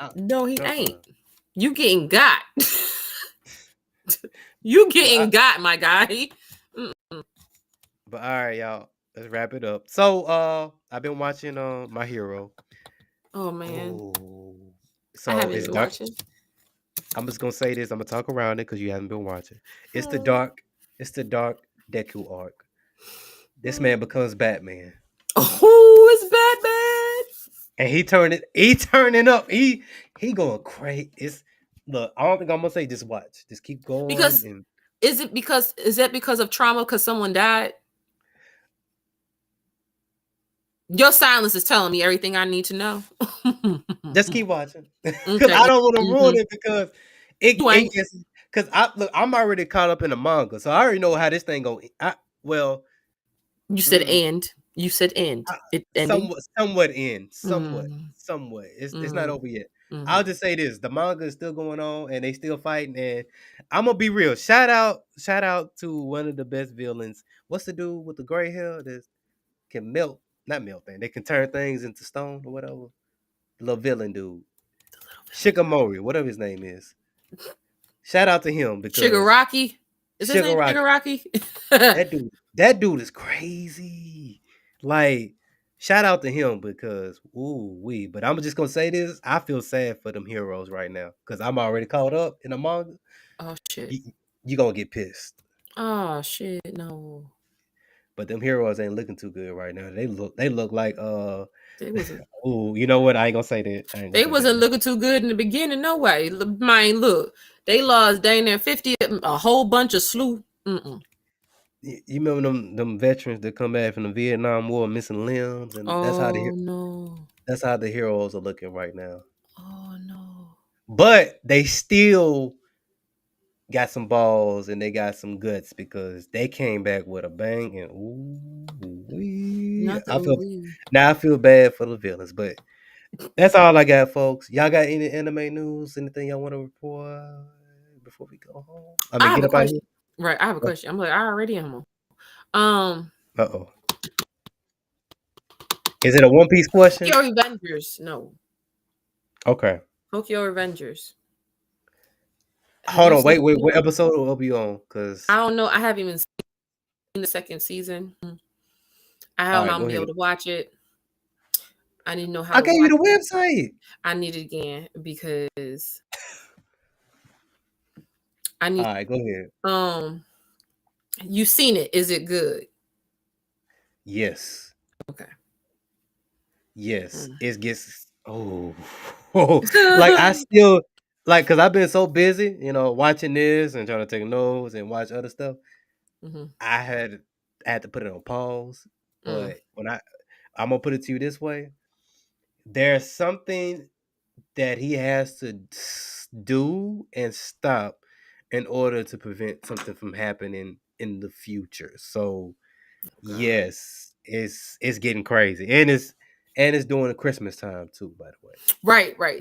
Speaker 5: he ain't. You getting got. You getting got, my guy.
Speaker 1: But all right, y'all, let's wrap it up. So, I've been watching My Hero.
Speaker 5: Oh man.
Speaker 1: So it's dark. I'm just gonna say this. I'm gonna talk around it because you haven't been watching. It's the dark Deku arc. This man becomes Batman.
Speaker 5: Oh, it's Batman.
Speaker 1: And he turning up. He going crazy. Look, I don't think I'm gonna say just watch. Just keep going.
Speaker 5: Because is that because of trauma because someone died? Your silence is telling me everything I need to know.
Speaker 1: Just keep watching. Because I don't want to ruin it because I'm already caught up in the manga, so I already know how this thing go.
Speaker 5: You said end. You said end. It
Speaker 1: somewhat end. Somewhat. It's not over yet. I'll just say this: the manga is still going on, and they still fighting. And I'm gonna be real. Shout out to one of the best villains. What's the dude with the gray hair that can not melt things? They can turn things into stone or whatever. The little villain dude, Shikamori, whatever his name is. Shout out to him because
Speaker 5: Shigaraki. Is his name Shigaraki?
Speaker 1: That dude is crazy. Like, shout out to him because but I'm just gonna say this. I feel sad for them heroes right now because I'm already caught up in the manga.
Speaker 5: Oh shit.
Speaker 1: You gonna get pissed.
Speaker 5: Oh shit, no.
Speaker 1: But them heroes ain't looking too good right now. They look like you know what? I ain't gonna say that.
Speaker 5: They wasn't looking too good in the beginning, no way. Mine, look, they lost dang near 50, a whole bunch of slew.
Speaker 1: You remember them veterans that come back from the Vietnam War missing limbs, and that's how the heroes are looking right now.
Speaker 5: Oh no!
Speaker 1: But they still got some balls and they got some guts because they came back with a bang. And I feel bad for the villains, but that's all I got, folks. Y'all got any anime news? Anything y'all want to report before we go home?
Speaker 5: I get up out of here. Right, I have a question. I'm like, I already am.
Speaker 1: Uh-oh. Is it a One Piece question?
Speaker 5: Tokyo Revengers, no.
Speaker 1: Okay.
Speaker 5: Tokyo Revengers.
Speaker 1: Hold on, wait, what episode will be on? Because
Speaker 5: I don't know. I haven't even seen the second season. I have not been able to watch it. I didn't know how.
Speaker 1: I gave you the website.
Speaker 5: I need it again because I need.
Speaker 1: All right, go ahead.
Speaker 5: You seen it? Is it good?
Speaker 1: Yes.
Speaker 5: Okay.
Speaker 1: Yes, it gets like I still like because I've been so busy, watching this and trying to take notes and watch other stuff. I had to put it on pause. But when I'm gonna put it to you this way, there's something that he has to do and stop in order to prevent something from happening in the future. So yes, it's getting crazy, and it's during the Christmas time too. By the way,
Speaker 5: right.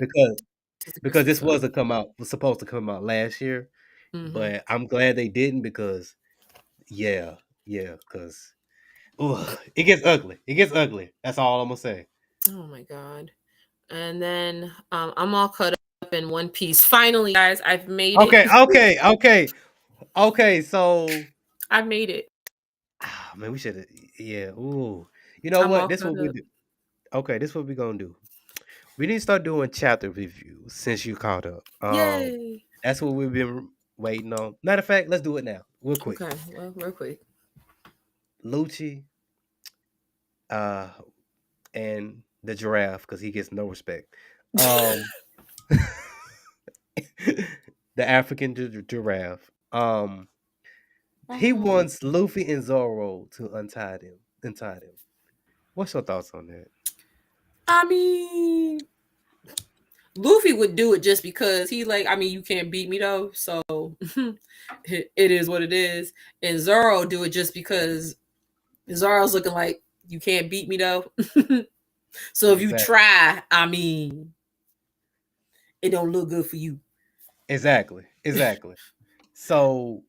Speaker 1: Because this was supposed to come out last year, but I'm glad they didn't because because it gets ugly. It gets ugly. That's all I'm gonna say.
Speaker 5: Oh my god! And then I'm all caught up in One Piece. Finally, guys, I've made
Speaker 1: it. Okay. So
Speaker 5: I've made it.
Speaker 1: Man, we should. Yeah. Ooh. You know what? This what we do. Okay, this what we gonna do. We need to start doing chapter reviews since you caught up.
Speaker 5: Yay!
Speaker 1: That's what we've been waiting on. Matter of fact, let's do it now, real quick.
Speaker 5: Okay, well, real quick.
Speaker 1: Lucci, and the giraffe because he gets no respect. The African giraffe. He wants Luffy and Zoro to untie them. What's your thoughts on that?
Speaker 5: I mean, Luffy would do it just because he like. I mean, you can't beat me though, so it is what it is. And Zoro do it just because Zoro's looking like you can't beat me though. So if you try, I mean, it don't look good for you.
Speaker 1: Exactly. So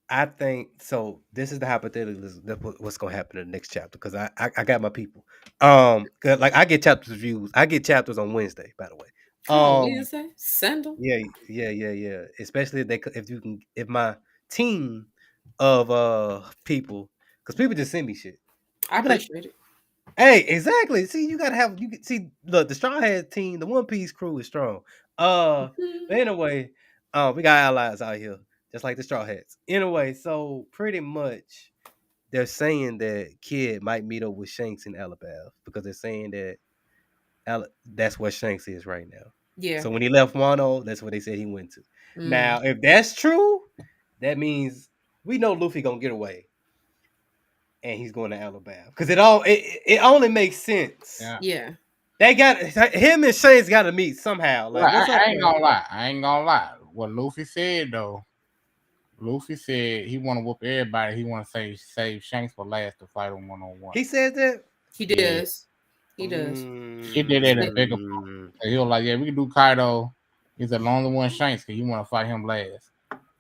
Speaker 1: I think so. This is the hypothetical. What's gonna happen in the next chapter? Because I got my people. Like I get chapters reviews. I get chapters on Wednesday. By the way.
Speaker 5: Wednesday, send them.
Speaker 1: Yeah. Especially if my team of people, because people just send me shit.
Speaker 5: I appreciate it.
Speaker 1: Hey, exactly. See, you gotta have look, the Straw Hat team, the One Piece crew is strong. But anyway, we got allies out here, just like the Straw Hats. Anyway, so pretty much they're saying that Kid might meet up with Shanks in Alabama because they're saying that that's where Shanks is right now.
Speaker 5: Yeah.
Speaker 1: So when he left Wano, that's what they said he went to. Now, if that's true, that means we know Luffy gonna get away. And he's going to Alabama because it only makes sense.
Speaker 5: Yeah.
Speaker 1: They got him and Shane's got to meet somehow. Like,
Speaker 2: I ain't gonna lie. What Luffy said though, Luffy said he want to whoop everybody. He want to save Shanks for last to fight him 1-on-1.
Speaker 1: He said that.
Speaker 5: He does. He does.
Speaker 2: He did that in bigger. He was like, yeah, we can do Kaido. He's the only one Shanks because you want to fight him last.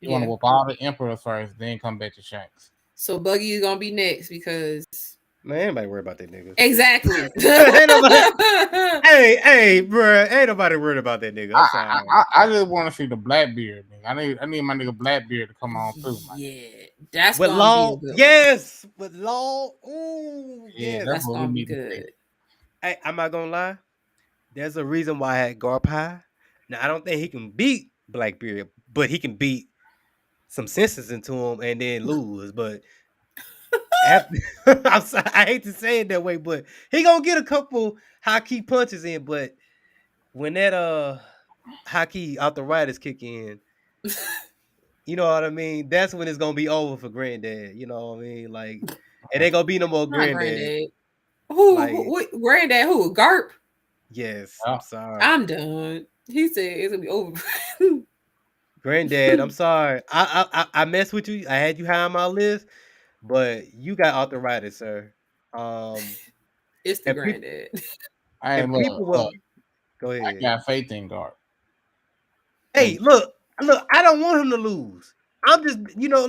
Speaker 2: You want to whoop all the emperors first, then come back to Shanks.
Speaker 5: So Buggy is gonna be next because
Speaker 1: man, ain't nobody worry about that nigga.
Speaker 5: Exactly.
Speaker 1: hey, bro, ain't nobody worried about that nigga.
Speaker 2: I just want to see the Blackbeard. Nigga. I need my nigga Blackbeard to come on through.
Speaker 5: Yeah, that's
Speaker 1: with Law. Yes, with Law. Ooh,
Speaker 2: yeah,
Speaker 5: that's gonna be good.
Speaker 1: Hey, I'm not gonna lie. There's a reason why I had Garp high. Now I don't think he can beat Blackbeard, but he can beat some senses into him and then lose. But I'm sorry, I hate to say it that way, but he gonna get a couple high key punches in. But when that high key arthritis kick in, you know what I mean? That's when it's gonna be over for Granddad. You know what I mean? Like, it ain't gonna be no more Granddad.
Speaker 5: Who Granddad? Who? Garp?
Speaker 1: Yes. I'm sorry.
Speaker 5: I'm done. He said it's gonna be over.
Speaker 1: Granddad, I'm sorry. I messed with you. I had you high on my list, but you got arthritis, sir.
Speaker 5: It's the Granddad.
Speaker 1: Go ahead.
Speaker 2: I got faith in Garp.
Speaker 1: Hey, look. I don't want him to lose. I'm just,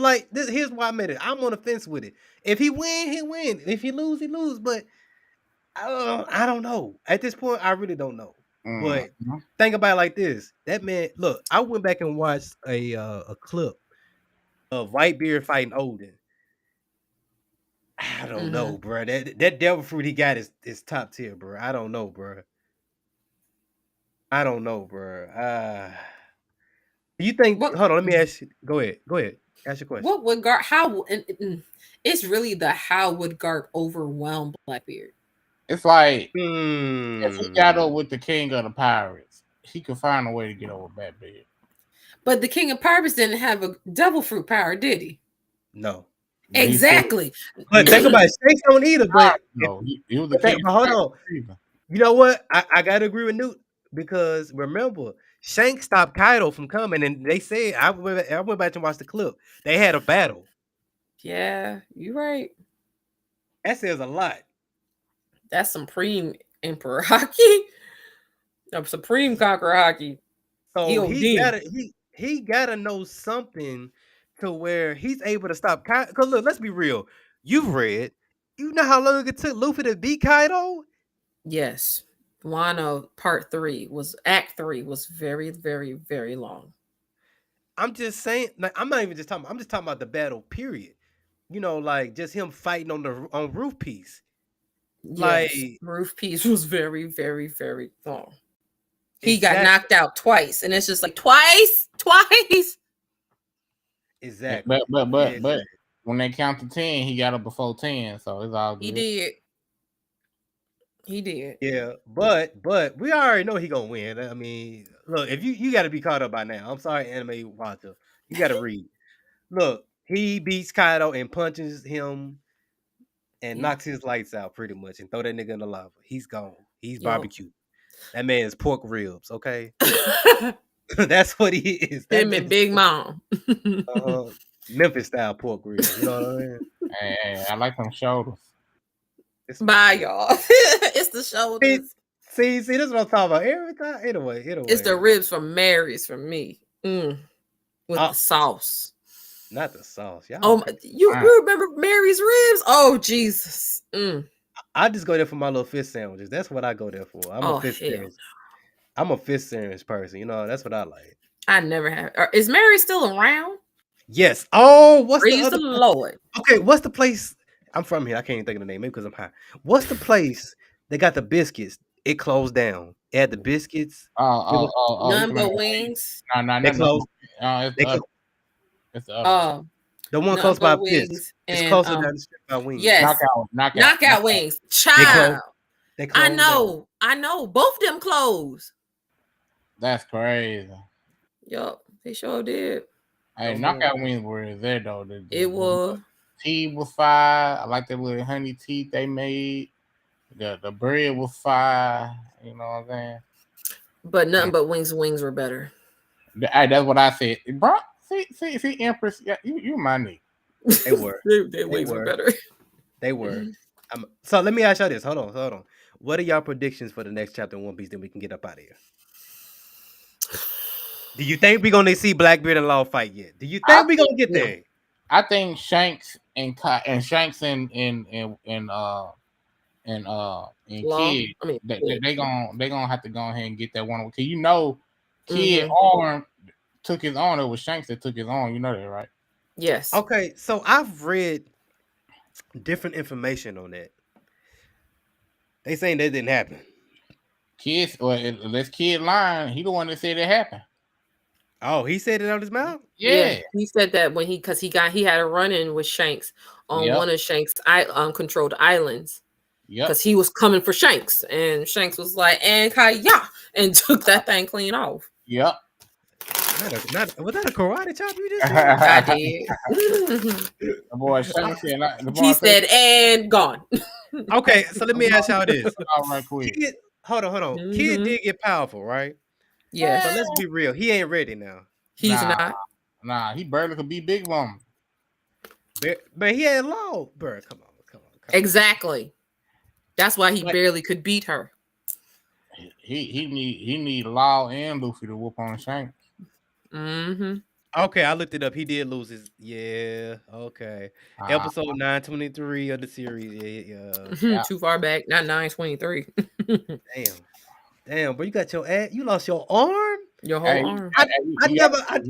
Speaker 1: like this. Here's why I made it. I'm on the fence with it. If he win, he win. If he lose, he lose. But I don't know. At this point, I really don't know. But think about it like this. That man, look, I went back and watched a clip of Whitebeard fighting Odin. I don't know, bro. That devil fruit he got is top tier, bro. I don't know, bro. You think? Hold on, let me ask you. Go ahead. Ask your question.
Speaker 5: What would Garp? How? It's really how would Garp overwhelm Blackbeard?
Speaker 2: It's like if he got up with the King of the Pirates, he could find a way to get over Blackbeard.
Speaker 5: But the King of Pirates didn't have a devil fruit power, did he?
Speaker 1: No.
Speaker 5: Exactly.
Speaker 1: But think about it. Shanks don't either. But
Speaker 2: no, he was the King.
Speaker 1: Hold on. You know what? I gotta agree with Newt because remember, Shank stopped Kaido from coming, and they said I went back and watched the clip. They had a battle.
Speaker 5: Yeah, you're right.
Speaker 1: That says a lot.
Speaker 5: That's supreme emperor hockey. Supreme conqueror hockey.
Speaker 1: So he gotta know something to where he's able to stop Kaido. Because look, let's be real. You've read. You know how long it took Luffy to beat Kaido?
Speaker 5: Yes. Wano Act 3 was very, very, very long.
Speaker 1: I'm just saying, like, I'm not even just talking. I'm just talking about the battle. Period. You know, like just him fighting on Roof Piece.
Speaker 5: Yes,
Speaker 1: Like
Speaker 5: Roof Piece was very, very, very long. He got knocked out twice, and it's just like twice.
Speaker 1: Exactly.
Speaker 2: But when they count to 10, he got up before 10, so it's all good.
Speaker 5: He did.
Speaker 1: Yeah, but we already know he gonna win. I mean, look, if you got to be caught up by now. I'm sorry, anime watcher. You got to read. Look, he beats Kaido and punches him and knocks his lights out pretty much and throw that nigga in the lava. He's gone. He's barbecue. That man is pork ribs. Okay, that's what he is.
Speaker 5: Him and Big Mom.
Speaker 1: Memphis style pork ribs. You know what I mean?
Speaker 2: Hey, I like them shoulders.
Speaker 5: Bye, y'all. It's the shoulders.
Speaker 1: See, this is what I'm talking about. Every time, anyway.
Speaker 5: It's the ribs from Mary's for me. With the sauce.
Speaker 1: Not the sauce.
Speaker 5: Y'all you remember Mary's ribs? Oh, Jesus.
Speaker 1: I just go there for my little fish sandwiches. That's what I go there for. I'm a fish sandwich person. You know, that's what I like.
Speaker 5: I never have. Is Mary still around?
Speaker 1: Yes. Oh, what's
Speaker 5: Praise the Lord.
Speaker 1: Okay, what's the place? I'm from here. I can't even think of the name. Maybe because I'm high. What's the place they got the biscuits? It closed down. It had the biscuits.
Speaker 5: None but wings.
Speaker 2: No,
Speaker 1: they closed.
Speaker 2: It's
Speaker 1: the one close by Wings. It's closer down the street by Wings.
Speaker 5: Yes. Knockout Wings. Child.
Speaker 1: They closed.
Speaker 5: I know. Both them closed.
Speaker 2: That's crazy.
Speaker 5: Yup, they sure did.
Speaker 2: Hey, knockout wings were there though.
Speaker 5: It was.
Speaker 2: Tea was fire. I like the little honey tea they made. The bread was fire. You know what I'm saying?
Speaker 5: But nothing but wings were better.
Speaker 2: That's what I said, bro. See, Empress, yeah, you my nigga.
Speaker 1: They were.
Speaker 5: Their wings were better.
Speaker 1: They were. So let me ask y'all this. Hold on. What are y'all predictions for the next chapter in One Piece? Then we can get up out of here. Do you think we're gonna see Blackbeard and Law fight yet? Do you think we're gonna get there?
Speaker 2: I think Shanks and Kid, they're gonna have to go ahead and get that one. Cause you know, Kid arm took his own. It was Shanks that took his own. You know that, right?
Speaker 5: Yes.
Speaker 1: Okay, so I've read different information on that. They saying that didn't happen.
Speaker 2: Let's Kid lying. He the one that said it happened.
Speaker 1: Oh, he said it out of his mouth?
Speaker 5: Yeah. He said that when he had a run-in with Shanks on one of Shanks' uncontrolled islands.
Speaker 2: Yeah.
Speaker 5: Because he was coming for Shanks. And Shanks was like, and Kaya, and took that thing clean off.
Speaker 2: Yep.
Speaker 1: Was that a karate chop you just
Speaker 5: did? I did.
Speaker 2: The boy Shanks said,
Speaker 5: he said, and gone.
Speaker 1: Okay, so let me ask y'all this.
Speaker 2: All right, quick.
Speaker 1: Hold on. Kid did get powerful, right?
Speaker 5: Yeah.
Speaker 1: But let's be real. He ain't ready now.
Speaker 5: He's not.
Speaker 2: Nah, he barely could be Big Mom.
Speaker 1: But he had Law. Bro, come on.
Speaker 5: Exactly. That's why he barely could beat her.
Speaker 2: He need Law and Luffy to whoop on Shanks.
Speaker 5: Mm-hmm.
Speaker 1: Okay, I looked it up. He did lose his. Yeah. Okay. Episode 923 of the series. Yeah.
Speaker 5: Too far back. Not 923.
Speaker 1: Damn, bro, you got your ass. You lost your arm.
Speaker 5: Your whole arm.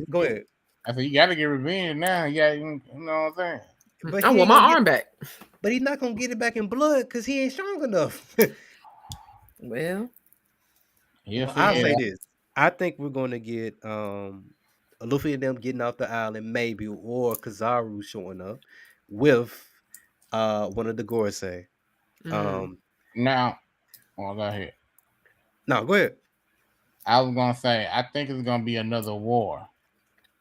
Speaker 1: Go ahead.
Speaker 2: I said you gotta get revenge now. You know what I'm saying?
Speaker 1: But
Speaker 5: I want my arm back.
Speaker 1: But he's not gonna get it back in blood because he ain't strong enough.
Speaker 5: Well,
Speaker 1: I'll say this. I think we're gonna get Luffy and them getting off the island, maybe, or Kizaru showing up with one of the Gorosei.
Speaker 2: Now, go ahead.
Speaker 1: No, go ahead.
Speaker 2: I was gonna say I think it's gonna be another war.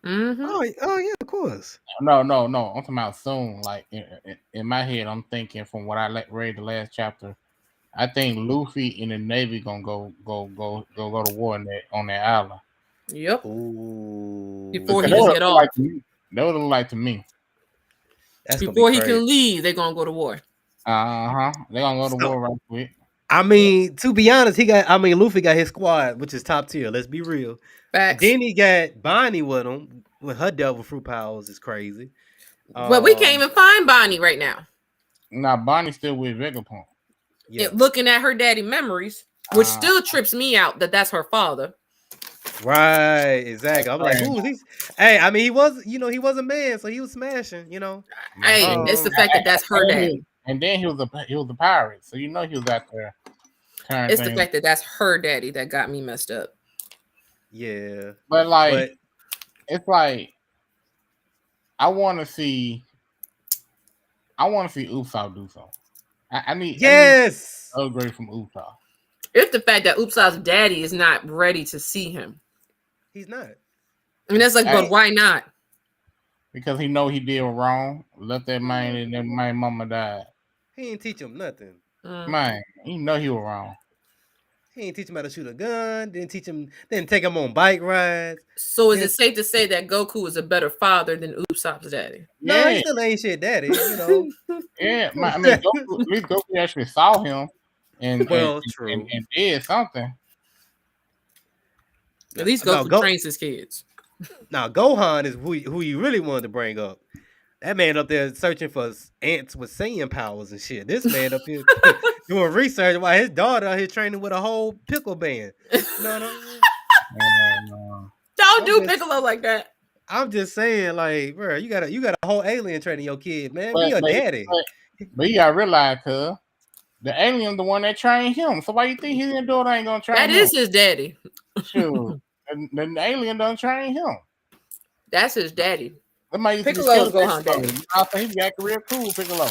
Speaker 5: Mm-hmm.
Speaker 1: Oh yeah, of course.
Speaker 2: No. I'm talking about soon. Like in my head, I'm thinking from what I read the last chapter, I think Luffy and the Navy gonna go to war on that island.
Speaker 5: Yep.
Speaker 1: Ooh.
Speaker 5: Before he can get off.
Speaker 2: That would look like to me.
Speaker 1: That's
Speaker 5: before he can leave, they're gonna go to war.
Speaker 2: They're gonna go to war right quick.
Speaker 1: I mean, to be honest, Luffy got his squad, which is top tier. Let's be real.
Speaker 5: Facts.
Speaker 1: Then he got Bonnie with him. With her devil fruit powers is crazy.
Speaker 5: But we can't even find Bonnie right now.
Speaker 2: Nah, Bonnie's still with Vegapunk.
Speaker 5: Yeah. Looking at her daddy memories, which still trips me out that that's her father.
Speaker 1: Right, exactly. I'm like, who is he? Hey, I mean, he was a man, so he was smashing, you know.
Speaker 5: Hey, it's the fact that that's her daddy.
Speaker 2: And then he was a pirate, so you know he was out there.
Speaker 5: It's the fact that that's her daddy that got me messed up.
Speaker 1: Yeah,
Speaker 2: but it's like I want to see Usopp do so. I need upgrade from Usopp.
Speaker 5: It's the fact that Usopp's daddy is not ready to see him.
Speaker 1: He's not.
Speaker 5: And that's like, but why not?
Speaker 2: Because he know he did wrong. Let that man and that my mama died.
Speaker 1: He ain't teach him nothing.
Speaker 2: Man, he know he was wrong.
Speaker 1: He ain't teach him how to shoot a gun. Didn't take him on bike rides.
Speaker 5: So is it safe to say that Goku is a better father than Usopp's daddy?
Speaker 1: No, he still ain't shit daddy, you know.
Speaker 2: Yeah, I mean, at least Goku actually saw him and did something.
Speaker 5: At least Goku trains his kids.
Speaker 1: Now Gohan is who you really wanted to bring up. That man up there searching for ants with Saiyan powers and shit. This man up here doing research while his daughter out here training with a whole pickle band. No.
Speaker 5: Don't do Piccolo like that.
Speaker 1: I'm just saying, like, bro, you got a whole alien training your kid, man. Be your daddy.
Speaker 2: But you gotta realize, cuz the alien the one that trained him. So why you think his daughter ain't gonna train him?
Speaker 5: That is his daddy.
Speaker 2: Sure. the alien don't train him.
Speaker 5: That's his daddy.
Speaker 2: Piccolo's Gohan daddy. I think he got real cool, Piccolo.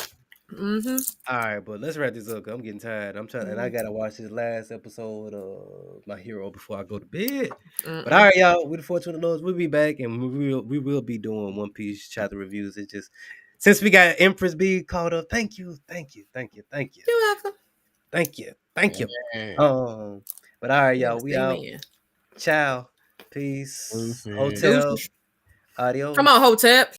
Speaker 1: All right, but let's wrap this up. I'm getting tired. And I gotta watch this last episode of My Hero before I go to bed. But all right, y'all, with the Fortune of the Lords, we'll be back and we will be doing One Piece chapter reviews. It's just since we got Empress B called up. Thank you.
Speaker 5: You're welcome.
Speaker 1: Thank you. Yeah. But all right, y'all, we out. Ciao. Peace. Hotel. Adios.
Speaker 5: Come on, Hotep.